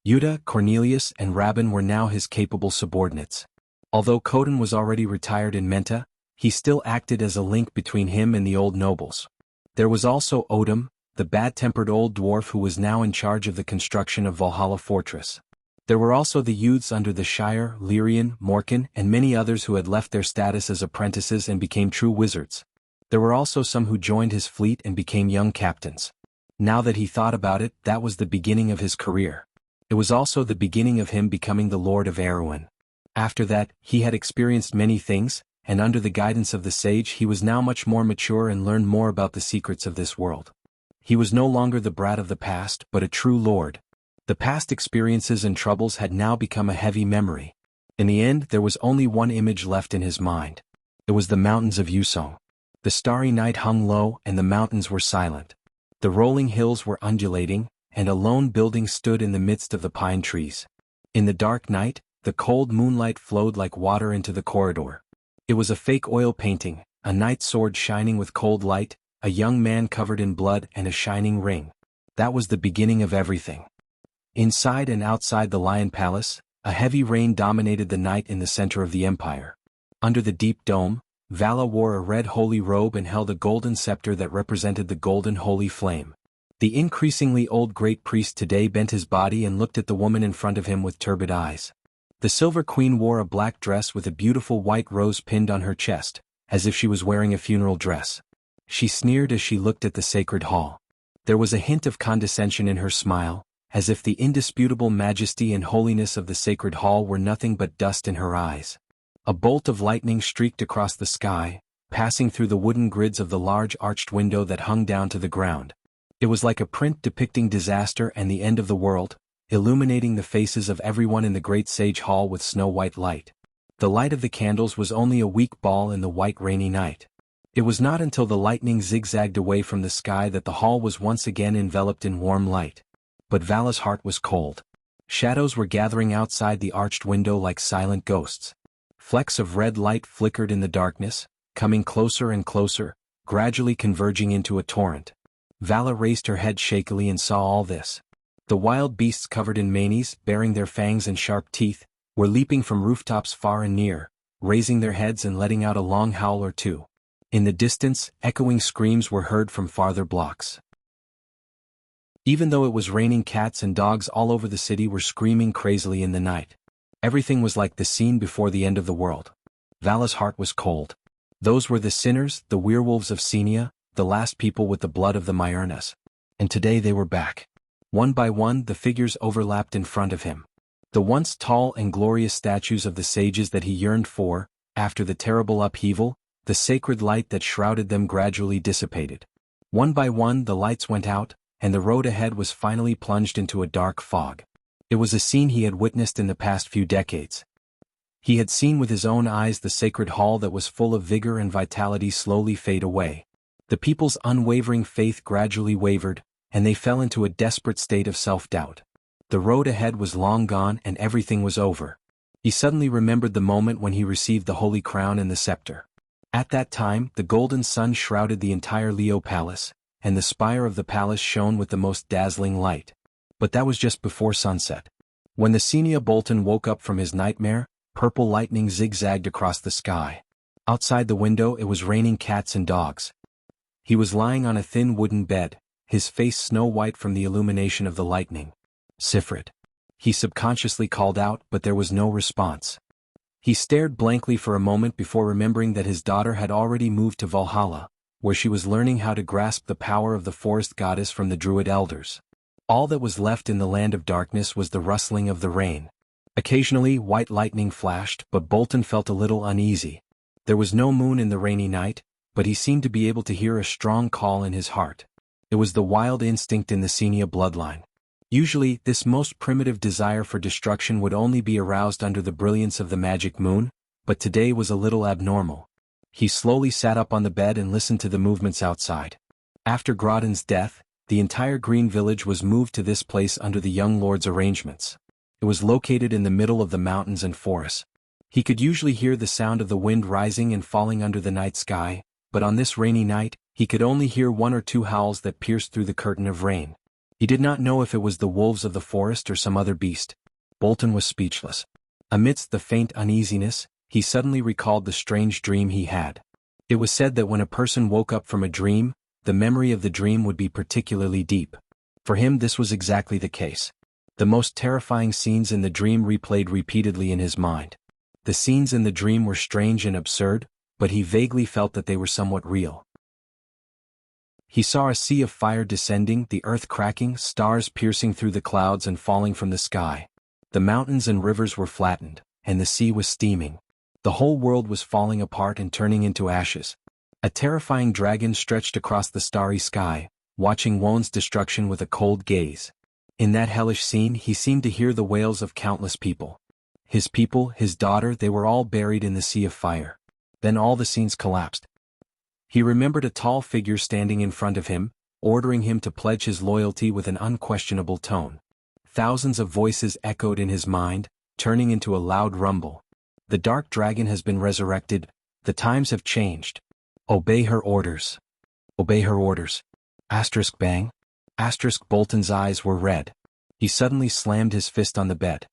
Yuta, Cornelius, and Rabin were now his capable subordinates. Although Koden was already retired in Menta, he still acted as a link between him and the old nobles. There was also Odom, the bad-tempered old dwarf who was now in charge of the construction of Valhalla Fortress. There were also the youths under the Shire, Lyrian, Morkan, and many others who had left their status as apprentices and became true wizards. There were also some who joined his fleet and became young captains. Now that he thought about it, that was the beginning of his career. It was also the beginning of him becoming the Lord of Erewhon. After that, he had experienced many things, and under the guidance of the sage he was now much more mature and learned more about the secrets of this world. He was no longer the brat of the past, but a true lord. The past experiences and troubles had now become a heavy memory. In the end, there was only one image left in his mind. It was the mountains of Yusong. The starry night hung low, and the mountains were silent. The rolling hills were undulating, and a lone building stood in the midst of the pine trees. In the dark night, the cold moonlight flowed like water into the corridor. It was a fake oil painting, a knight sword shining with cold light, a young man covered in blood, and a shining ring. That was the beginning of everything. Inside and outside the Lion Palace, a heavy rain dominated the night in the center of the empire. Under the deep dome, Vala wore a red holy robe and held a golden scepter that represented the golden holy flame. The increasingly old great priest today bent his body and looked at the woman in front of him with turbid eyes. The Silver Queen wore a black dress with a beautiful white rose pinned on her chest, as if she was wearing a funeral dress. She sneered as she looked at the sacred hall. There was a hint of condescension in her smile, as if the indisputable majesty and holiness of the sacred hall were nothing but dust in her eyes. A bolt of lightning streaked across the sky, passing through the wooden grids of the large arched window that hung down to the ground. It was like a print depicting disaster and the end of the world, illuminating the faces of everyone in the great sage hall with snow-white light. The light of the candles was only a weak ball in the white rainy night. It was not until the lightning zigzagged away from the sky that the hall was once again enveloped in warm light. But Vala's heart was cold. Shadows were gathering outside the arched window like silent ghosts. Flecks of red light flickered in the darkness, coming closer and closer, gradually converging into a torrent. Vala raised her head shakily and saw all this. The wild beasts covered in manes, bearing their fangs and sharp teeth, were leaping from rooftops far and near, raising their heads and letting out a long howl or two. In the distance, echoing screams were heard from farther blocks. Even though it was raining, cats and dogs all over the city were screaming crazily in the night. Everything was like the scene before the end of the world. Vala's heart was cold. Those were the sinners, the werewolves of Senia, the last people with the blood of the Myernas. And today they were back. One by one the figures overlapped in front of him. The once tall and glorious statues of the sages that he yearned for, after the terrible upheaval, the sacred light that shrouded them gradually dissipated. One by one the lights went out, and the road ahead was finally plunged into a dark fog. It was a scene he had witnessed in the past few decades. He had seen with his own eyes the sacred hall that was full of vigor and vitality slowly fade away. The people's unwavering faith gradually wavered, and they fell into a desperate state of self-doubt. The road ahead was long gone and everything was over. He suddenly remembered the moment when he received the holy crown and the scepter. At that time, the golden sun shrouded the entire Leo Palace, and the spire of the palace shone with the most dazzling light. But that was just before sunset. When the Senia Bolton woke up from his nightmare, purple lightning zigzagged across the sky. Outside the window it was raining cats and dogs. He was lying on a thin wooden bed, his face snow-white from the illumination of the lightning. "Sifrit." He subconsciously called out, but there was no response. He stared blankly for a moment before remembering that his daughter had already moved to Valhalla, where she was learning how to grasp the power of the forest goddess from the druid elders. All that was left in the land of darkness was the rustling of the rain. Occasionally white lightning flashed, but Bolton felt a little uneasy. There was no moon in the rainy night, but he seemed to be able to hear a strong call in his heart. It was the wild instinct in the Senia bloodline. Usually, this most primitive desire for destruction would only be aroused under the brilliance of the magic moon, but today was a little abnormal. He slowly sat up on the bed and listened to the movements outside. After Grodden's death, the entire green village was moved to this place under the young lord's arrangements. It was located in the middle of the mountains and forests. He could usually hear the sound of the wind rising and falling under the night sky, but on this rainy night, he could only hear one or two howls that pierced through the curtain of rain. He did not know if it was the wolves of the forest or some other beast. Bolton was speechless. Amidst the faint uneasiness, he suddenly recalled the strange dream he had. It was said that when a person woke up from a dream, the memory of the dream would be particularly deep. For him, this was exactly the case. The most terrifying scenes in the dream replayed repeatedly in his mind. The scenes in the dream were strange and absurd, but he vaguely felt that they were somewhat real. He saw a sea of fire descending, the earth cracking, stars piercing through the clouds and falling from the sky. The mountains and rivers were flattened, and the sea was steaming. The whole world was falling apart and turning into ashes. A terrifying dragon stretched across the starry sky, watching Won's destruction with a cold gaze. In that hellish scene, he seemed to hear the wails of countless people. His people, his daughter, they were all buried in the sea of fire. Then all the scenes collapsed. He remembered a tall figure standing in front of him, ordering him to pledge his loyalty with an unquestionable tone. Thousands of voices echoed in his mind, turning into a loud rumble. The dark dragon has been resurrected. The times have changed. Obey her orders. Obey her orders. Asterisk bang. Asterisk Bolton's eyes were red. He suddenly slammed his fist on the bed.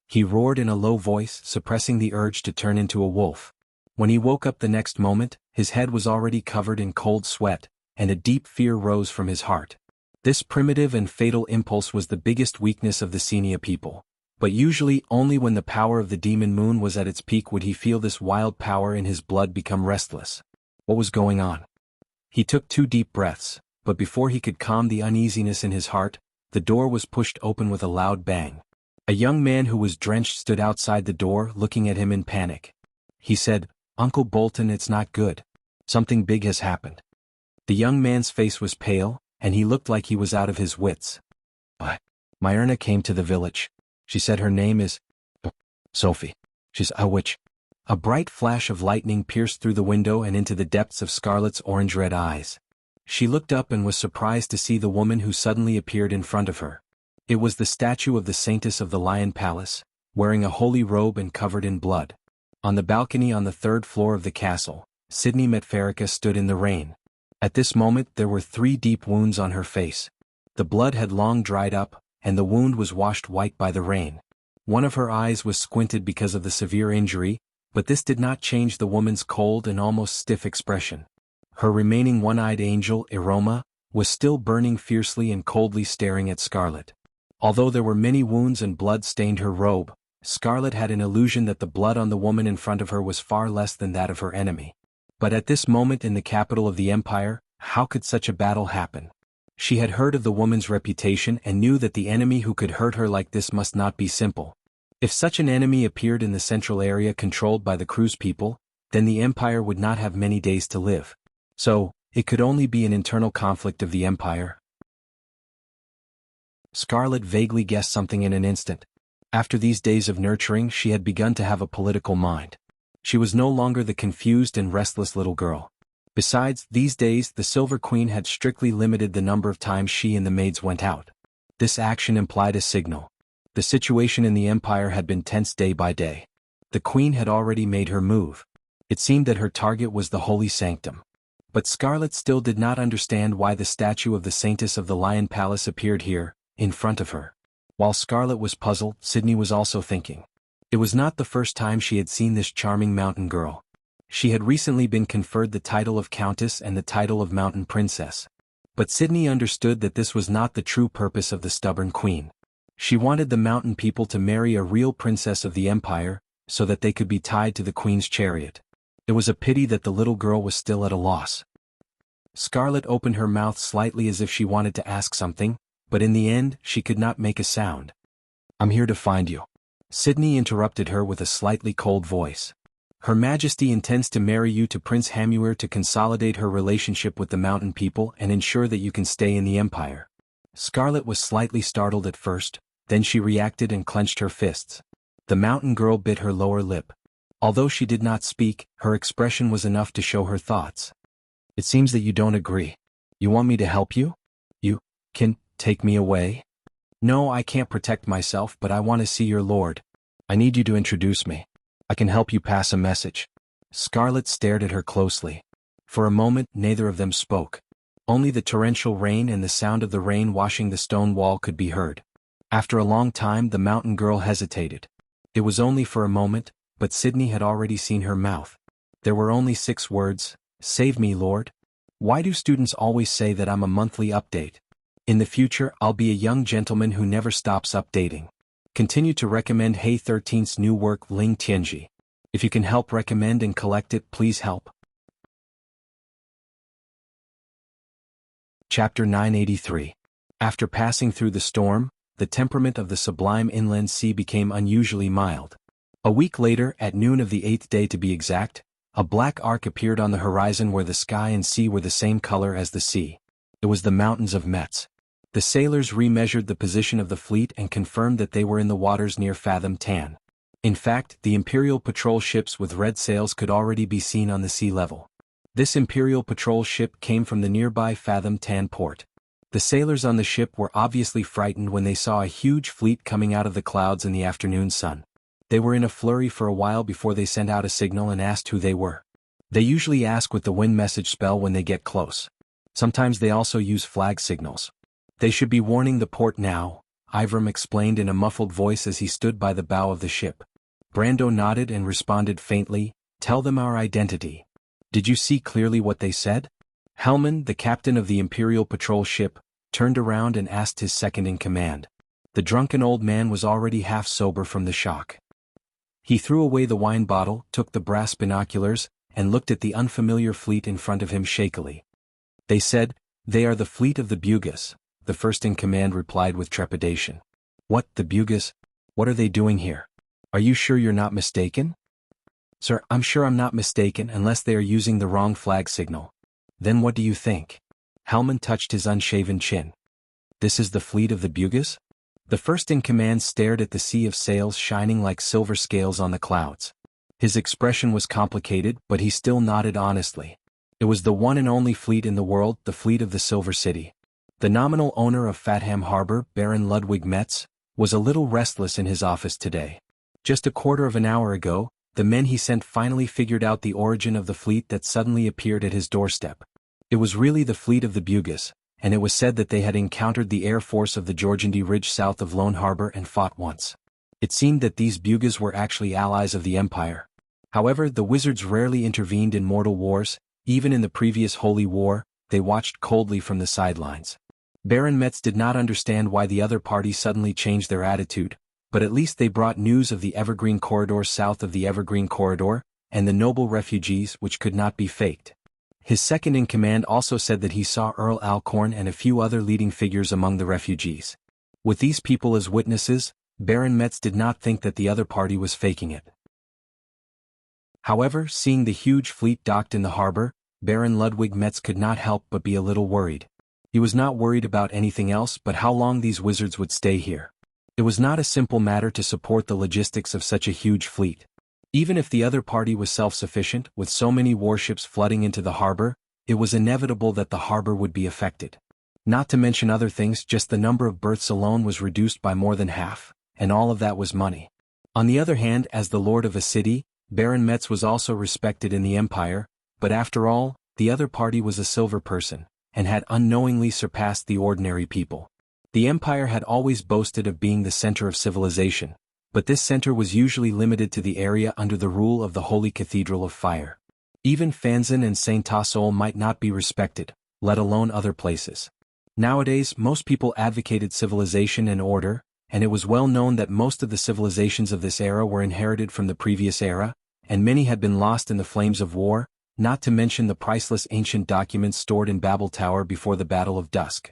He roared in a low voice, suppressing the urge to turn into a wolf. When he woke up the next moment, his head was already covered in cold sweat, and a deep fear rose from his heart. This primitive and fatal impulse was the biggest weakness of the Senia people. But usually only when the power of the demon moon was at its peak would he feel this wild power in his blood become restless. What was going on? He took 2 deep breaths, but before he could calm the uneasiness in his heart, the door was pushed open with a loud bang. A young man who was drenched stood outside the door, looking at him in panic. He said, "Uncle Bolton, it's not good. Something big has happened." The young man's face was pale, and he looked like he was out of his wits. "But Myrna came to the village. She said her name is Sophie. She's a witch." A bright flash of lightning pierced through the window and into the depths of Scarlet's orange-red eyes. She looked up and was surprised to see the woman who suddenly appeared in front of her. It was the statue of the Saintess of the Lion Palace, wearing a holy robe and covered in blood. On the balcony on the 3rd floor of the castle, Sydney Metferica stood in the rain. At this moment there were 3 deep wounds on her face. The blood had long dried up, and the wound was washed white by the rain. One of her eyes was squinted because of the severe injury, but this did not change the woman's cold and almost stiff expression. Her remaining one-eyed angel, Aroma, was still burning fiercely and coldly staring at Scarlet. Although there were many wounds and blood stained her robe, Scarlet had an illusion that the blood on the woman in front of her was far less than that of her enemy. But at this moment in the capital of the Empire, how could such a battle happen? She had heard of the woman's reputation and knew that the enemy who could hurt her like this must not be simple. If such an enemy appeared in the central area controlled by the Cruz people, then the Empire would not have many days to live. So, it could only be an internal conflict of the Empire. Scarlet vaguely guessed something in an instant. After these days of nurturing, she had begun to have a political mind. She was no longer the confused and restless little girl. Besides, these days the Silver Queen had strictly limited the number of times she and the maids went out. This action implied a signal. The situation in the Empire had been tense day by day. The Queen had already made her move. It seemed that her target was the Holy Sanctum. But Scarlet still did not understand why the statue of the Saintess of the Lion Palace appeared here, in front of her. While Scarlet was puzzled, Sydney was also thinking. It was not the first time she had seen this charming mountain girl. She had recently been conferred the title of Countess and the title of Mountain Princess. But Sydney understood that this was not the true purpose of the stubborn queen. She wanted the mountain people to marry a real princess of the empire, so that they could be tied to the queen's chariot. It was a pity that the little girl was still at a loss. Scarlet opened her mouth slightly as if she wanted to ask something, but in the end she could not make a sound. "I'm here to find you." Sydney interrupted her with a slightly cold voice. "Her Majesty intends to marry you to Prince Hamuer to consolidate her relationship with the mountain people and ensure that you can stay in the empire." Scarlet was slightly startled at first, then she reacted and clenched her fists. The mountain girl bit her lower lip. Although she did not speak, her expression was enough to show her thoughts. "It seems that you don't agree. You want me to help you? You can take me away?" "No, I can't protect myself, but I want to see your lord. I need you to introduce me. I can help you pass a message." Scarlet stared at her closely. For a moment neither of them spoke. Only the torrential rain and the sound of the rain washing the stone wall could be heard. After a long time the mountain girl hesitated. It was only for a moment, but Sydney had already seen her mouth. There were only 6 words: "Save me, Lord." Why do students always say that I'm a monthly update? In the future I'll be a young gentleman who never stops updating. Continue to recommend Hey 13's new work Ling Tianji. If you can help recommend and collect it, please help. Chapter 983. After passing through the storm, the temperament of the sublime inland sea became unusually mild. A week later, at noon of the 8th day to be exact, a black arc appeared on the horizon where the sky and sea were the same color as the sea. It was the mountains of Metz. The sailors remeasured the position of the fleet and confirmed that they were in the waters near Fathom Tan. In fact, the Imperial patrol ships with red sails could already be seen on the sea level. This Imperial patrol ship came from the nearby Fathom Tan port. The sailors on the ship were obviously frightened when they saw a huge fleet coming out of the clouds in the afternoon sun. They were in a flurry for a while before they sent out a signal and asked who they were. They usually ask with the wind message spell when they get close. Sometimes they also use flag signals. "They should be warning the port now," Ivram explained in a muffled voice as he stood by the bow of the ship. Brando nodded and responded faintly, "Tell them our identity." "Did you see clearly what they said?" Hellman, the captain of the Imperial patrol ship, turned around and asked his second-in-command. The drunken old man was already half sober from the shock. He threw away the wine bottle, took the brass binoculars, and looked at the unfamiliar fleet in front of him shakily. "They said, they are the fleet of the Bugis," the first-in-command replied with trepidation. "What, the Bugis? What are they doing here? Are you sure you're not mistaken?" "Sir, I'm sure I'm not mistaken unless they are using the wrong flag signal." "Then what do you think?" Hellman touched his unshaven chin. "This is the fleet of the Bugis?" The first-in-command stared at the sea of sails shining like silver scales on the clouds. His expression was complicated, but he still nodded honestly. It was the one and only fleet in the world, the fleet of the Silver City. The nominal owner of Fathom Harbor, Baron Ludwig Metz, was a little restless in his office today. Just a quarter of an hour ago, the men he sent finally figured out the origin of the fleet that suddenly appeared at his doorstep. It was really the fleet of the Bugis, and it was said that they had encountered the air force of the Georgandy Ridge south of Lone Harbor and fought once. It seemed that these Bugis were actually allies of the Empire. However, the wizards rarely intervened in mortal wars. Even in the previous Holy War, they watched coldly from the sidelines. Baron Metz did not understand why the other party suddenly changed their attitude, but at least they brought news of the Evergreen Corridor south of the Evergreen Corridor, and the noble refugees which could not be faked. His second-in-command also said that he saw Earl Alcorn and a few other leading figures among the refugees. With these people as witnesses, Baron Metz did not think that the other party was faking it. However, seeing the huge fleet docked in the harbor, Baron Ludwig Metz could not help but be a little worried. He was not worried about anything else but how long these wizards would stay here. It was not a simple matter to support the logistics of such a huge fleet. Even if the other party was self-sufficient, with so many warships flooding into the harbor, it was inevitable that the harbor would be affected. Not to mention other things, just the number of berths alone was reduced by more than half, and all of that was money. On the other hand, as the lord of a city, Baron Metz was also respected in the Empire, but after all, the other party was a silver person, and had unknowingly surpassed the ordinary people. The Empire had always boasted of being the center of civilization, but this center was usually limited to the area under the rule of the Holy Cathedral of Fire. Even Fanzan and Saint Tassol might not be respected, let alone other places. Nowadays, most people advocated civilization and order, and it was well known that most of the civilizations of this era were inherited from the previous era, and many had been lost in the flames of war, not to mention the priceless ancient documents stored in Babel Tower before the Battle of Dusk.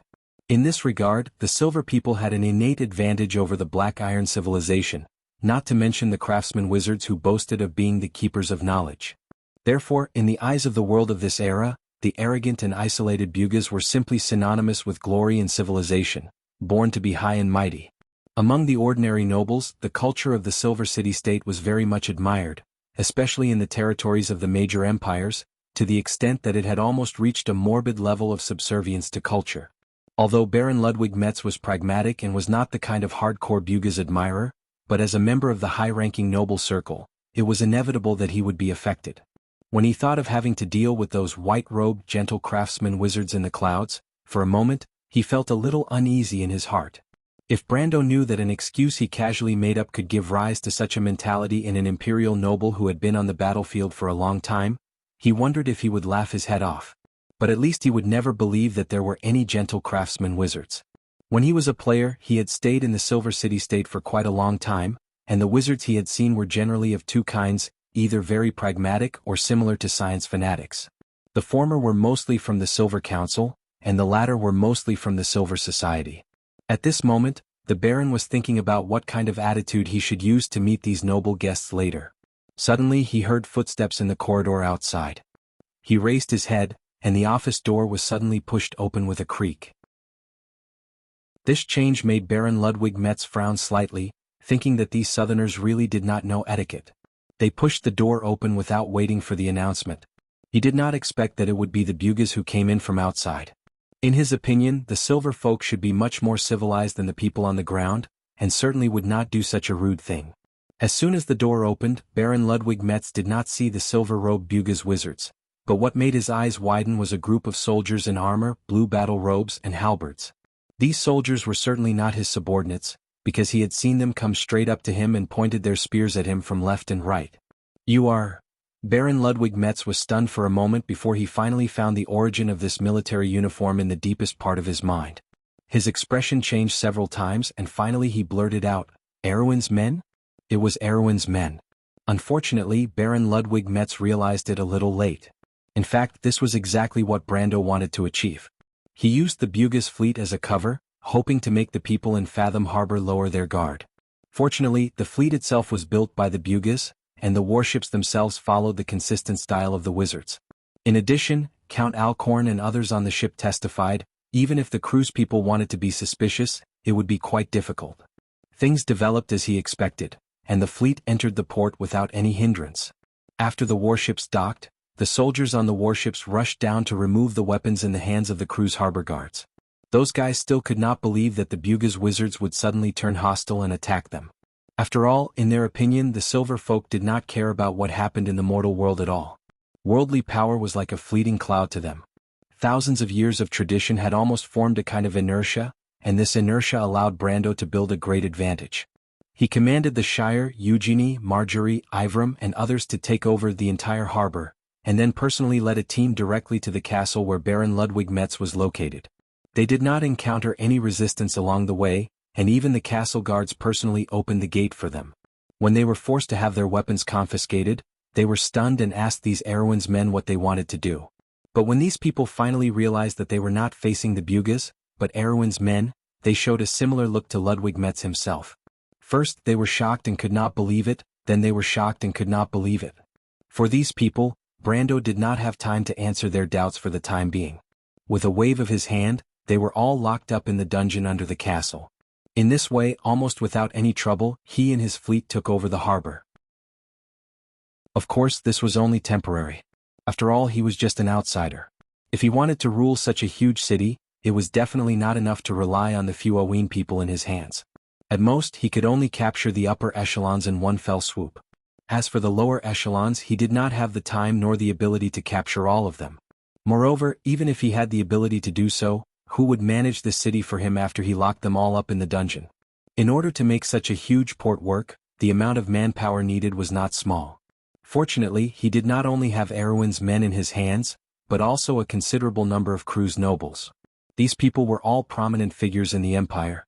In this regard, the Silver people had an innate advantage over the Black Iron civilization, not to mention the craftsman wizards who boasted of being the keepers of knowledge. Therefore, in the eyes of the world of this era, the arrogant and isolated Bugas were simply synonymous with glory and civilization, born to be high and mighty. Among the ordinary nobles, the culture of the Silver City-state was very much admired, especially in the territories of the major empires, to the extent that it had almost reached a morbid level of subservience to culture. Although Baron Ludwig Metz was pragmatic and was not the kind of hardcore Bugas admirer, but as a member of the high-ranking noble circle, it was inevitable that he would be affected. When he thought of having to deal with those white-robed gentle craftsman wizards in the clouds, for a moment, he felt a little uneasy in his heart. If Brando knew that an excuse he casually made up could give rise to such a mentality in an imperial noble who had been on the battlefield for a long time, he wondered if he would laugh his head off. But at least he would never believe that there were any gentle craftsman wizards. When he was a player, he had stayed in the Silver City-state for quite a long time, and the wizards he had seen were generally of two kinds, either very pragmatic or similar to science fanatics. The former were mostly from the Silver Council, and the latter were mostly from the Silver Society. At this moment, the Baron was thinking about what kind of attitude he should use to meet these noble guests later. Suddenly he heard footsteps in the corridor outside. He raised his head, and the office door was suddenly pushed open with a creak. This change made Baron Ludwig Metz frown slightly, thinking that these Southerners really did not know etiquette. They pushed the door open without waiting for the announcement. He did not expect that it would be the Bugas who came in from outside. In his opinion, the Silver folk should be much more civilized than the people on the ground, and certainly would not do such a rude thing. As soon as the door opened, Baron Ludwig Metz did not see the silver-robed Bugas wizards, but what made his eyes widen was a group of soldiers in armor, blue battle robes, and halberds. These soldiers were certainly not his subordinates, because he had seen them come straight up to him and pointed their spears at him from left and right. "You are..." Baron Ludwig Metz was stunned for a moment before he finally found the origin of this military uniform in the deepest part of his mind. His expression changed several times and finally he blurted out, "Erwin's men?" It was Erwin's men. Unfortunately, Baron Ludwig Metz realized it a little late. In fact, this was exactly what Brando wanted to achieve. He used the Bugas fleet as a cover, hoping to make the people in Fathom Harbor lower their guard. Fortunately, the fleet itself was built by the Bugas, and the warships themselves followed the consistent style of the wizards. In addition, Count Alcorn and others on the ship testified, even if the crew's people wanted to be suspicious, it would be quite difficult. Things developed as he expected, and the fleet entered the port without any hindrance. After the warships docked, the soldiers on the warships rushed down to remove the weapons in the hands of the crew's harbor guards. Those guys still could not believe that the Bugas wizards would suddenly turn hostile and attack them. After all, in their opinion, the Silver folk did not care about what happened in the mortal world at all. Worldly power was like a fleeting cloud to them. Thousands of years of tradition had almost formed a kind of inertia, and this inertia allowed Brando to build a great advantage. He commanded the Shire, Eugenie, Marjorie, Ivram, and others to take over the entire harbor, and then personally led a team directly to the castle where Baron Ludwig Metz was located. They did not encounter any resistance along the way, and even the castle guards personally opened the gate for them. When they were forced to have their weapons confiscated, they were stunned and asked these Erwin's men what they wanted to do. But when these people finally realized that they were not facing the Bugas, but Erwin's men, they showed a similar look to Ludwig Metz himself. First they were shocked and could not believe it, then they were shocked and could not believe it. For these people, Brando did not have time to answer their doubts for the time being. With a wave of his hand, they were all locked up in the dungeon under the castle. In this way, almost without any trouble, he and his fleet took over the harbor. Of course, this was only temporary. After all, he was just an outsider. If he wanted to rule such a huge city, it was definitely not enough to rely on the few Aween people in his hands. At most, he could only capture the upper echelons in one fell swoop. As for the lower echelons, he did not have the time nor the ability to capture all of them. Moreover, even if he had the ability to do so, who would manage the city for him after he locked them all up in the dungeon? In order to make such a huge port work, the amount of manpower needed was not small. Fortunately, he did not only have Erwin's men in his hands, but also a considerable number of Crew's nobles. These people were all prominent figures in the empire.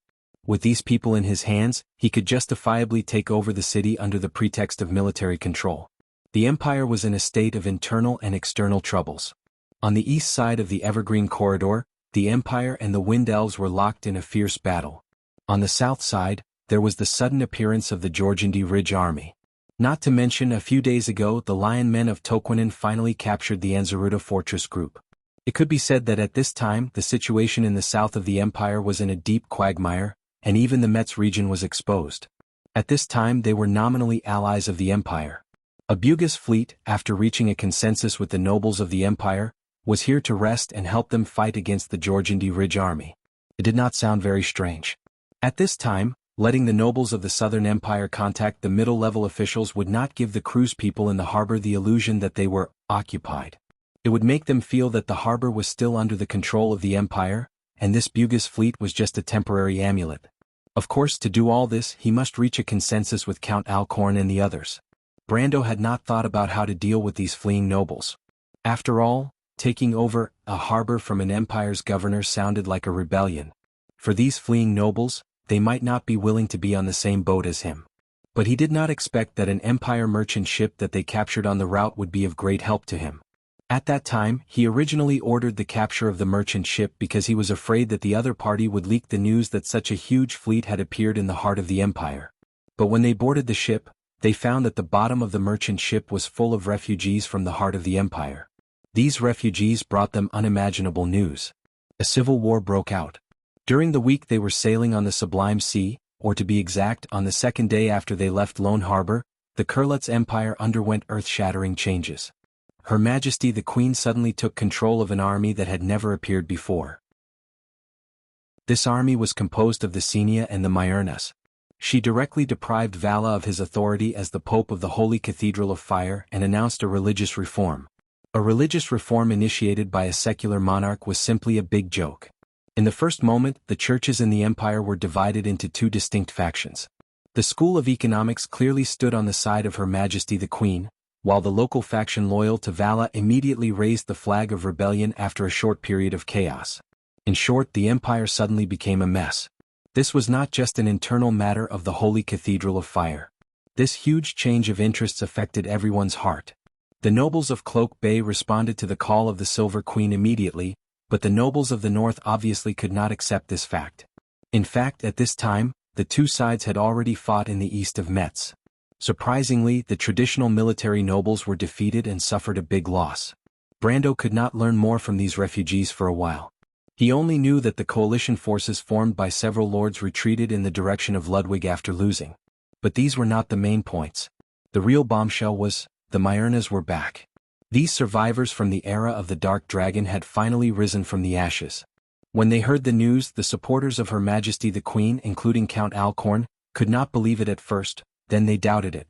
With these people in his hands, he could justifiably take over the city under the pretext of military control. The empire was in a state of internal and external troubles. On the east side of the Evergreen Corridor, the empire and the Wind Elves were locked in a fierce battle. On the south side, there was the sudden appearance of the Jorgandi Ridge army. Not to mention, a few days ago the Lion Men of Toquinen finally captured the Anzaruta fortress group. It could be said that at this time the situation in the south of the empire was in a deep quagmire, and even the Metz region was exposed. At this time they were nominally allies of the empire. Abuga's fleet, after reaching a consensus with the nobles of the empire, was here to rest and help them fight against the Jorgandi Ridge army. It did not sound very strange. At this time, letting the nobles of the Southern Empire contact the middle-level officials would not give the Crew's people in the harbor the illusion that they were occupied. It would make them feel that the harbor was still under the control of the empire, and this Buga's fleet was just a temporary amulet. Of course, to do all this he must reach a consensus with Count Alcorn and the others. Brando had not thought about how to deal with these fleeing nobles. After all, taking over a harbor from an empire's governor sounded like a rebellion. For these fleeing nobles, they might not be willing to be on the same boat as him. But he did not expect that an empire merchant ship that they captured on the route would be of great help to him. At that time, he originally ordered the capture of the merchant ship because he was afraid that the other party would leak the news that such a huge fleet had appeared in the heart of the empire. But when they boarded the ship, they found that the bottom of the merchant ship was full of refugees from the heart of the empire. These refugees brought them unimaginable news. A civil war broke out. During the week they were sailing on the Sublime Sea, or to be exact, on the second day after they left Lone Harbor, the Kurlutz Empire underwent earth-shattering changes. Her Majesty the Queen suddenly took control of an army that had never appeared before. This army was composed of the Senia and the Myurnas. She directly deprived Vala of his authority as the Pope of the Holy Cathedral of Fire and announced a religious reform. A religious reform initiated by a secular monarch was simply a big joke. In the first moment, the churches in the empire were divided into two distinct factions. The School of Economics clearly stood on the side of Her Majesty the Queen, while the local faction loyal to Vala immediately raised the flag of rebellion after a short period of chaos. In short, the empire suddenly became a mess. This was not just an internal matter of the Holy Cathedral of Fire. This huge change of interests affected everyone's heart. The nobles of Cloak Bay responded to the call of the Silver Queen immediately, but the nobles of the north obviously could not accept this fact. In fact, at this time, the two sides had already fought in the east of Metz. Surprisingly, the traditional military nobles were defeated and suffered a big loss. Brando could not learn more from these refugees for a while. He only knew that the coalition forces formed by several lords retreated in the direction of Ludwig after losing. But these were not the main points. The real bombshell was, the Myurnas were back. These survivors from the era of the Dark Dragon had finally risen from the ashes. When they heard the news, the supporters of Her Majesty the Queen, including Count Alcorn, could not believe it at first, then they doubted it.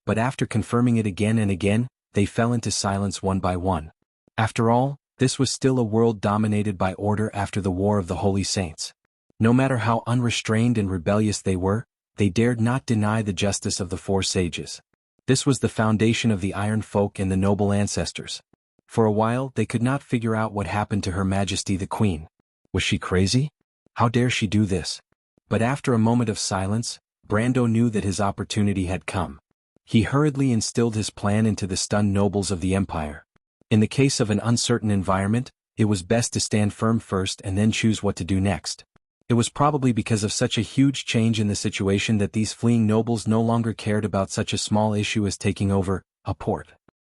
But after confirming it again and again, they fell into silence one by one. After all, this was still a world dominated by order after the War of the Holy Saints. No matter how unrestrained and rebellious they were, they dared not deny the justice of the Four Sages. This was the foundation of the Iron Folk and the noble ancestors. For a while they could not figure out what happened to Her Majesty the Queen. Was she crazy? How dare she do this? But after a moment of silence, Brando knew that his opportunity had come. He hurriedly instilled his plan into the stunned nobles of the empire. In the case of an uncertain environment, it was best to stand firm first and then choose what to do next. It was probably because of such a huge change in the situation that these fleeing nobles no longer cared about such a small issue as taking over a port.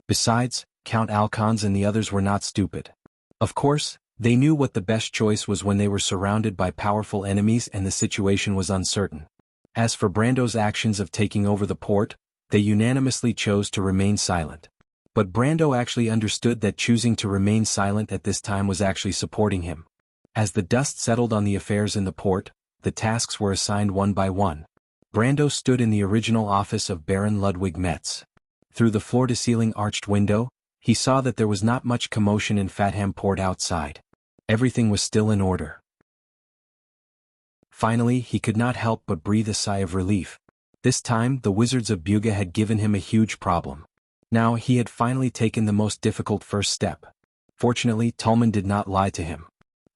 Besides, Count Alcons and the others were not stupid. Of course, they knew what the best choice was when they were surrounded by powerful enemies and the situation was uncertain. As for Brando's actions of taking over the port, they unanimously chose to remain silent. But Brando actually understood that choosing to remain silent at this time was actually supporting him. As the dust settled on the affairs in the port, the tasks were assigned one by one. Brando stood in the original office of Baron Ludwig Metz. Through the floor-to-ceiling arched window, he saw that there was not much commotion in Fatham Port outside. Everything was still in order. Finally, he could not help but breathe a sigh of relief. This time, the wizards of Buga had given him a huge problem. Now he had finally taken the most difficult first step. Fortunately, Tulman did not lie to him.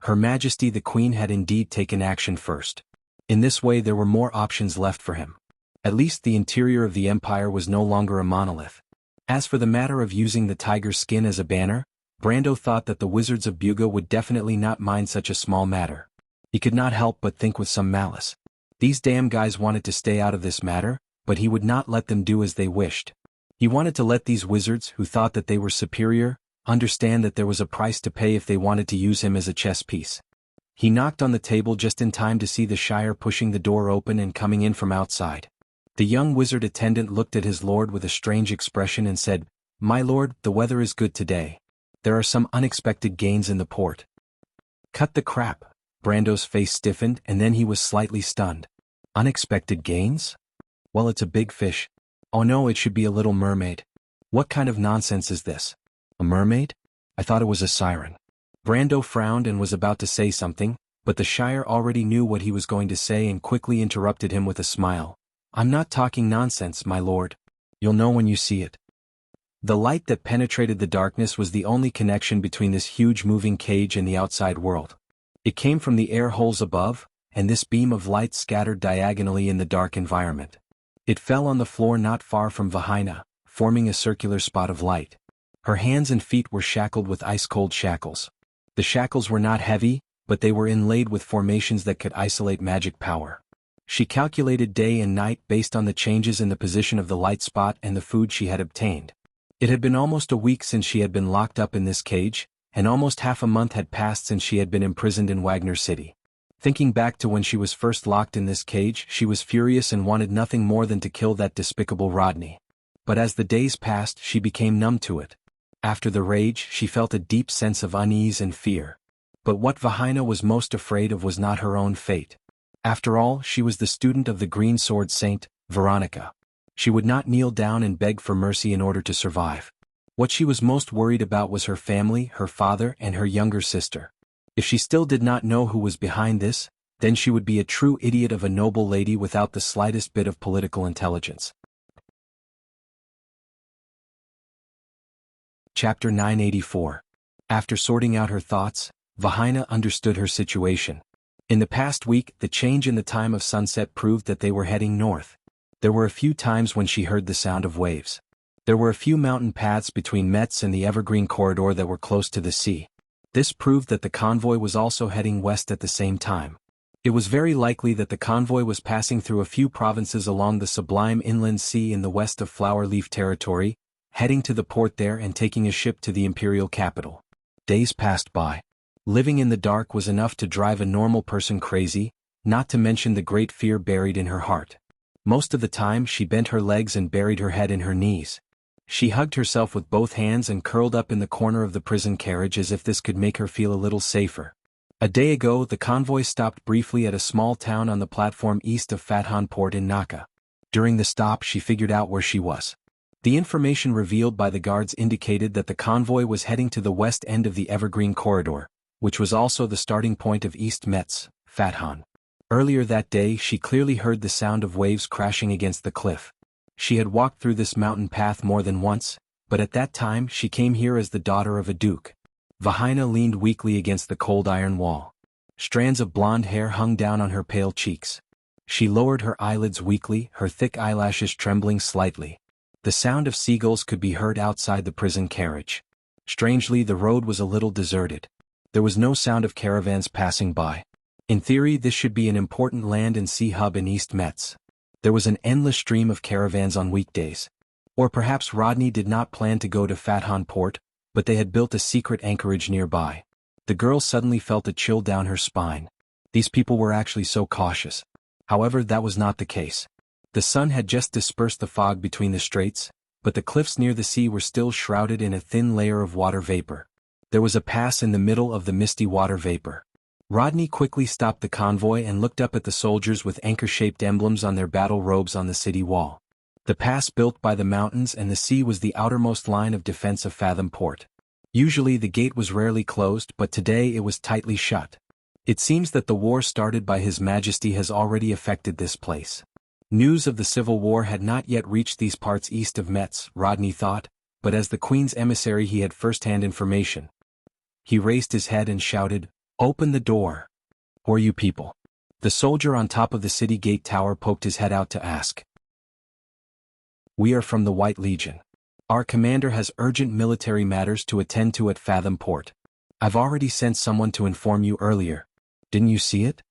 Her Majesty the Queen had indeed taken action first. In this way there were more options left for him. At least the interior of the empire was no longer a monolith. As for the matter of using the tiger's skin as a banner, Brando thought that the wizards of Buga would definitely not mind such a small matter. He could not help but think with some malice. These damn guys wanted to stay out of this matter, but he would not let them do as they wished. He wanted to let these wizards, who thought that they were superior, understand that there was a price to pay if they wanted to use him as a chess piece. He knocked on the table just in time to see the Shire pushing the door open and coming in from outside. The young wizard attendant looked at his lord with a strange expression and said, "My lord, the weather is good today. There are some unexpected gains in the port." Cut the crap. Brando's face stiffened and then he was slightly stunned. Unexpected gains? Well, it's a big fish. Oh no, it should be a little mermaid. What kind of nonsense is this? A mermaid? I thought it was a siren. Brando frowned and was about to say something, but the Shire already knew what he was going to say and quickly interrupted him with a smile. "I'm not talking nonsense, my lord. You'll know when you see it." The light that penetrated the darkness was the only connection between this huge moving cage and the outside world. It came from the air holes above, and this beam of light scattered diagonally in the dark environment. It fell on the floor not far from Vahina, forming a circular spot of light. Her hands and feet were shackled with ice-cold shackles. The shackles were not heavy, but they were inlaid with formations that could isolate magic power. She calculated day and night based on the changes in the position of the light spot and the food she had obtained. It had been almost a week since she had been locked up in this cage, and almost half a month had passed since she had been imprisoned in Wagner City. Thinking back to when she was first locked in this cage, she was furious and wanted nothing more than to kill that despicable Rodney. But as the days passed, she became numb to it. After the rage, she felt a deep sense of unease and fear. But what Vahina was most afraid of was not her own fate. After all, she was the student of the Green Sword Saint, Veronica. She would not kneel down and beg for mercy in order to survive. What she was most worried about was her family, her father, and her younger sister. If she still did not know who was behind this, then she would be a true idiot of a noble lady without the slightest bit of political intelligence. Chapter 984. After sorting out her thoughts, Vahina understood her situation. In the past week, the change in the time of sunset proved that they were heading north. There were a few times when she heard the sound of waves. There were a few mountain paths between Metz and the Evergreen Corridor that were close to the sea. This proved that the convoy was also heading west at the same time. It was very likely that the convoy was passing through a few provinces along the sublime inland sea in the west of Flower Leaf territory, heading to the port there and taking a ship to the imperial capital. Days passed by. Living in the dark was enough to drive a normal person crazy, not to mention the great fear buried in her heart. Most of the time she bent her legs and buried her head in her knees. She hugged herself with both hands and curled up in the corner of the prison carriage as if this could make her feel a little safer. A day ago the convoy stopped briefly at a small town on the platform east of Fathan Port in Naka. During the stop she figured out where she was. The information revealed by the guards indicated that the convoy was heading to the west end of the Evergreen Corridor, which was also the starting point of East Metz, Fathan. Earlier that day she clearly heard the sound of waves crashing against the cliff. She had walked through this mountain path more than once, but at that time she came here as the daughter of a duke. Vahina leaned weakly against the cold iron wall. Strands of blonde hair hung down on her pale cheeks. She lowered her eyelids weakly, her thick eyelashes trembling slightly. The sound of seagulls could be heard outside the prison carriage. Strangely, the road was a little deserted. There was no sound of caravans passing by. In theory, this should be an important land and sea hub in East Metz. There was an endless stream of caravans on weekdays. Or perhaps Rodney did not plan to go to Fathan Port, but they had built a secret anchorage nearby. The girl suddenly felt a chill down her spine. These people were actually so cautious. However, that was not the case. The sun had just dispersed the fog between the straits, but the cliffs near the sea were still shrouded in a thin layer of water vapor. There was a pass in the middle of the misty water vapor. Rodney quickly stopped the convoy and looked up at the soldiers with anchor-shaped emblems on their battle robes on the city wall. The pass built by the mountains and the sea was the outermost line of defense of Fathom Port. Usually the gate was rarely closed, but today it was tightly shut. It seems that the war started by His Majesty has already affected this place. News of the Civil War had not yet reached these parts east of Metz, Rodney thought, but as the Queen's emissary he had first-hand information. He raised his head and shouted, "Open the door! Who are you people?" The soldier on top of the city gate tower poked his head out to ask. "We are from the White Legion. Our commander has urgent military matters to attend to at Fathom Port. I've already sent someone to inform you earlier. Didn't you see it?"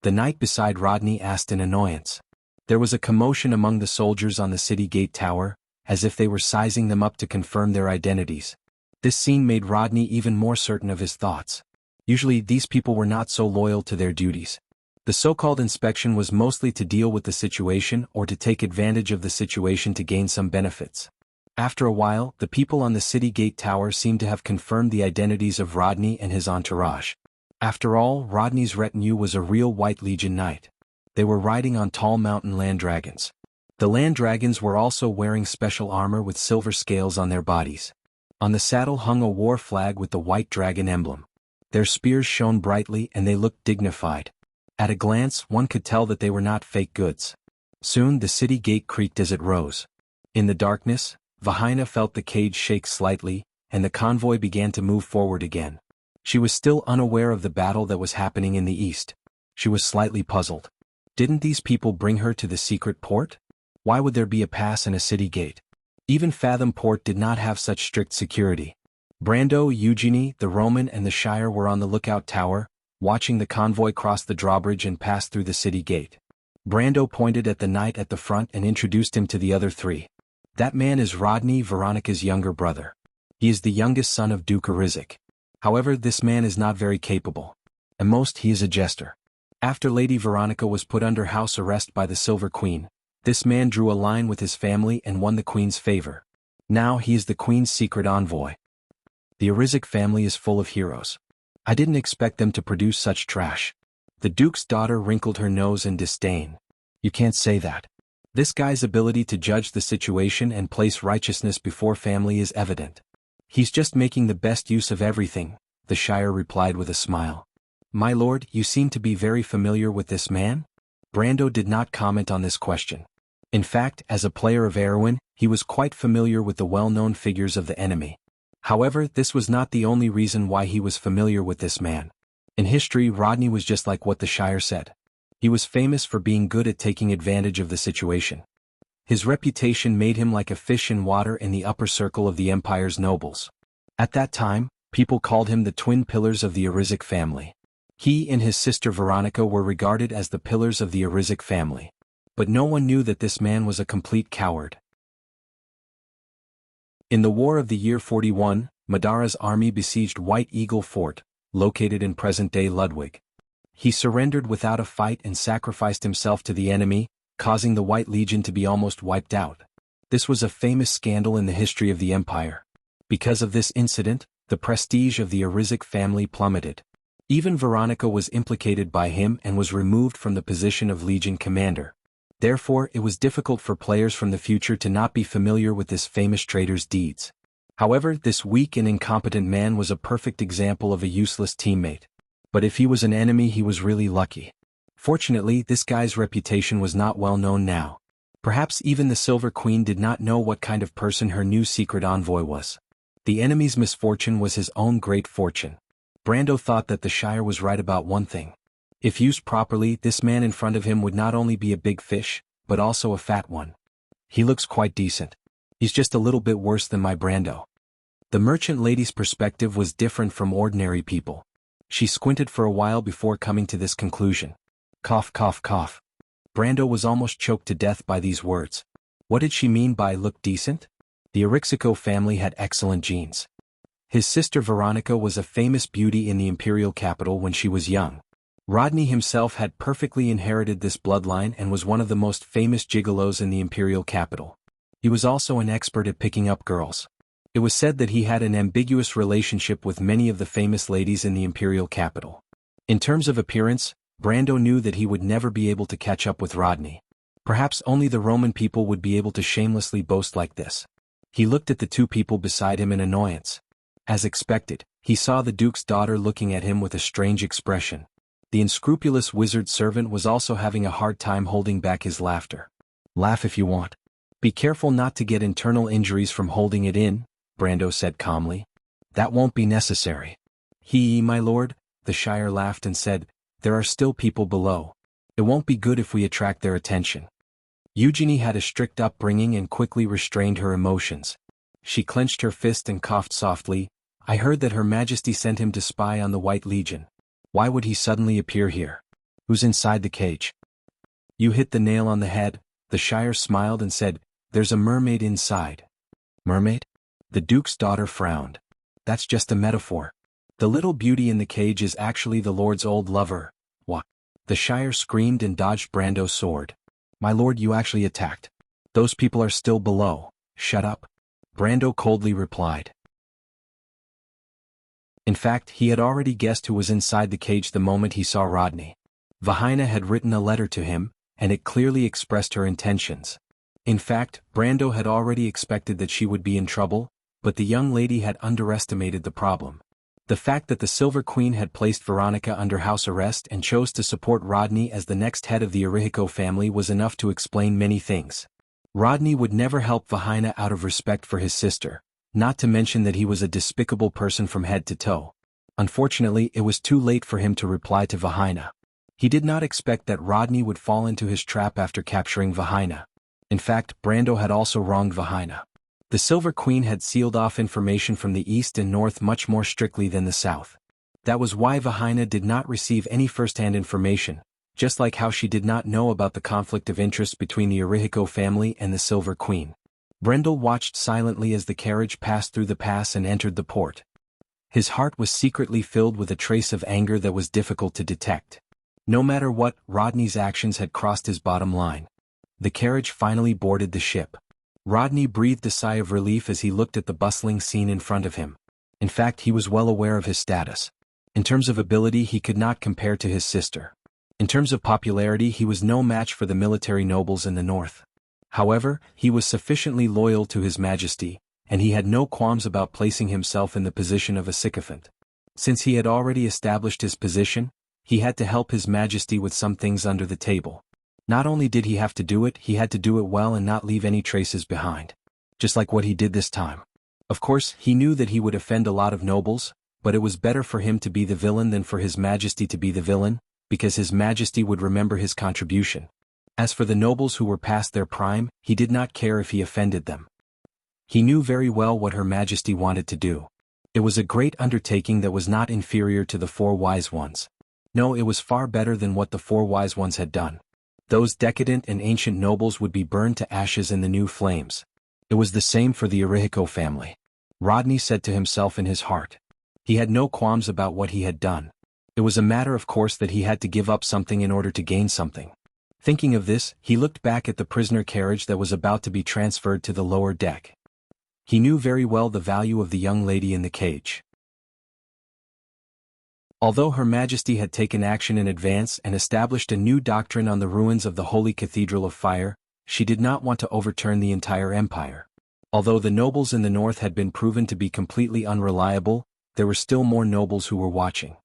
The knight beside Rodney asked in annoyance. There was a commotion among the soldiers on the city gate tower, as if they were sizing them up to confirm their identities. This scene made Rodney even more certain of his thoughts. Usually these people were not so loyal to their duties. The so-called inspection was mostly to deal with the situation or to take advantage of the situation to gain some benefits. After a while, the people on the city gate tower seemed to have confirmed the identities of Rodney and his entourage. After all, Rodney's retinue was a real White Legion knight. They were riding on tall mountain land dragons. The land dragons were also wearing special armor with silver scales on their bodies. On the saddle hung a war flag with the white dragon emblem. Their spears shone brightly and they looked dignified. At a glance, one could tell that they were not fake goods. Soon the city gate creaked as it rose. In the darkness, Vahina felt the cage shake slightly, and the convoy began to move forward again. She was still unaware of the battle that was happening in the east. She was slightly puzzled. Didn't these people bring her to the secret port? Why would there be a pass and a city gate? Even Fathom Port did not have such strict security. Brando, Eugenie, the Roman and the Shire were on the lookout tower, watching the convoy cross the drawbridge and pass through the city gate. Brando pointed at the knight at the front and introduced him to the other three. "That man is Rodney, Veronica's younger brother. He is the youngest son of Duke Arizik. However, this man is not very capable. At most he is a jester. After Lady Veronica was put under house arrest by the Silver Queen, this man drew a line with his family and won the Queen's favor. Now he is the Queen's secret envoy. The Arizik family is full of heroes. I didn't expect them to produce such trash." The Duke's daughter wrinkled her nose in disdain. "You can't say that. This guy's ability to judge the situation and place righteousness before family is evident. He's just making the best use of everything," the Shire replied with a smile. "My lord, you seem to be very familiar with this man?" Brando did not comment on this question. In fact, as a player of Erewhon, he was quite familiar with the well-known figures of the enemy. However, this was not the only reason why he was familiar with this man. In history, Rodney was just like what the Shire said. He was famous for being good at taking advantage of the situation. His reputation made him like a fish in water in the upper circle of the Empire's nobles. At that time, people called him the twin pillars of the Arizik family. He and his sister Veronica were regarded as the pillars of the Arizik family. But no one knew that this man was a complete coward. In the War of the Year 41, Madara's army besieged White Eagle Fort, located in present-day Ludwig. He surrendered without a fight and sacrificed himself to the enemy, causing the White Legion to be almost wiped out. This was a famous scandal in the history of the Empire. Because of this incident, the prestige of the Arizik family plummeted. Even Veronica was implicated by him and was removed from the position of Legion commander. Therefore, it was difficult for players from the future to not be familiar with this famous traitor's deeds. However, this weak and incompetent man was a perfect example of a useless teammate. But if he was an enemy, he was really lucky. Fortunately, this guy's reputation was not well known now. Perhaps even the Silver Queen did not know what kind of person her new secret envoy was. The enemy's misfortune was his own great fortune. Brando thought that the Shire was right about one thing. If used properly, this man in front of him would not only be a big fish, but also a fat one. He looks quite decent. He's just a little bit worse than my Brando. The merchant lady's perspective was different from ordinary people. She squinted for a while before coming to this conclusion. Cough, cough, cough. Brando was almost choked to death by these words. What did she mean by look decent? The Arixico family had excellent genes. His sister Veronica was a famous beauty in the imperial capital when she was young. Rodney himself had perfectly inherited this bloodline and was one of the most famous gigolos in the imperial capital. He was also an expert at picking up girls. It was said that he had an ambiguous relationship with many of the famous ladies in the imperial capital. In terms of appearance, Brando knew that he would never be able to catch up with Rodney. Perhaps only the Roman people would be able to shamelessly boast like this. He looked at the two people beside him in annoyance. As expected, he saw the Duke's daughter looking at him with a strange expression. The unscrupulous wizard servant was also having a hard time holding back his laughter. Laugh if you want. Be careful not to get internal injuries from holding it in, Brando said calmly. That won't be necessary. My lord," the Shire laughed and said, "there are still people below. It won't be good if we attract their attention." Eugenie had a strict upbringing and quickly restrained her emotions. She clenched her fist and coughed softly. "I heard that Her Majesty sent him to spy on the White Legion. Why would he suddenly appear here? Who's inside the cage?" "You hit the nail on the head," the Shire smiled and said, "there's a mermaid inside." "Mermaid?" The Duke's daughter frowned. "That's just a metaphor. The little beauty in the cage is actually the Lord's old lover." "What?" The Shire screamed and dodged Brando's sword. "My lord, you actually attacked. Those people are still below." "Shut up," Brando coldly replied. In fact, he had already guessed who was inside the cage the moment he saw Rodney. Vahina had written a letter to him, and it clearly expressed her intentions. In fact, Brando had already expected that she would be in trouble, but the young lady had underestimated the problem. The fact that the Silver Queen had placed Veronica under house arrest and chose to support Rodney as the next head of the Arihiko family was enough to explain many things. Rodney would never help Vahina out of respect for his sister, not to mention that he was a despicable person from head to toe. Unfortunately, it was too late for him to reply to Vahina. He did not expect that Rodney would fall into his trap after capturing Vahina. In fact, Brando had also wronged Vahina. The Silver Queen had sealed off information from the east and north much more strictly than the south. That was why Vahina did not receive any first-hand information, just like how she did not know about the conflict of interest between the Arihiko family and the Silver Queen. Brendel watched silently as the carriage passed through the pass and entered the port. His heart was secretly filled with a trace of anger that was difficult to detect. No matter what, Rodney's actions had crossed his bottom line. The carriage finally boarded the ship. Rodney breathed a sigh of relief as he looked at the bustling scene in front of him. In fact, he was well aware of his status. In terms of ability, he could not compare to his sister. In terms of popularity, he was no match for the military nobles in the north. However, he was sufficiently loyal to His Majesty, and he had no qualms about placing himself in the position of a sycophant. Since he had already established his position, he had to help His Majesty with some things under the table. Not only did he have to do it, he had to do it well and not leave any traces behind. Just like what he did this time. Of course, he knew that he would offend a lot of nobles, but it was better for him to be the villain than for His Majesty to be the villain, because His Majesty would remember his contribution. As for the nobles who were past their prime, he did not care if he offended them. He knew very well what Her Majesty wanted to do. It was a great undertaking that was not inferior to the Four Wise Ones. No, it was far better than what the Four Wise Ones had done. Those decadent and ancient nobles would be burned to ashes in the new flames. It was the same for the Arihiko family. Rodney said to himself in his heart. He had no qualms about what he had done. It was a matter of course that he had to give up something in order to gain something. Thinking of this, he looked back at the prisoner carriage that was about to be transferred to the lower deck. He knew very well the value of the young lady in the cage. Although Her Majesty had taken action in advance and established a new doctrine on the ruins of the Holy Cathedral of Fire, she did not want to overturn the entire empire. Although the nobles in the north had been proven to be completely unreliable, there were still more nobles who were watching.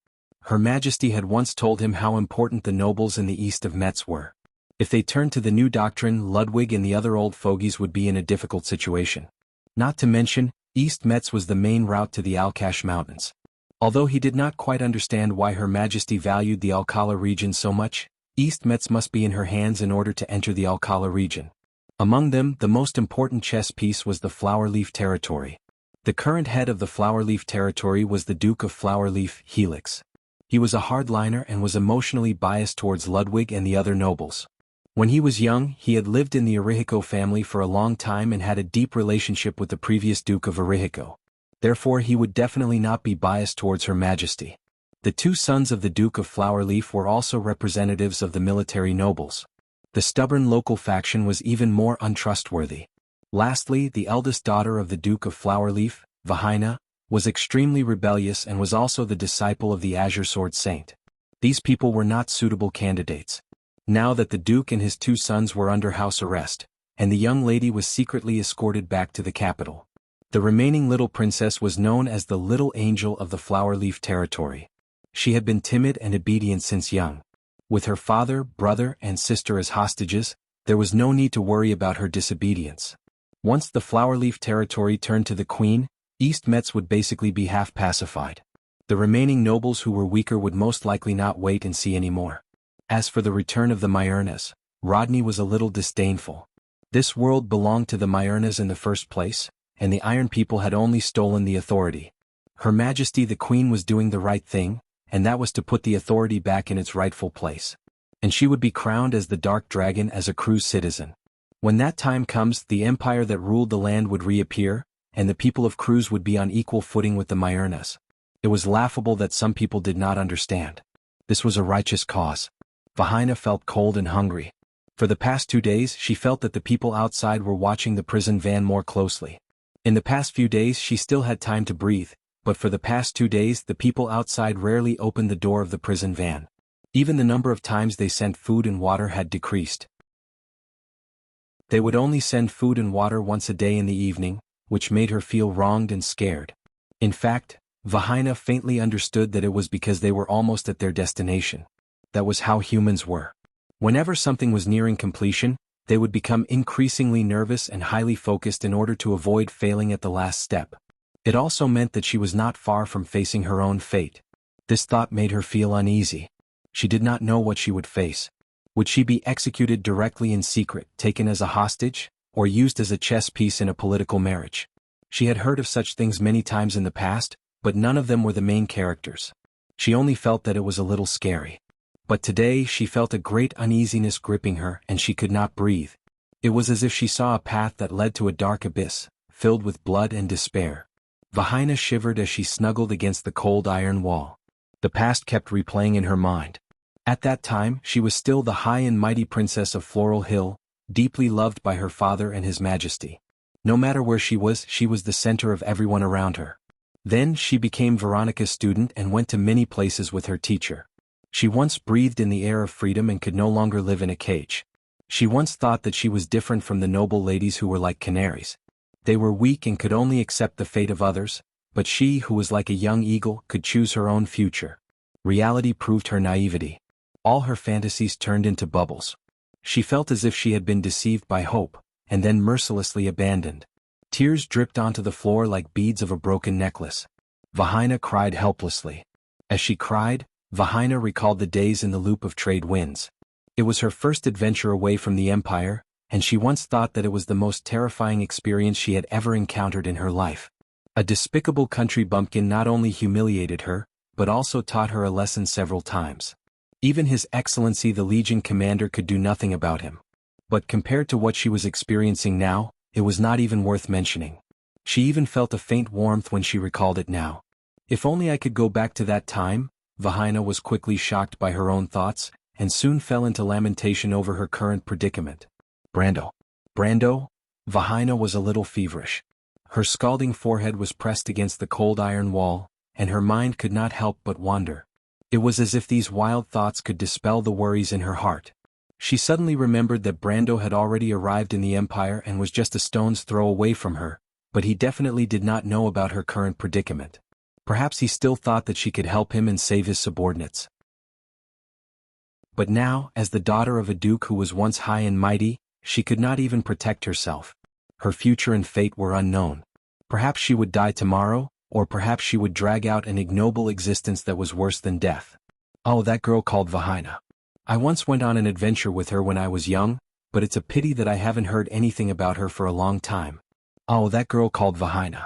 Her Majesty had once told him how important the nobles in the east of Metz were. If they turned to the new doctrine, Ludwig and the other old fogies would be in a difficult situation. Not to mention, East Metz was the main route to the Alkash Mountains. Although he did not quite understand why Her Majesty valued the Alcala region so much, East Metz must be in her hands in order to enter the Alcala region. Among them, the most important chess piece was the Flowerleaf territory. The current head of the Flowerleaf territory was the Duke of Flowerleaf, Helix. He was a hardliner and was emotionally biased towards Ludwig and the other nobles. When he was young, he had lived in the Arihiko family for a long time and had a deep relationship with the previous Duke of Arihiko. Therefore he would definitely not be biased towards Her Majesty. The two sons of the Duke of Flowerleaf were also representatives of the military nobles. The stubborn local faction was even more untrustworthy. Lastly, the eldest daughter of the Duke of Flowerleaf, Vahina, was extremely rebellious and was also the disciple of the Azure Sword Saint. These people were not suitable candidates. Now that the Duke and his two sons were under house arrest, and the young lady was secretly escorted back to the capital. The remaining little princess was known as the Little Angel of the Flowerleaf territory. She had been timid and obedient since young. With her father, brother, and sister as hostages, there was no need to worry about her disobedience. Once the Flowerleaf territory turned to the Queen, East Metz would basically be half pacified. The remaining nobles who were weaker would most likely not wait and see anymore. As for the return of the Myrnas, Rodney was a little disdainful. This world belonged to the Myrnas in the first place, and the Iron People had only stolen the authority. Her Majesty the Queen was doing the right thing, and that was to put the authority back in its rightful place. And she would be crowned as the Dark Dragon as a Cruz citizen. When that time comes, the empire that ruled the land would reappear, and the people of Cruz would be on equal footing with the Myrnas. It was laughable that some people did not understand. This was a righteous cause. Vahina felt cold and hungry. For the past 2 days she felt that the people outside were watching the prison van more closely. In the past few days she still had time to breathe, but for the past 2 days the people outside rarely opened the door of the prison van. Even the number of times they sent food and water had decreased. They would only send food and water once a day in the evening, which made her feel wronged and scared. In fact, Vahina faintly understood that it was because they were almost at their destination. That was how humans were. Whenever something was nearing completion, they would become increasingly nervous and highly focused in order to avoid failing at the last step. It also meant that she was not far from facing her own fate. This thought made her feel uneasy. She did not know what she would face. Would she be executed directly in secret, taken as a hostage, or used as a chess piece in a political marriage? She had heard of such things many times in the past, but none of them were the main characters. She only felt that it was a little scary. But today she felt a great uneasiness gripping her and she could not breathe. It was as if she saw a path that led to a dark abyss, filled with blood and despair. Vahina shivered as she snuggled against the cold iron wall. The past kept replaying in her mind. At that time she was still the high and mighty princess of Floral Hill, deeply loved by her father and his majesty. No matter where she was the center of everyone around her. Then she became Veronica's student and went to many places with her teacher. She once breathed in the air of freedom and could no longer live in a cage. She once thought that she was different from the noble ladies who were like canaries. They were weak and could only accept the fate of others, but she, who was like a young eagle, could choose her own future. Reality proved her naivety. All her fantasies turned into bubbles. She felt as if she had been deceived by hope, and then mercilessly abandoned. Tears dripped onto the floor like beads of a broken necklace. Vahina cried helplessly. As she cried, Vahina recalled the days in the loop of trade winds. It was her first adventure away from the empire, and she once thought that it was the most terrifying experience she had ever encountered in her life. A despicable country bumpkin not only humiliated her, but also taught her a lesson several times. Even His Excellency the Legion Commander could do nothing about him. But compared to what she was experiencing now, it was not even worth mentioning. She even felt a faint warmth when she recalled it now. If only I could go back to that time. Vahina was quickly shocked by her own thoughts, and soon fell into lamentation over her current predicament. Brando. Vahina was a little feverish. Her scalding forehead was pressed against the cold iron wall, and her mind could not help but wander. It was as if these wild thoughts could dispel the worries in her heart. She suddenly remembered that Brando had already arrived in the Empire and was just a stone's throw away from her, but he definitely did not know about her current predicament. Perhaps he still thought that she could help him and save his subordinates. But now, as the daughter of a duke who was once high and mighty, she could not even protect herself. Her future and fate were unknown. Perhaps she would die tomorrow, or perhaps she would drag out an ignoble existence that was worse than death. Oh, that girl called Vahina. I once went on an adventure with her when I was young, but it's a pity that I haven't heard anything about her for a long time. Oh, that girl called Vahina.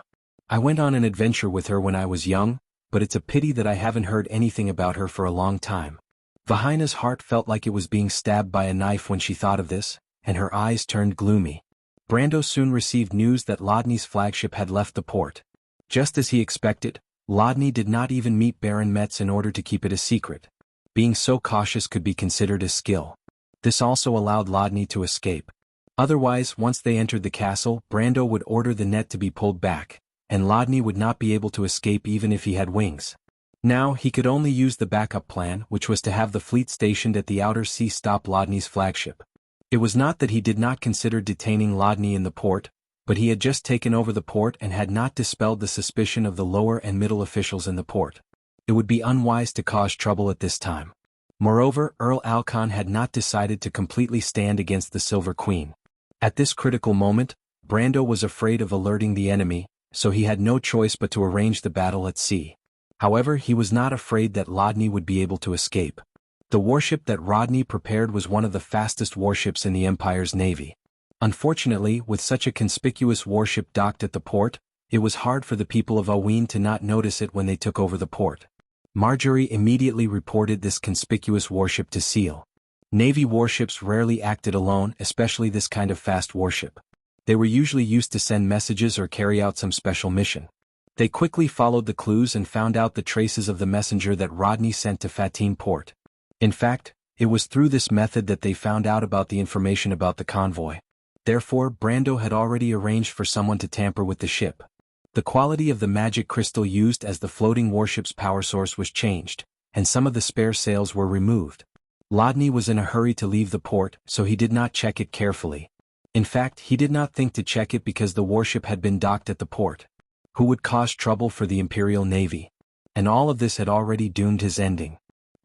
I went on an adventure with her when I was young, but it's a pity that I haven't heard anything about her for a long time. Vahina's heart felt like it was being stabbed by a knife when she thought of this, and her eyes turned gloomy. Brando soon received news that Lodney's flagship had left the port. Just as he expected, Lodney did not even meet Baron Metz in order to keep it a secret. Being so cautious could be considered a skill. This also allowed Lodney to escape. Otherwise, once they entered the castle, Brando would order the net to be pulled back, and Lodney would not be able to escape even if he had wings. Now he could only use the backup plan, which was to have the fleet stationed at the outer sea stop Lodney's flagship. It was not that he did not consider detaining Lodney in the port, but he had just taken over the port and had not dispelled the suspicion of the lower and middle officials in the port. It would be unwise to cause trouble at this time. Moreover, Earl Alcon had not decided to completely stand against the Silver Queen. At this critical moment, Brando was afraid of alerting the enemy, so he had no choice but to arrange the battle at sea. However, he was not afraid that Rodney would be able to escape. The warship that Rodney prepared was one of the fastest warships in the Empire's navy. Unfortunately, with such a conspicuous warship docked at the port, it was hard for the people of Aween to not notice it when they took over the port. Marjorie immediately reported this conspicuous warship to Seal. Navy warships rarely acted alone, especially this kind of fast warship. They were usually used to send messages or carry out some special mission. They quickly followed the clues and found out the traces of the messenger that Rodney sent to Fatin Port. In fact, it was through this method that they found out about the information about the convoy. Therefore, Brando had already arranged for someone to tamper with the ship. The quality of the magic crystal used as the floating warship's power source was changed, and some of the spare sails were removed. Rodney was in a hurry to leave the port, so he did not check it carefully. In fact, he did not think to check it because the warship had been docked at the port. Who would cause trouble for the Imperial Navy? And all of this had already doomed his ending.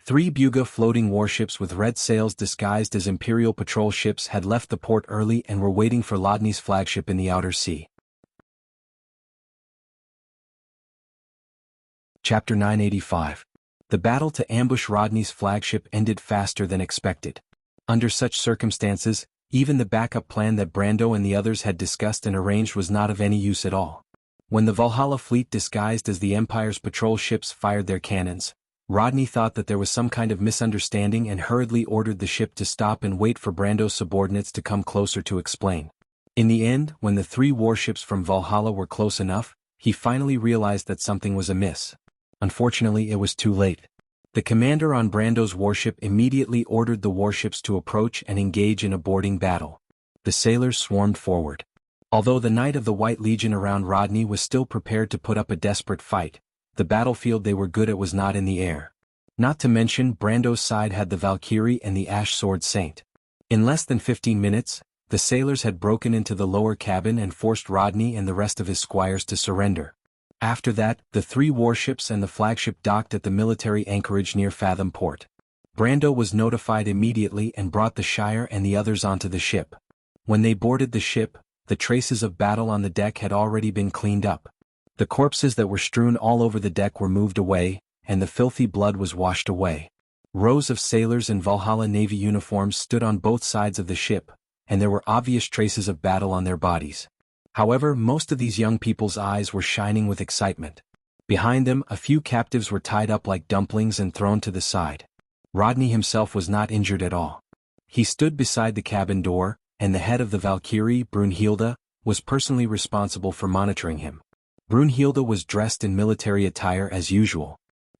3 Buga floating warships with red sails disguised as Imperial patrol ships had left the port early and were waiting for Rodney's flagship in the outer sea. Chapter 985. The battle to ambush Rodney's flagship ended faster than expected. Under such circumstances, even the backup plan that Brando and the others had discussed and arranged was not of any use at all. When the Valhalla fleet disguised as the Empire's patrol ships fired their cannons, Rodney thought that there was some kind of misunderstanding and hurriedly ordered the ship to stop and wait for Brando's subordinates to come closer to explain. In the end, when the 3 warships from Valhalla were close enough, he finally realized that something was amiss. Unfortunately, it was too late. The commander on Brando's warship immediately ordered the warships to approach and engage in a boarding battle. The sailors swarmed forward. Although the Knight of the White Legion around Rodney was still prepared to put up a desperate fight, the battlefield they were good at was not in the air. Not to mention, Brando's side had the Valkyrie and the Ash Sword Saint. In less than 15 minutes, the sailors had broken into the lower cabin and forced Rodney and the rest of his squires to surrender. After that, the 3 warships and the flagship docked at the military anchorage near Fathom Port. Brando was notified immediately and brought the Shire and the others onto the ship. When they boarded the ship, the traces of battle on the deck had already been cleaned up. The corpses that were strewn all over the deck were moved away, and the filthy blood was washed away. Rows of sailors in Valhalla Navy uniforms stood on both sides of the ship, and there were obvious traces of battle on their bodies. However, most of these young people's eyes were shining with excitement. Behind them, a few captives were tied up like dumplings and thrown to the side. Rodney himself was not injured at all. He stood beside the cabin door, and the head of the Valkyrie, Brunhilde, was personally responsible for monitoring him. Brunhilde was dressed in military attire as usual.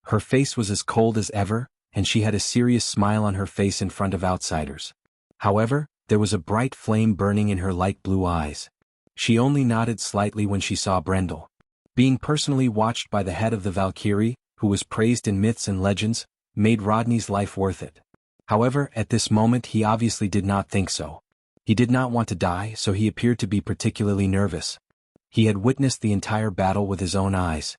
Her face was as cold as ever, and she had a serious smile on her face in front of outsiders. However, there was a bright flame burning in her light blue eyes. She only nodded slightly when she saw Brendel. Being personally watched by the head of the Valkyrie, who was praised in myths and legends, made Rodney's life worth it. However, at this moment he obviously did not think so. He did not want to die, so he appeared to be particularly nervous. He had witnessed the entire battle with his own eyes.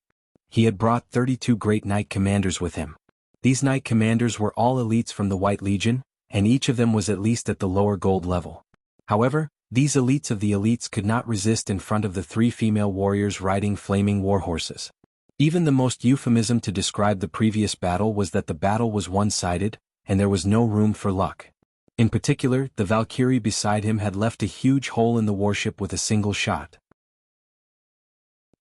He had brought 32 great knight commanders with him. These knight commanders were all elites from the White Legion, and each of them was at least at the lower gold level. However, these elites of the elites could not resist in front of the 3 female warriors riding flaming warhorses. Even the most euphemism to describe the previous battle was that the battle was one-sided, and there was no room for luck. In particular, the Valkyrie beside him had left a huge hole in the warship with a single shot.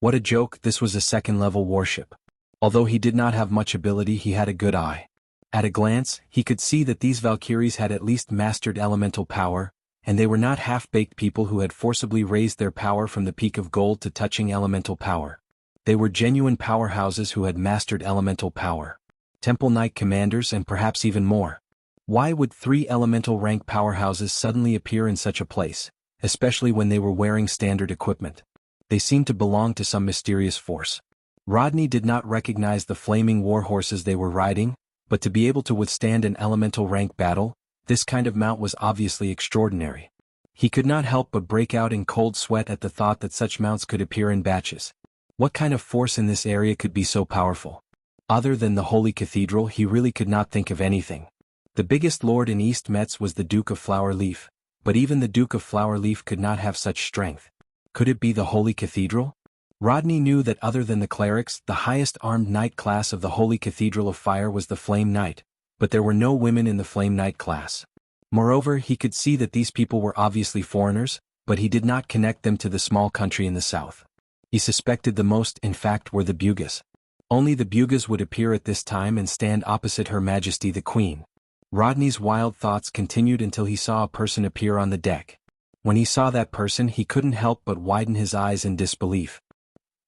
What a joke, this was a second-level warship. Although he did not have much ability, he had a good eye. At a glance, he could see that these Valkyries had at least mastered elemental power, and they were not half-baked people who had forcibly raised their power from the peak of gold to touching elemental power. They were genuine powerhouses who had mastered elemental power. Temple Knight commanders and perhaps even more. Why would 3 elemental rank powerhouses suddenly appear in such a place, especially when they were wearing standard equipment? They seemed to belong to some mysterious force. Rodney did not recognize the flaming warhorses they were riding, but to be able to withstand an elemental rank battle, this kind of mount was obviously extraordinary. He could not help but break out in cold sweat at the thought that such mounts could appear in batches. What kind of force in this area could be so powerful? Other than the Holy Cathedral, he really could not think of anything. The biggest lord in East Metz was the Duke of Flower Leaf, but even the Duke of Flower Leaf could not have such strength. Could it be the Holy Cathedral? Rodney knew that other than the clerics, the highest armed knight class of the Holy Cathedral of Fire was the Flame Knight, but there were no women in the Flame Knight class. Moreover, he could see that these people were obviously foreigners, but he did not connect them to the small country in the south. He suspected the most, in fact, were the Bugas. Only the Bugas would appear at this time and stand opposite Her Majesty the Queen. Rodney's wild thoughts continued until he saw a person appear on the deck. When he saw that person, he couldn't help but widen his eyes in disbelief.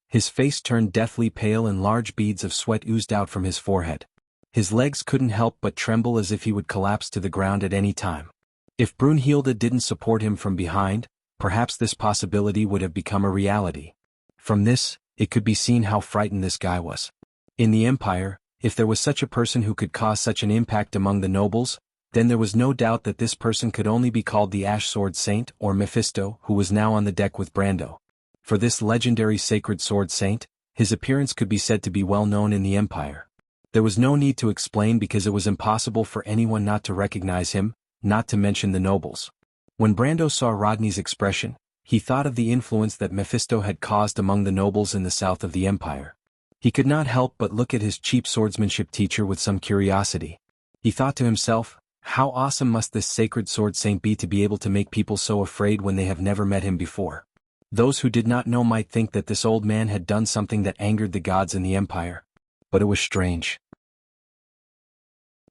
His face turned deathly pale and large beads of sweat oozed out from his forehead. His legs couldn't help but tremble as if he would collapse to the ground at any time. If Brunhilde didn't support him from behind, perhaps this possibility would have become a reality. From this, it could be seen how frightened this guy was. In the Empire, if there was such a person who could cause such an impact among the nobles, then there was no doubt that this person could only be called the Ash Sword Saint or Mephisto, who was now on the deck with Brando. For this legendary sacred sword saint, his appearance could be said to be well known in the Empire. There was no need to explain because it was impossible for anyone not to recognize him, not to mention the nobles. When Brando saw Rodney's expression, he thought of the influence that Mephisto had caused among the nobles in the south of the Empire. He could not help but look at his cheap swordsmanship teacher with some curiosity. He thought to himself, how awesome must this sacred sword saint be to be able to make people so afraid when they have never met him before. Those who did not know might think that this old man had done something that angered the gods in the Empire. But it was strange.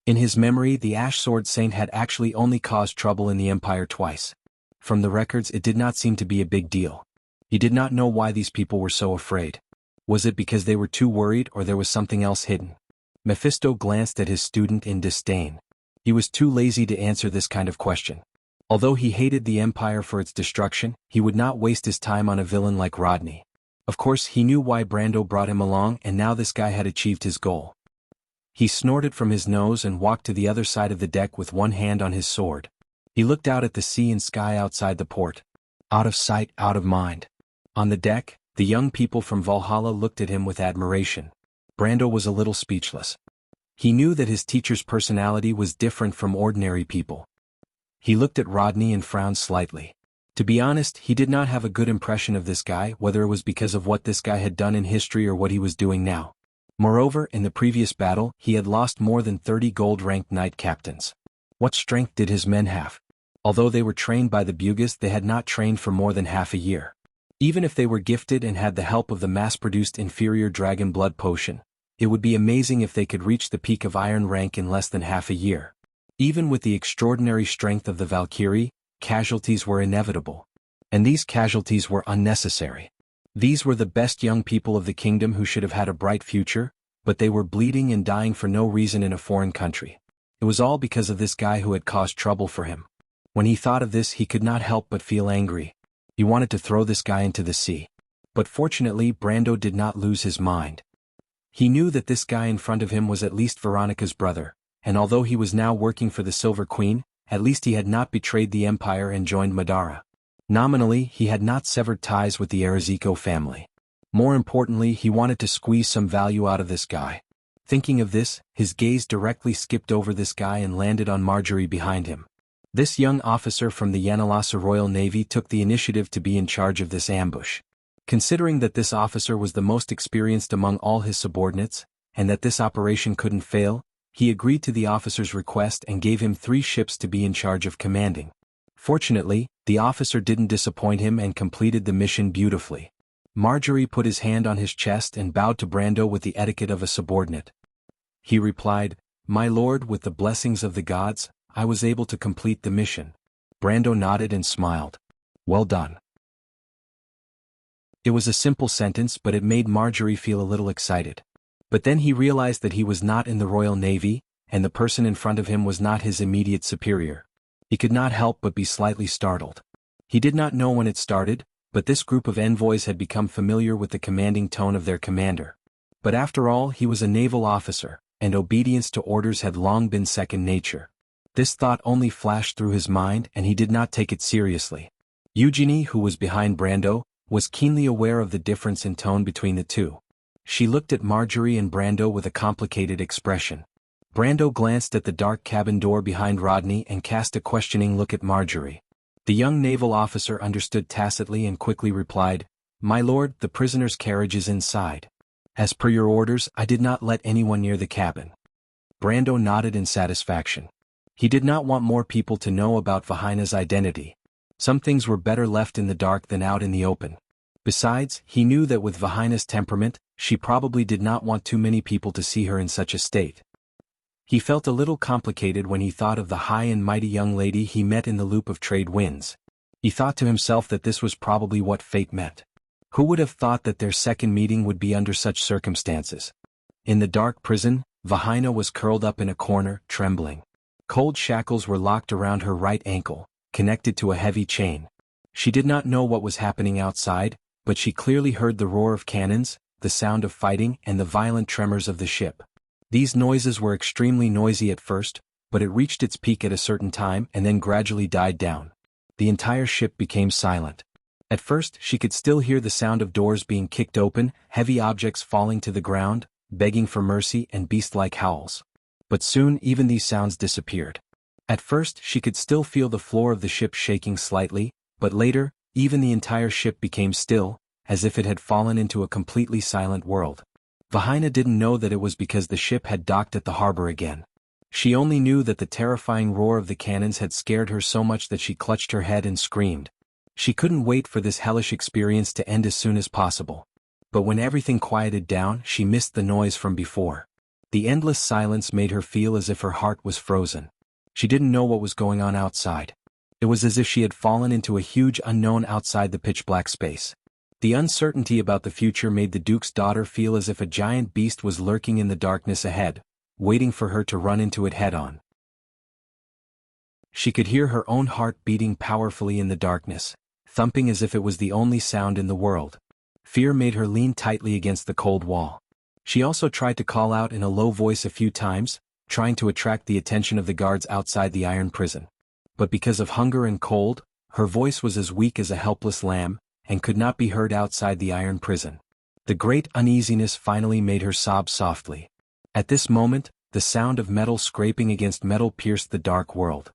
In his memory, the Ash Sword Saint had actually only caused trouble in the Empire twice. From the records, it did not seem to be a big deal. He did not know why these people were so afraid. Was it because they were too worried or there was something else hidden? Mephisto glanced at his student in disdain. He was too lazy to answer this kind of question. Although he hated the Empire for its destruction, he would not waste his time on a villain like Rodney. Of course, he knew why Brando brought him along, and now this guy had achieved his goal. He snorted from his nose and walked to the other side of the deck with one hand on his sword. He looked out at the sea and sky outside the port. Out of sight, out of mind. On the deck, the young people from Valhalla looked at him with admiration. Brando was a little speechless. He knew that his teacher's personality was different from ordinary people. He looked at Rodney and frowned slightly. To be honest, he did not have a good impression of this guy, whether it was because of what this guy had done in history or what he was doing now. Moreover, in the previous battle, he had lost more than 30 gold-ranked knight captains. What strength did his men have? Although they were trained by the Bugas, they had not trained for more than half a year. Even if they were gifted and had the help of the mass-produced inferior dragon blood potion, it would be amazing if they could reach the peak of iron rank in less than half a year. Even with the extraordinary strength of the Valkyrie, casualties were inevitable. And these casualties were unnecessary. These were the best young people of the kingdom who should have had a bright future, but they were bleeding and dying for no reason in a foreign country. It was all because of this guy who had caused trouble for him. When he thought of this, he could not help but feel angry. He wanted to throw this guy into the sea. But fortunately, Brando did not lose his mind. He knew that this guy in front of him was at least Veronica's brother, and although he was now working for the Silver Queen, at least he had not betrayed the Empire and joined Madara. Nominally, he had not severed ties with the Arazico family. More importantly, he wanted to squeeze some value out of this guy. Thinking of this, his gaze directly skipped over this guy and landed on Marjorie behind him. This young officer from the Yanalasa Royal Navy took the initiative to be in charge of this ambush. Considering that this officer was the most experienced among all his subordinates, and that this operation couldn't fail, he agreed to the officer's request and gave him 3 ships to be in charge of commanding. Fortunately, the officer didn't disappoint him and completed the mission beautifully. Marjorie put his hand on his chest and bowed to Brando with the etiquette of a subordinate. He replied, "My lord, with the blessings of the gods, I was able to complete the mission." Brando nodded and smiled. "Well done." It was a simple sentence, but it made Marjorie feel a little excited. But then he realized that he was not in the Royal Navy, and the person in front of him was not his immediate superior. He could not help but be slightly startled. He did not know when it started, but this group of envoys had become familiar with the commanding tone of their commander. But after all, he was a naval officer, and obedience to orders had long been second nature. This thought only flashed through his mind, and he did not take it seriously. Eugenie, who was behind Brando, was keenly aware of the difference in tone between the two. She looked at Marjorie and Brando with a complicated expression. Brando glanced at the dark cabin door behind Rodney and cast a questioning look at Marjorie. The young naval officer understood tacitly and quickly replied, "My lord, the prisoner's carriage is inside. As per your orders, I did not let anyone near the cabin." Brando nodded in satisfaction. He did not want more people to know about Vahina's identity. Some things were better left in the dark than out in the open. Besides, he knew that with Vahina's temperament, she probably did not want too many people to see her in such a state. He felt a little complicated when he thought of the high and mighty young lady he met in the loop of trade winds. He thought to himself that this was probably what fate meant. Who would have thought that their second meeting would be under such circumstances? In the dark prison, Vahina was curled up in a corner, trembling. Cold shackles were locked around her right ankle, connected to a heavy chain. She did not know what was happening outside, but she clearly heard the roar of cannons, the sound of fighting, and the violent tremors of the ship. These noises were extremely noisy at first, but it reached its peak at a certain time and then gradually died down. The entire ship became silent. At first, she could still hear the sound of doors being kicked open, heavy objects falling to the ground, begging for mercy, and beast-like howls. But soon even these sounds disappeared. At first, she could still feel the floor of the ship shaking slightly, but later, even the entire ship became still, as if it had fallen into a completely silent world. Vahina didn't know that it was because the ship had docked at the harbor again. She only knew that the terrifying roar of the cannons had scared her so much that she clutched her head and screamed. She couldn't wait for this hellish experience to end as soon as possible. But when everything quieted down, she missed the noise from before. The endless silence made her feel as if her heart was frozen. She didn't know what was going on outside. It was as if she had fallen into a huge unknown outside the pitch-black space. The uncertainty about the future made the Duke's daughter feel as if a giant beast was lurking in the darkness ahead, waiting for her to run into it head-on. She could hear her own heart beating powerfully in the darkness, thumping as if it was the only sound in the world. Fear made her lean tightly against the cold wall. She also tried to call out in a low voice a few times, trying to attract the attention of the guards outside the iron prison. But because of hunger and cold, her voice was as weak as a helpless lamb, and could not be heard outside the iron prison. The great uneasiness finally made her sob softly. At this moment, the sound of metal scraping against metal pierced the dark world.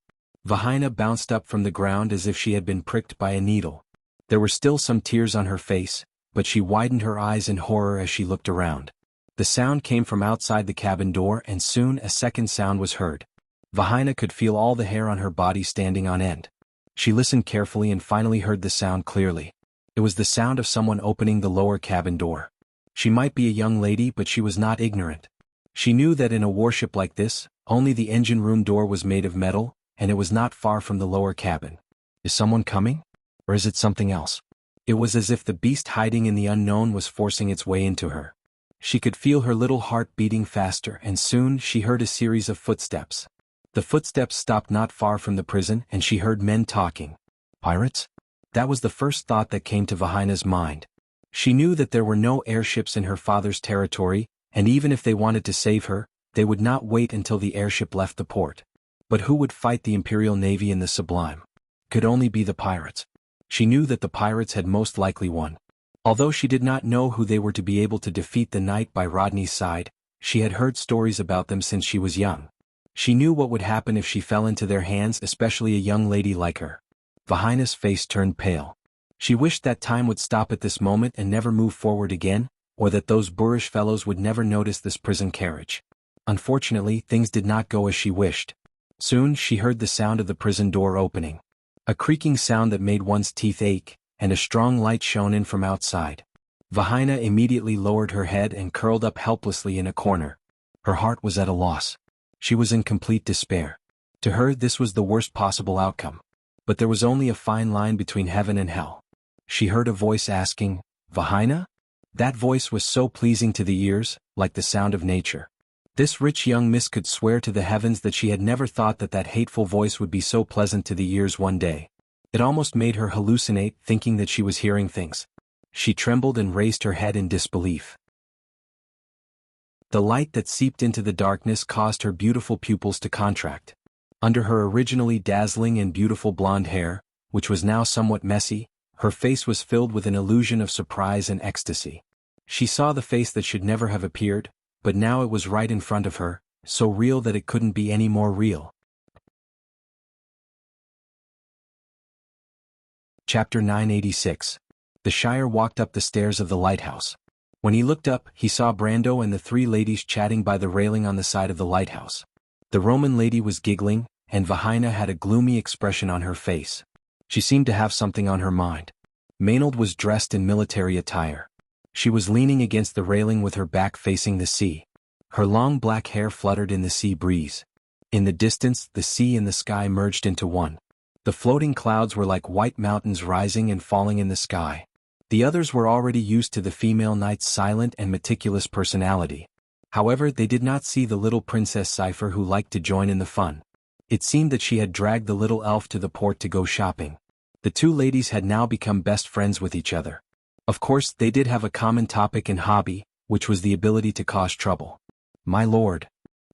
Vahina bounced up from the ground as if she had been pricked by a needle. There were still some tears on her face, but she widened her eyes in horror as she looked around. The sound came from outside the cabin door, and soon a second sound was heard. Vahina could feel all the hair on her body standing on end. She listened carefully and finally heard the sound clearly. It was the sound of someone opening the lower cabin door. She might be a young lady, but she was not ignorant. She knew that in a warship like this, only the engine room door was made of metal, and it was not far from the lower cabin. Is someone coming? Or is it something else? It was as if the beast hiding in the unknown was forcing its way into her. She could feel her little heart beating faster, and soon she heard a series of footsteps. The footsteps stopped not far from the prison, and she heard men talking. Pirates? That was the first thought that came to Vahina's mind. She knew that there were no airships in her father's territory, and even if they wanted to save her, they would not wait until the airship left the port. But who would fight the Imperial Navy in the Sublime? Could only be the pirates. She knew that the pirates had most likely won. Although she did not know who they were to be able to defeat the knight by Rodney's side, she had heard stories about them since she was young. She knew what would happen if she fell into their hands, especially a young lady like her. Vahina's face turned pale. She wished that time would stop at this moment and never move forward again, or that those boorish fellows would never notice this prison carriage. Unfortunately, things did not go as she wished. Soon she heard the sound of the prison door opening. A creaking sound that made one's teeth ache, and a strong light shone in from outside. Vahina immediately lowered her head and curled up helplessly in a corner. Her heart was at a loss. She was in complete despair. To her, this was the worst possible outcome. But there was only a fine line between heaven and hell. She heard a voice asking, "Vahina?" That voice was so pleasing to the ears, like the sound of nature. This rich young miss could swear to the heavens that she had never thought that that hateful voice would be so pleasant to the ears one day. It almost made her hallucinate, thinking that she was hearing things. She trembled and raised her head in disbelief. The light that seeped into the darkness caused her beautiful pupils to contract. Under her originally dazzling and beautiful blonde hair, which was now somewhat messy, her face was filled with an illusion of surprise and ecstasy. She saw the face that should never have appeared, but now it was right in front of her, so real that it couldn't be any more real. Chapter 986. The Shire walked up the stairs of the lighthouse. When he looked up, he saw Brando and the three ladies chatting by the railing on the side of the lighthouse. The Roman lady was giggling, and Vahina had a gloomy expression on her face. She seemed to have something on her mind. Maynard was dressed in military attire. She was leaning against the railing with her back facing the sea. Her long black hair fluttered in the sea breeze. In the distance, the sea and the sky merged into one. The floating clouds were like white mountains rising and falling in the sky. The others were already used to the female knight's silent and meticulous personality. However, they did not see the little Princess Cypher who liked to join in the fun. It seemed that she had dragged the little elf to the port to go shopping. The two ladies had now become best friends with each other. Of course, they did have a common topic and hobby, which was the ability to cause trouble. My lord.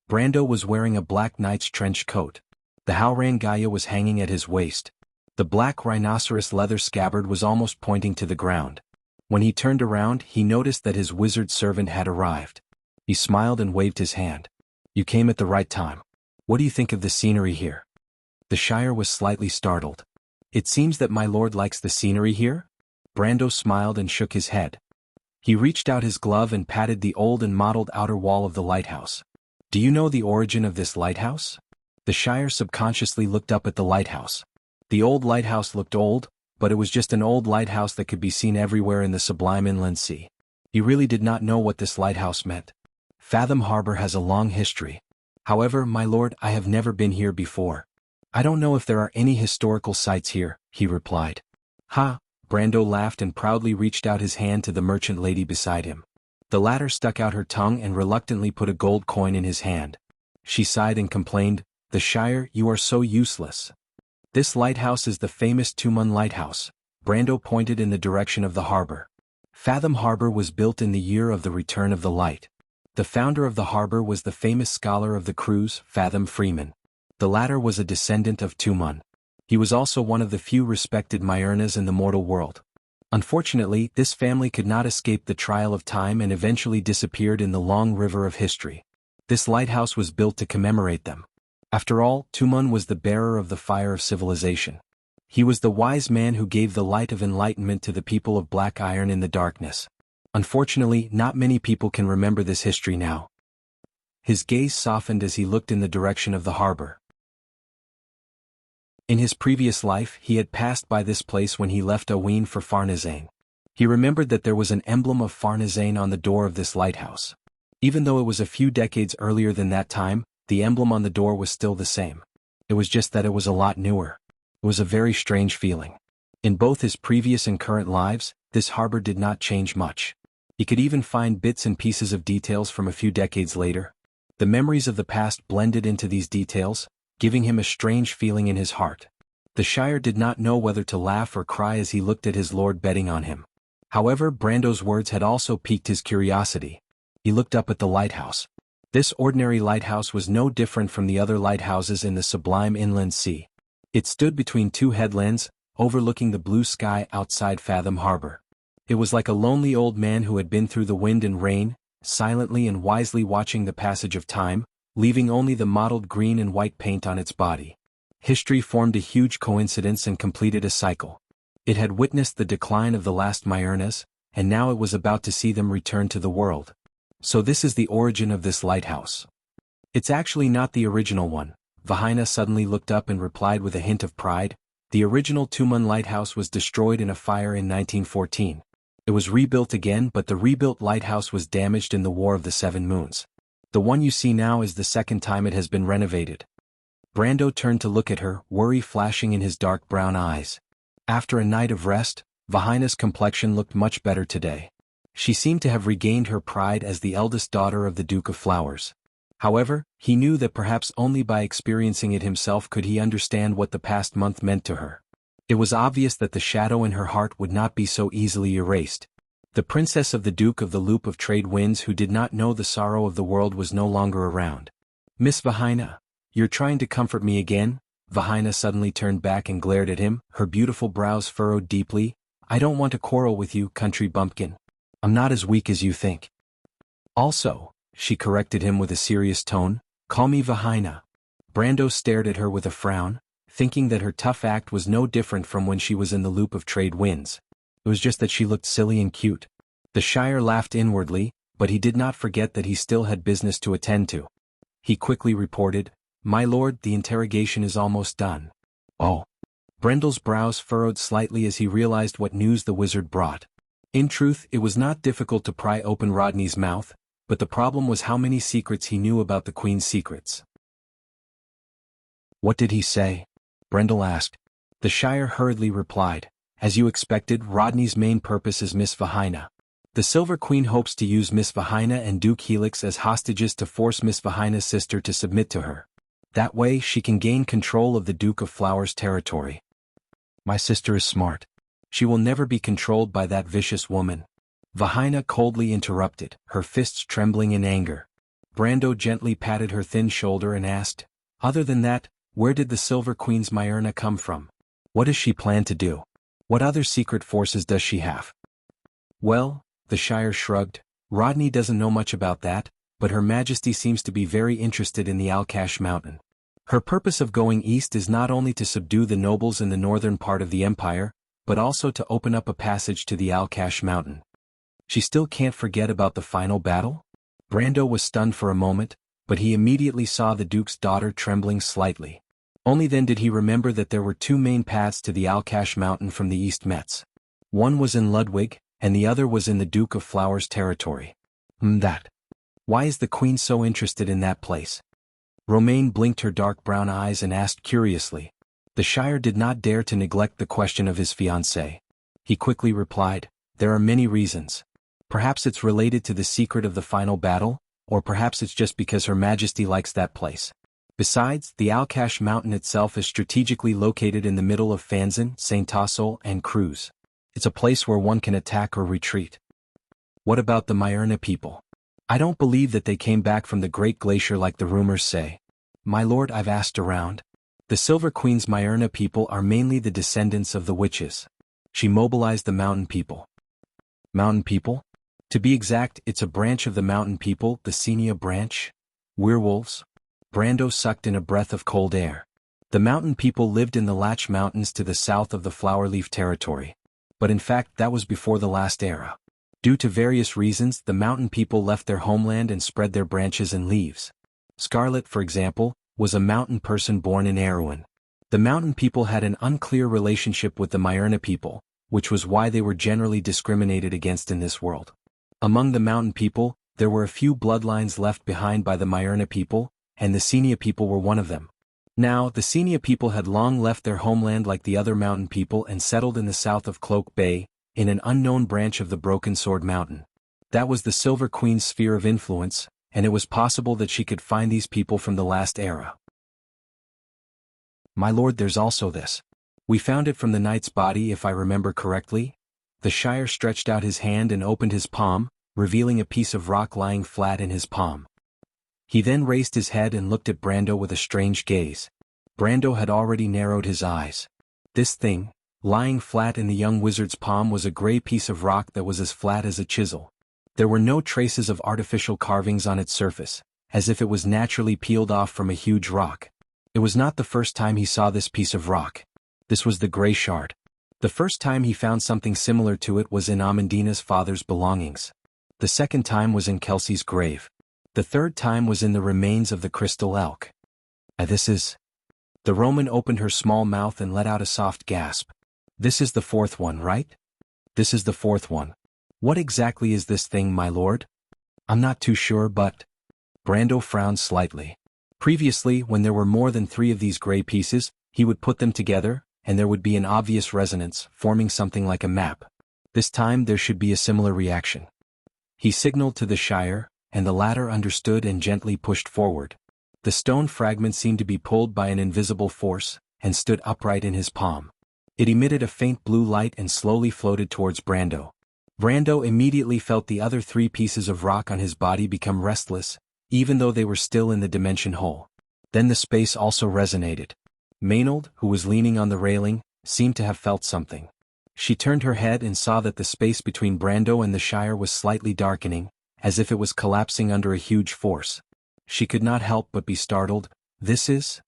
Brando was wearing a black knight's trench coat. The Haurangaya was hanging at his waist. The black rhinoceros leather scabbard was almost pointing to the ground. When he turned around, he noticed that his wizard servant had arrived. He smiled and waved his hand. You came at the right time. What do you think of the scenery here? The Shire was slightly startled. It seems that my lord likes the scenery here? Brando smiled and shook his head. He reached out his glove and patted the old and mottled outer wall of the lighthouse. Do you know the origin of this lighthouse? The Shire subconsciously looked up at the lighthouse. The old lighthouse looked old, but it was just an old lighthouse that could be seen everywhere in the sublime inland sea. He really did not know what this lighthouse meant. Fathom Harbor has a long history. However, my lord, I have never been here before. I don't know if there are any historical sites here, he replied. Ha! Brando laughed and proudly reached out his hand to the merchant lady beside him. The latter stuck out her tongue and reluctantly put a gold coin in his hand. She sighed and complained, The Shire, you are so useless. This lighthouse is the famous Tumun Lighthouse. Brando pointed in the direction of the harbor. Fathom Harbor was built in the year of the return of the light. The founder of the harbor was the famous scholar of the cruise, Fathom Freeman. The latter was a descendant of Tumun. He was also one of the few respected Myrnas in the mortal world. Unfortunately, this family could not escape the trial of time and eventually disappeared in the long river of history. This lighthouse was built to commemorate them. After all, Tumun was the bearer of the fire of civilization. He was the wise man who gave the light of enlightenment to the people of Black Iron in the darkness. Unfortunately, not many people can remember this history now. His gaze softened as he looked in the direction of the harbor. In his previous life, he had passed by this place when he left Aween for Farnazane. He remembered that there was an emblem of Farnazane on the door of this lighthouse. Even though it was a few decades earlier than that time, the emblem on the door was still the same. It was just that it was a lot newer. It was a very strange feeling. In both his previous and current lives, this harbor did not change much. He could even find bits and pieces of details from a few decades later. The memories of the past blended into these details, giving him a strange feeling in his heart. The Shire did not know whether to laugh or cry as he looked at his lord betting on him. However, Brando's words had also piqued his curiosity. He looked up at the lighthouse. This ordinary lighthouse was no different from the other lighthouses in the sublime inland sea. It stood between two headlands, overlooking the blue sky outside Fathom Harbor. It was like a lonely old man who had been through the wind and rain, silently and wisely watching the passage of time, leaving only the mottled green and white paint on its body. History formed a huge coincidence and completed a cycle. It had witnessed the decline of the last Myrnas, and now it was about to see them return to the world. So this is the origin of this lighthouse. It's actually not the original one. Vahina suddenly looked up and replied with a hint of pride. The original Tumun lighthouse was destroyed in a fire in 1914. It was rebuilt again, but the rebuilt lighthouse was damaged in the War of the Seven Moons. The one you see now is the second time it has been renovated. Brando turned to look at her, worry flashing in his dark brown eyes. After a night of rest, Vahina's complexion looked much better today. She seemed to have regained her pride as the eldest daughter of the Duke of Flowers. However, he knew that perhaps only by experiencing it himself could he understand what the past month meant to her. It was obvious that the shadow in her heart would not be so easily erased. The princess of the Duke of the Loop of Trade Winds who did not know the sorrow of the world was no longer around. Miss Vahina, you're trying to comfort me again? Vahina suddenly turned back and glared at him, her beautiful brows furrowed deeply. I don't want to quarrel with you, country bumpkin. I'm not as weak as you think. Also, she corrected him with a serious tone, call me Vahina. Brando stared at her with a frown, thinking that her tough act was no different from when she was in the Loop of Trade Winds. It was just that she looked silly and cute. The Shire laughed inwardly, but he did not forget that he still had business to attend to. He quickly reported, "My lord, the interrogation is almost done." Oh. Brendel's brows furrowed slightly as he realized what news the wizard brought. In truth, it was not difficult to pry open Rodney's mouth, but the problem was how many secrets he knew about the Queen's secrets. "What did he say?" Brendel asked. The Shire hurriedly replied, "As you expected, Rodney's main purpose is Miss Vahina. The Silver Queen hopes to use Miss Vahina and Duke Helix as hostages to force Miss Vahina's sister to submit to her. That way she can gain control of the Duke of Flowers' territory. My sister is smart. She will never be controlled by that vicious woman." Vahina coldly interrupted, her fists trembling in anger. Brando gently patted her thin shoulder and asked, "Other than that, where did the Silver Queen's Myrna come from? What does she plan to do? What other secret forces does she have?" "Well," the Shire shrugged, "Rodney doesn't know much about that, but Her Majesty seems to be very interested in the Alkash Mountain. Her purpose of going east is not only to subdue the nobles in the northern part of the empire, but also to open up a passage to the Alkash Mountain. She still can't forget about the final battle?" Brando was stunned for a moment, but he immediately saw the Duke's daughter trembling slightly. Only then did he remember that there were two main paths to the Alkash Mountain from the East Metz. One was in Ludwig, and the other was in the Duke of Flowers' territory. That. Why is the Queen so interested in that place? Romaine blinked her dark brown eyes and asked curiously. The Shire did not dare to neglect the question of his fiancée. He quickly replied, "There are many reasons. Perhaps it's related to the secret of the final battle, or perhaps it's just because Her Majesty likes that place. Besides, the Alkash Mountain itself is strategically located in the middle of Fanzin, St. Tassel, and Cruz. It's a place where one can attack or retreat." "What about the Myrna people? I don't believe that they came back from the Great Glacier like the rumors say." "My lord, I've asked around. The Silver Queen's Myrna people are mainly the descendants of the witches. She mobilized the mountain people." "Mountain people? To be exact, it's a branch of the mountain people, the Senia branch? Werewolves?" Brando sucked in a breath of cold air. The mountain people lived in the Latch Mountains to the south of the Flowerleaf territory. But in fact that was before the last era. Due to various reasons, the mountain people left their homeland and spread their branches and leaves. Scarlet, for example, was a mountain person born in Erewhon. The mountain people had an unclear relationship with the Myrna people, which was why they were generally discriminated against in this world. Among the mountain people, there were a few bloodlines left behind by the Myrna people, and the Senia people were one of them. Now, the Senia people had long left their homeland like the other mountain people and settled in the south of Cloak Bay, in an unknown branch of the Broken Sword Mountain. That was the Silver Queen's sphere of influence, and it was possible that she could find these people from the last era. "My lord, there's also this. We found it from the knight's body if I remember correctly." The Shire stretched out his hand and opened his palm, revealing a piece of rock lying flat in his palm. He then raised his head and looked at Brando with a strange gaze. Brando had already narrowed his eyes. This thing, lying flat in the young wizard's palm, was a gray piece of rock that was as flat as a chisel. There were no traces of artificial carvings on its surface, as if it was naturally peeled off from a huge rock. It was not the first time he saw this piece of rock. This was the gray shard. The first time he found something similar to it was in Amandina's father's belongings. The second time was in Kelsey's grave. The third time was in the remains of the crystal elk. This is... The Roman opened her small mouth and let out a soft gasp. "This is the fourth one, right?" "This is the fourth one. What exactly is this thing, my lord?" "I'm not too sure, but..." Brando frowned slightly. Previously, when there were more than 3 of these gray pieces, he would put them together, and there would be an obvious resonance, forming something like a map. This time there should be a similar reaction. He signaled to the Shire, and the latter understood and gently pushed forward. The stone fragment seemed to be pulled by an invisible force, and stood upright in his palm. It emitted a faint blue light and slowly floated towards Brando. Brando immediately felt the other 3 pieces of rock on his body become restless, even though they were still in the dimension hole. Then the space also resonated. Maynard, who was leaning on the railing, seemed to have felt something. She turned her head and saw that the space between Brando and the Shire was slightly darkening, as if it was collapsing under a huge force. She could not help but be startled. "This is...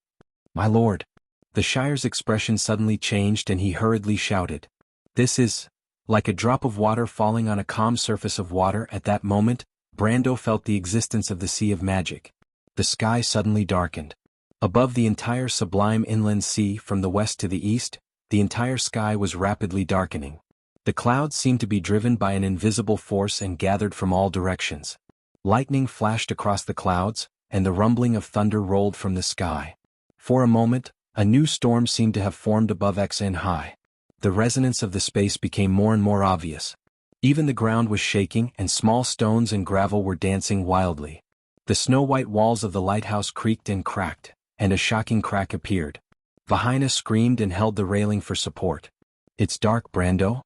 my lord." The Shire's expression suddenly changed and he hurriedly shouted, "This is... Like a drop of water falling on a calm surface of water at that moment, Brando felt the existence of the Sea of Magic. The sky suddenly darkened. Above the entire sublime inland sea from the west to the east, the entire sky was rapidly darkening. The clouds seemed to be driven by an invisible force and gathered from all directions. Lightning flashed across the clouds, and the rumbling of thunder rolled from the sky. For a moment, a new storm seemed to have formed above Xn high. The resonance of the space became more and more obvious. Even the ground was shaking and small stones and gravel were dancing wildly. The snow-white walls of the lighthouse creaked and cracked, and a shocking crack appeared. Vahina screamed and held the railing for support. "It's dark, Brando."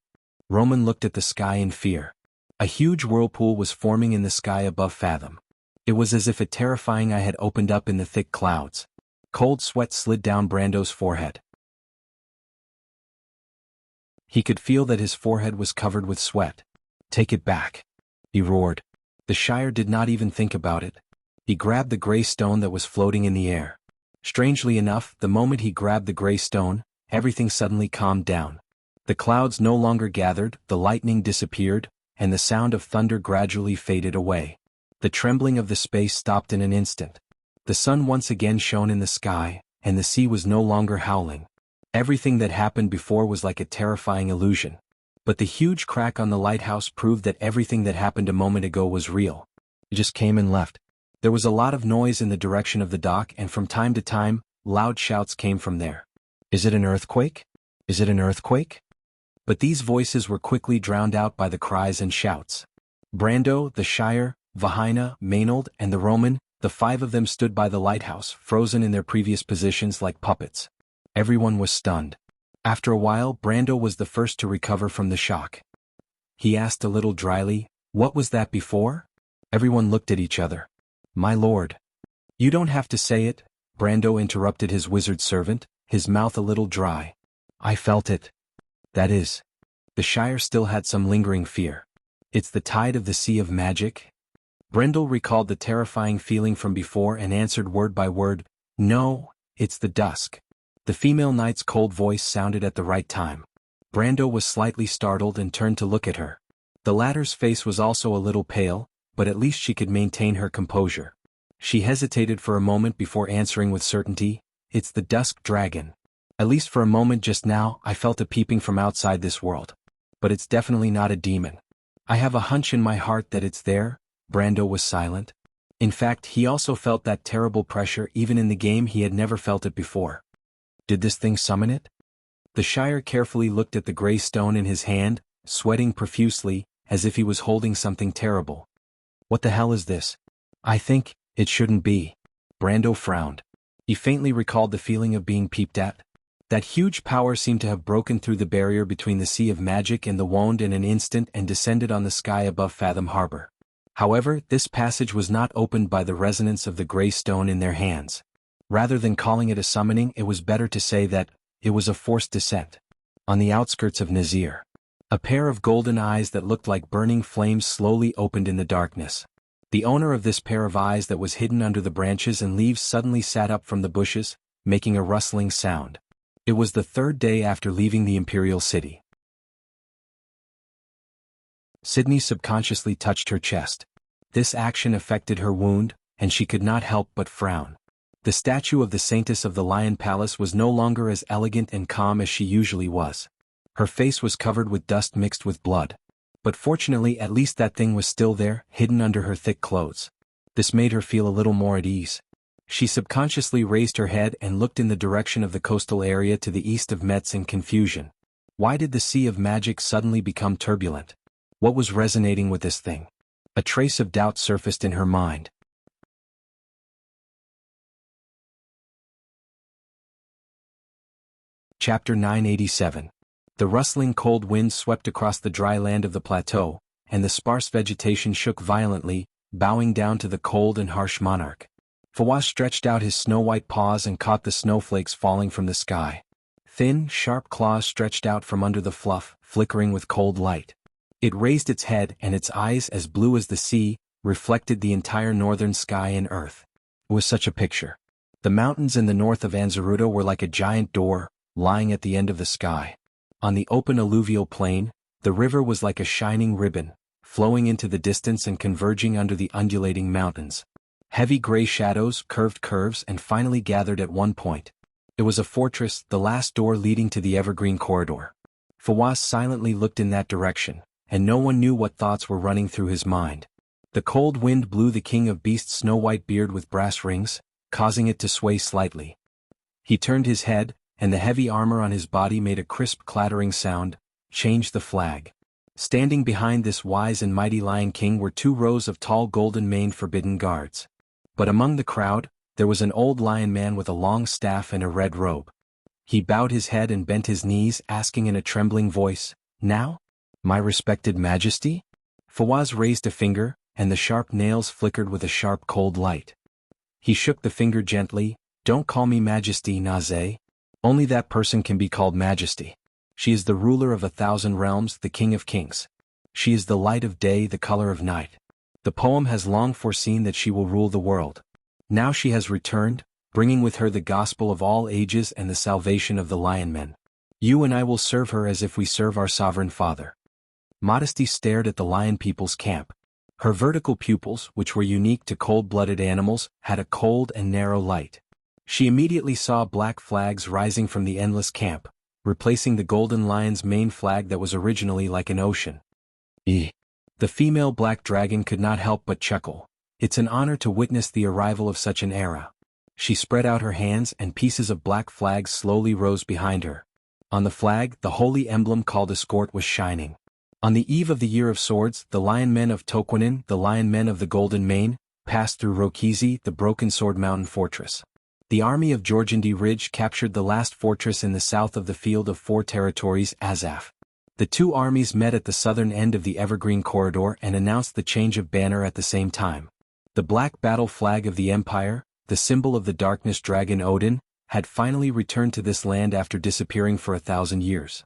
Roman looked at the sky in fear. A huge whirlpool was forming in the sky above Fathom. It was as if a terrifying eye had opened up in the thick clouds. Cold sweat slid down Brando's forehead. He could feel that his forehead was covered with sweat. "Take it back," he roared. The Shire did not even think about it. He grabbed the gray stone that was floating in the air. Strangely enough, the moment he grabbed the gray stone, everything suddenly calmed down. The clouds no longer gathered, the lightning disappeared, and the sound of thunder gradually faded away. The trembling of the space stopped in an instant. The sun once again shone in the sky, and the sea was no longer howling. Everything that happened before was like a terrifying illusion. But the huge crack on the lighthouse proved that everything that happened a moment ago was real. It just came and left. There was a lot of noise in the direction of the dock, and from time to time, loud shouts came from there. "Is it an earthquake? Is it an earthquake?" But these voices were quickly drowned out by the cries and shouts. Brando, the Shire, Vahina, Maynard, and the Roman, the five of them stood by the lighthouse, frozen in their previous positions like puppets. Everyone was stunned. After a while, Brando was the first to recover from the shock. He asked a little dryly, "What was that before?" Everyone looked at each other. "My lord." "You don't have to say it," Brando interrupted his wizard servant, his mouth a little dry. "I felt it." "That is." The Shire still had some lingering fear. "It's the tide of the Sea of Magic?" Brendel recalled the terrifying feeling from before and answered word by word, "No, it's the dusk." The female knight's cold voice sounded at the right time. Brando was slightly startled and turned to look at her. The latter's face was also a little pale, but at least she could maintain her composure. She hesitated for a moment before answering with certainty, "It's the dusk dragon. At least for a moment just now I felt a peeping from outside this world. But it's definitely not a demon. I have a hunch in my heart that it's there." Brando was silent. In fact, he also felt that terrible pressure even in the game. He had never felt it before. Did this thing summon it? The Shire carefully looked at the gray stone in his hand, sweating profusely, as if he was holding something terrible. "What the hell is this? I think it shouldn't be." Brando frowned. He faintly recalled the feeling of being peeped at. That huge power seemed to have broken through the barrier between the Sea of Magic and the Wand in an instant and descended on the sky above Fathom Harbor. However, this passage was not opened by the resonance of the gray stone in their hands. Rather than calling it a summoning, it was better to say that it was a forced descent. On the outskirts of Nazir, a pair of golden eyes that looked like burning flames slowly opened in the darkness. The owner of this pair of eyes that was hidden under the branches and leaves suddenly sat up from the bushes, making a rustling sound. It was the third day after leaving the Imperial City. Sydney subconsciously touched her chest. This action affected her wound, and she could not help but frown. The statue of the Saintess of the Lion Palace was no longer as elegant and calm as she usually was. Her face was covered with dust mixed with blood. But fortunately at least that thing was still there, hidden under her thick clothes. This made her feel a little more at ease. She subconsciously raised her head and looked in the direction of the coastal area to the east of Metz in confusion. Why did the Sea of Magic suddenly become turbulent? What was resonating with this thing? A trace of doubt surfaced in her mind. Chapter 987. The rustling cold wind swept across the dry land of the plateau, and the sparse vegetation shook violently, bowing down to the cold and harsh monarch. Fawaz stretched out his snow-white paws and caught the snowflakes falling from the sky. Thin, sharp claws stretched out from under the fluff, flickering with cold light. It raised its head, and its eyes, as blue as the sea, reflected the entire northern sky and earth. It was such a picture. The mountains in the north of Anzaruta were like a giant door, lying at the end of the sky. On the open alluvial plain, The river was like a shining ribbon, flowing into the distance and converging under the undulating mountains. Heavy gray shadows curved curves and finally gathered at one point. It was a fortress, the last door leading to the evergreen corridor. Fawaz silently looked in that direction, and no one knew what thoughts were running through his mind. The cold wind blew the king of beasts' snow-white beard with brass rings, causing it to sway slightly. He turned his head, and the heavy armor on his body made a crisp clattering sound. Change the flag. Standing behind this wise and mighty Lion King were 2 rows of tall golden-maned forbidden guards. But among the crowd, there was an old lion man with a long staff and a red robe. He bowed his head and bent his knees, asking in a trembling voice, "Now? My respected majesty?" Fawaz raised a finger, and the sharp nails flickered with a sharp cold light. He shook the finger gently. "Don't call me majesty, Naze. Only that person can be called majesty. She is the ruler of 1,000 realms, the king of kings. She is the light of day, the color of night. The poem has long foreseen that she will rule the world. Now she has returned, bringing with her the gospel of all ages and the salvation of the lion men. You and I will serve her as if we serve our sovereign father." Modesty stared at the lion people's camp. Her vertical pupils, which were unique to cold-blooded animals, had a cold and narrow light. She immediately saw black flags rising from the endless camp, replacing the golden lion's main flag that was originally like an ocean. The female black dragon could not help but chuckle. It's an honor to witness the arrival of such an era. She spread out her hands and pieces of black flags slowly rose behind her. On the flag, the holy emblem called escort was shining. On the eve of the Year of Swords, the lion men of Toquinin, the lion men of the Golden Mane, passed through Rokizi, the Broken Sword Mountain fortress. The army of Jorgindi Ridge captured the last fortress in the south of the Field of Four Territories, Azaf. The 2 armies met at the southern end of the Evergreen Corridor and announced the change of banner at the same time. The black battle flag of the Empire, the symbol of the darkness dragon Odin, had finally returned to this land after disappearing for 1,000 years.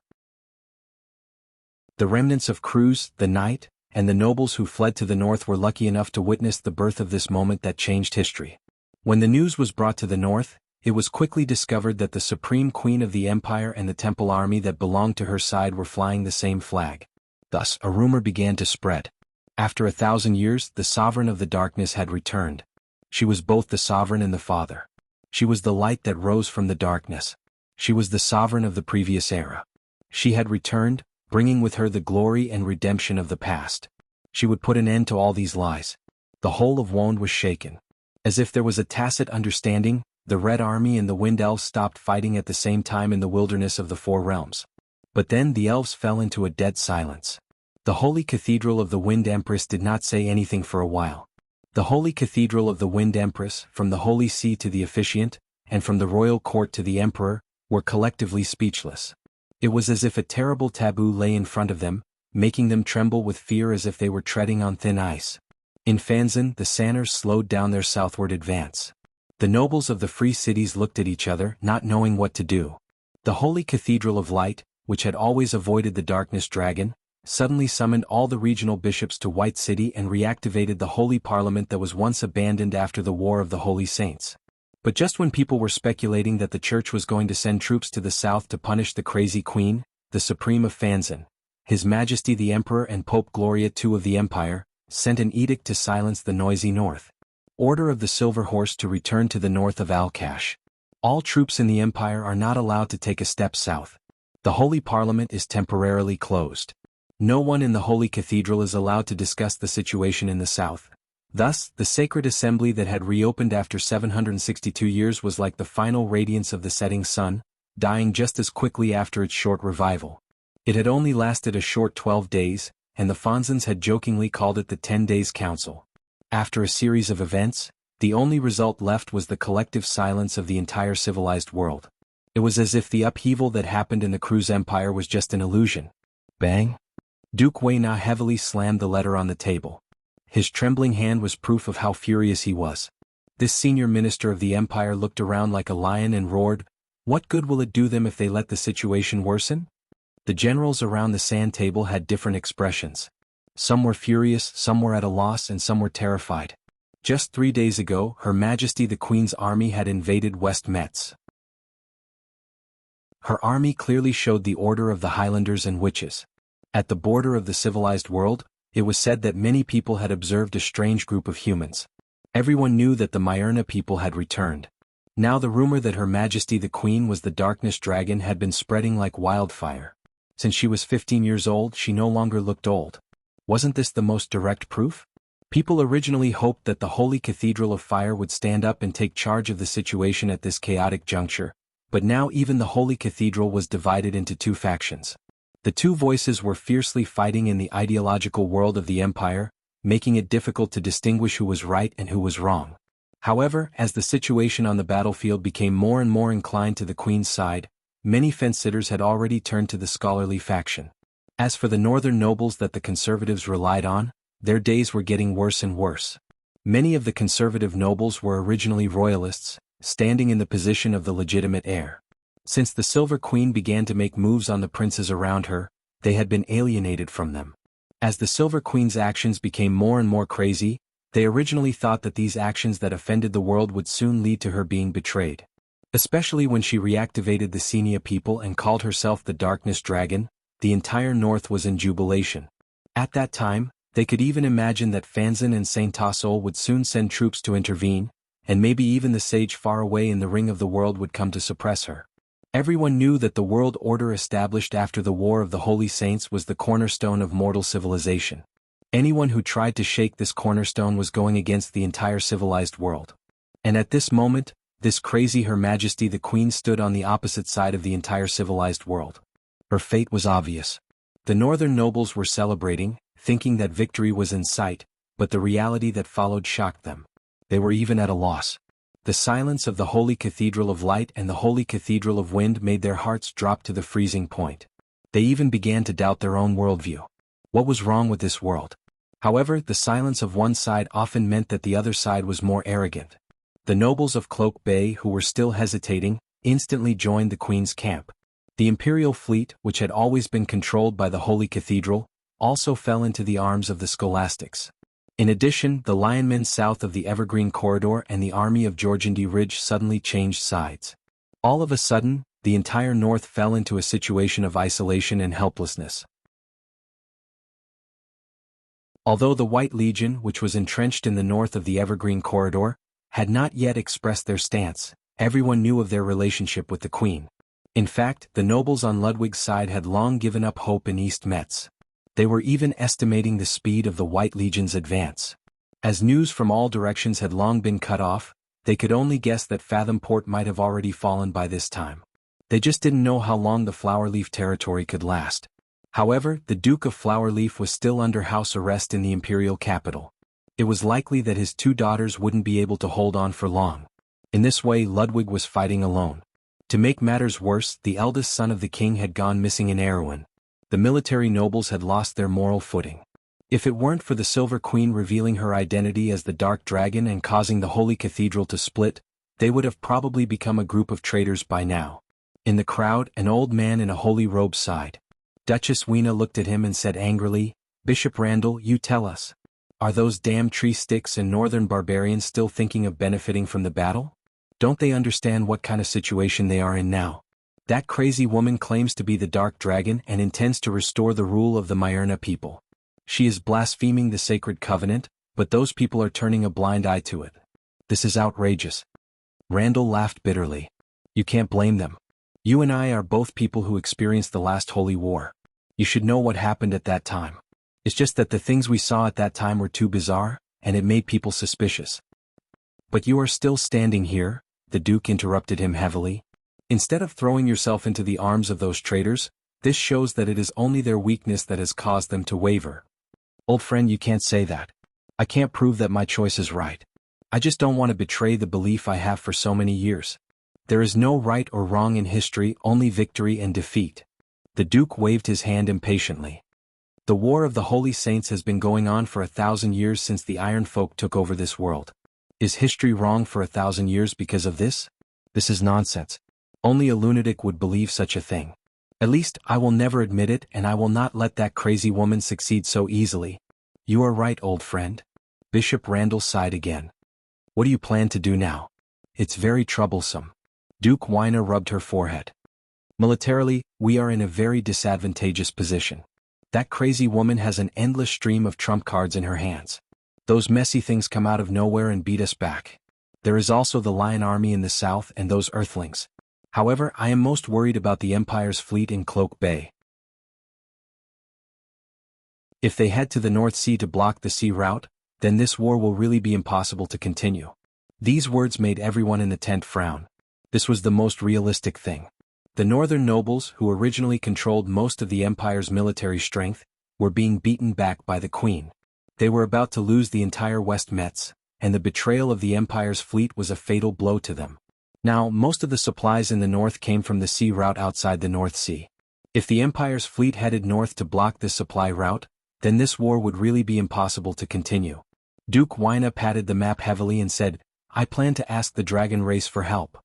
The remnants of Cruz, the knight, and the nobles who fled to the north were lucky enough to witness the birth of this moment that changed history. When the news was brought to the north, it was quickly discovered that the supreme queen of the empire and the temple army that belonged to her side were flying the same flag. Thus, a rumor began to spread. After 1,000 years, the sovereign of the darkness had returned. She was both the sovereign and the father. She was the light that rose from the darkness. She was the sovereign of the previous era. She had returned, bringing with her the glory and redemption of the past. She would put an end to all these lies. The whole of Wond was shaken. As if there was a tacit understanding, the Red Army and the Wind Elves stopped fighting at the same time in the wilderness of the Four Realms. But then the elves fell into a dead silence. The Holy Cathedral of the Wind Empress did not say anything for a while. The Holy Cathedral of the Wind Empress, from the Holy See to the officiant, and from the royal court to the emperor, were collectively speechless. It was as if a terrible taboo lay in front of them, making them tremble with fear as if they were treading on thin ice. In Fanzan, the Sanners slowed down their southward advance. The nobles of the free cities looked at each other, not knowing what to do. The Holy Cathedral of Light, which had always avoided the Darkness Dragon, suddenly summoned all the regional bishops to White City and reactivated the Holy Parliament that was once abandoned after the War of the Holy Saints. But just when people were speculating that the Church was going to send troops to the south to punish the crazy Queen, the Supreme of Fanzan, His Majesty the Emperor and Pope Gloria II of the Empire, sent an edict to silence the noisy north. Order of the Silver Horse to return to the north of Al-Kash. All troops in the Empire are not allowed to take a step south. The Holy Parliament is temporarily closed. No one in the Holy Cathedral is allowed to discuss the situation in the south. Thus, the sacred assembly that had reopened after 762 years was like the final radiance of the setting sun, dying just as quickly after its short revival. It had only lasted a short 12 days, and the Fanzans had jokingly called it the 10 Days Council. After a series of events, the only result left was the collective silence of the entire civilized world. It was as if the upheaval that happened in the Cruz Empire was just an illusion. Bang! Duke Wayna heavily slammed the letter on the table. His trembling hand was proof of how furious he was. This senior minister of the empire looked around like a lion and roared, "What good will it do them if they let the situation worsen?" The generals around the sand table had different expressions. Some were furious, some were at a loss, and some were terrified. Just 3 days ago, Her Majesty the Queen's army had invaded West Metz. Her army clearly showed the order of the Highlanders and Witches. At the border of the civilized world, it was said that many people had observed a strange group of humans. Everyone knew that the Myrna people had returned. Now the rumor that Her Majesty the Queen was the Darkness Dragon had been spreading like wildfire. Since she was 15 years old, she no longer looked old. Wasn't this the most direct proof? People originally hoped that the Holy Cathedral of Fire would stand up and take charge of the situation at this chaotic juncture, but now even the Holy Cathedral was divided into two factions. The two voices were fiercely fighting in the ideological world of the Empire, making it difficult to distinguish who was right and who was wrong. However, as the situation on the battlefield became more and more inclined to the Queen's side, many fence-sitters had already turned to the scholarly faction. As for the northern nobles that the conservatives relied on, their days were getting worse and worse. Many of the conservative nobles were originally royalists, standing in the position of the legitimate heir. Since the Silver Queen began to make moves on the princes around her, they had been alienated from them. As the Silver Queen's actions became more and more crazy, they originally thought that these actions that offended the world would soon lead to her being betrayed. Especially when she reactivated the Xenia people and called herself the Darkness Dragon, the entire North was in jubilation. At that time, they could even imagine that Fanzan and Saint Tassol would soon send troops to intervene, and maybe even the sage far away in the ring of the world would come to suppress her. Everyone knew that the world order established after the War of the Holy Saints was the cornerstone of mortal civilization. Anyone who tried to shake this cornerstone was going against the entire civilized world. And at this moment, this crazy Her Majesty the Queen stood on the opposite side of the entire civilized world. Her fate was obvious. The northern nobles were celebrating, thinking that victory was in sight, but the reality that followed shocked them. They were even at a loss. The silence of the Holy Cathedral of Light and the Holy Cathedral of Wind made their hearts drop to the freezing point. They even began to doubt their own worldview. What was wrong with this world? However, the silence of one side often meant that the other side was more arrogant. The nobles of Cloak Bay, who were still hesitating, instantly joined the Queen's camp. The Imperial fleet, which had always been controlled by the Holy Cathedral, also fell into the arms of the scholastics. In addition, the Lionmen south of the Evergreen Corridor and the army of Georgindy Ridge suddenly changed sides. All of a sudden, the entire North fell into a situation of isolation and helplessness. Although the White Legion, which was entrenched in the north of the Evergreen Corridor, had not yet expressed their stance, everyone knew of their relationship with the Queen. In fact, the nobles on Ludwig's side had long given up hope in East Metz. They were even estimating the speed of the White Legion's advance. As news from all directions had long been cut off, they could only guess that Fathomport might have already fallen by this time. They just didn't know how long the Flowerleaf territory could last. However, the Duke of Flowerleaf was still under house arrest in the imperial capital. It was likely that his two daughters wouldn't be able to hold on for long. In this way, Ludwig was fighting alone. To make matters worse, the eldest son of the king had gone missing in Erewhon. The military nobles had lost their moral footing. If it weren't for the Silver Queen revealing her identity as the Dark Dragon and causing the Holy Cathedral to split, they would have probably become a group of traitors by now. In the crowd, an old man in a holy robe sighed. Duchess Weena looked at him and said angrily, "Bishop Randall, you tell us. Are those damn tree sticks and northern barbarians still thinking of benefiting from the battle? Don't they understand what kind of situation they are in now? That crazy woman claims to be the Dark Dragon and intends to restore the rule of the Myrna people. She is blaspheming the sacred covenant, but those people are turning a blind eye to it. This is outrageous." Randall laughed bitterly. "You can't blame them. You and I are both people who experienced the last holy war. You should know what happened at that time. It's just that the things we saw at that time were too bizarre, and it made people suspicious." "But you are still standing here," the Duke interrupted him heavily. "Instead of throwing yourself into the arms of those traitors, this shows that it is only their weakness that has caused them to waver." "Old friend, you can't say that. I can't prove that my choice is right. I just don't want to betray the belief I have for so many years. There is no right or wrong in history, only victory and defeat." The Duke waved his hand impatiently. "The War of the Holy Saints has been going on for 1,000 years since the Iron Folk took over this world. Is history wrong for 1,000 years because of this? This is nonsense. Only a lunatic would believe such a thing. At least, I will never admit it, and I will not let that crazy woman succeed so easily." "You are right, old friend." Bishop Randall sighed again. "What do you plan to do now? It's very troublesome." Duke Weina rubbed her forehead. "Militarily, we are in a very disadvantageous position. That crazy woman has an endless stream of trump cards in her hands. Those messy things come out of nowhere and beat us back. There is also the Lion Army in the south and those Earthlings. However, I am most worried about the Empire's fleet in Cloak Bay. If they head to the North Sea to block the sea route, then this war will really be impossible to continue. These words made everyone in the tent frown. This was the most realistic thing. The northern nobles, who originally controlled most of the Empire's military strength, were being beaten back by the Queen. They were about to lose the entire West Metz, and the betrayal of the Empire's fleet was a fatal blow to them. Now, most of the supplies in the north came from the sea route outside the North Sea. If the Empire's fleet headed north to block this supply route, then this war would really be impossible to continue. Duke Wyna patted the map heavily and said, "I plan to ask the dragon race for help."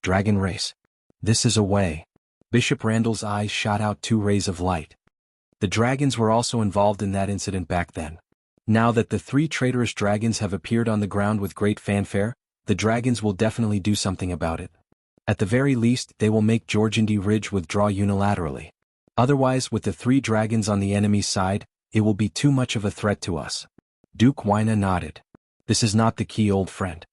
Dragon race. This is a way. Bishop Randall's eyes shot out two rays of light. The dragons were also involved in that incident back then. Now that the three traitorous dragons have appeared on the ground with great fanfare, the dragons will definitely do something about it. At the very least, they will make Georgindy Ridge withdraw unilaterally. Otherwise, with the three dragons on the enemy's side, it will be too much of a threat to us. Duke Wyna nodded. This is not the key, old friend.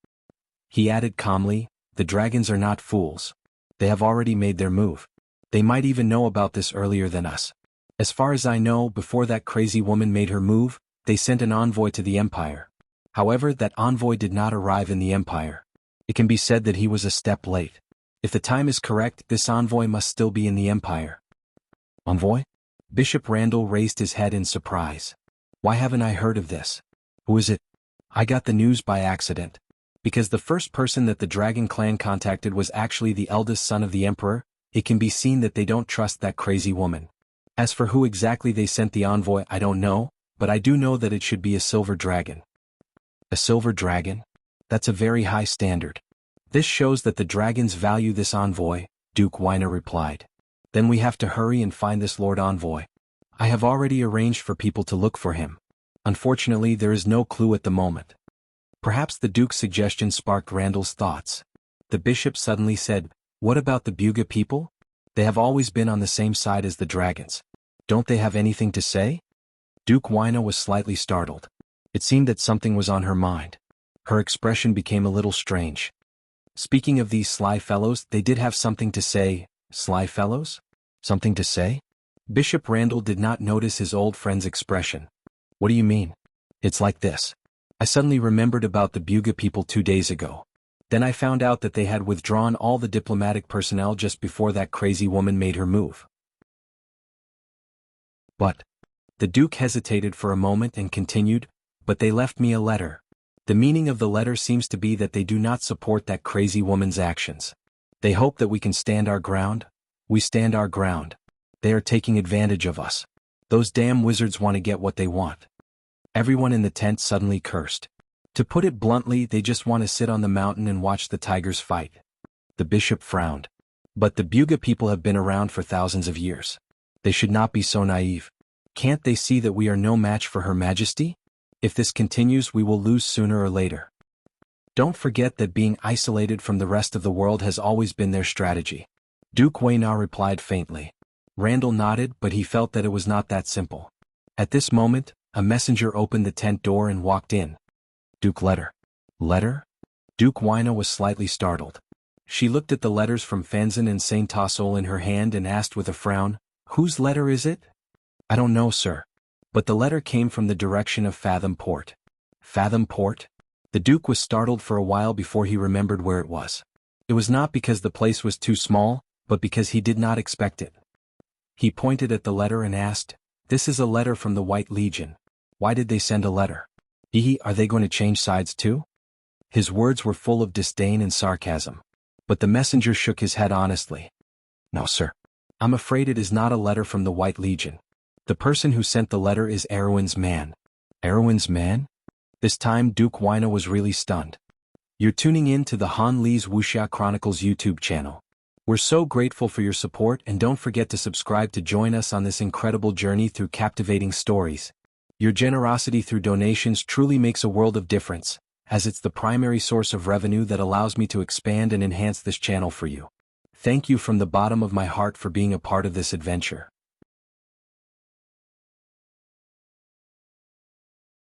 He added calmly, the dragons are not fools. They have already made their move. They might even know about this earlier than us. As far as I know, before that crazy woman made her move, they sent an envoy to the Empire. However, that envoy did not arrive in the Empire. It can be said that he was a step late. If the time is correct, this envoy must still be in the Empire. Envoy? Bishop Randall raised his head in surprise. Why haven't I heard of this? Who is it? I got the news by accident. Because the first person that the Dragon Clan contacted was actually the eldest son of the Emperor, it can be seen that they don't trust that crazy woman. As for who exactly they sent the envoy, I don't know, but I do know that it should be a silver dragon. A silver dragon? That's a very high standard. This shows that the dragons value this envoy, Duke Wyna replied. Then we have to hurry and find this Lord Envoy. I have already arranged for people to look for him. Unfortunately, there is no clue at the moment. Perhaps the Duke's suggestion sparked Randall's thoughts. The bishop suddenly said, "What about the Buga people? They have always been on the same side as the dragons. Don't they have anything to say?" Duke Wyna was slightly startled. It seemed that something was on her mind. Her expression became a little strange. Speaking of these sly fellows, they did have something to say. Sly fellows? Something to say? Bishop Randall did not notice his old friend's expression. What do you mean? It's like this. I suddenly remembered about the Buga people 2 days ago. Then I found out that they had withdrawn all the diplomatic personnel just before that crazy woman made her move. But the Duke hesitated for a moment and continued, "But they left me a letter." The meaning of the letter seems to be that they do not support that crazy woman's actions. They hope that we can stand our ground. We stand our ground. They are taking advantage of us. Those damn wizards want to get what they want. Everyone in the tent suddenly cursed. To put it bluntly, they just want to sit on the mountain and watch the tigers fight. The bishop frowned. But the Buga people have been around for thousands of years. They should not be so naive. Can't they see that we are no match for Her Majesty? If this continues, we will lose sooner or later. Don't forget that being isolated from the rest of the world has always been their strategy. Duke Wyna replied faintly. Randall nodded, but he felt that it was not that simple. At this moment, a messenger opened the tent door and walked in. Duke letter. Letter? Duke Wyna was slightly startled. She looked at the letters from Fenzin and Saint Tassol in her hand and asked with a frown, "Whose letter is it?" "I don't know, sir. But the letter came from the direction of Fathom Port." Fathom Port? The Duke was startled for a while before he remembered where it was. It was not because the place was too small, but because he did not expect it. He pointed at the letter and asked, "This is a letter from the White Legion. Why did they send a letter? Are they going to change sides too?" His words were full of disdain and sarcasm. But the messenger shook his head honestly. "No, sir. I'm afraid it is not a letter from the White Legion. The person who sent the letter is Erwin's man." Erwin's man? This time Duke Wyna was really stunned. You're tuning in to the Han Lee's Wuxia Chronicles YouTube channel. We're so grateful for your support, and don't forget to subscribe to join us on this incredible journey through captivating stories. Your generosity through donations truly makes a world of difference, as it's the primary source of revenue that allows me to expand and enhance this channel for you. Thank you from the bottom of my heart for being a part of this adventure.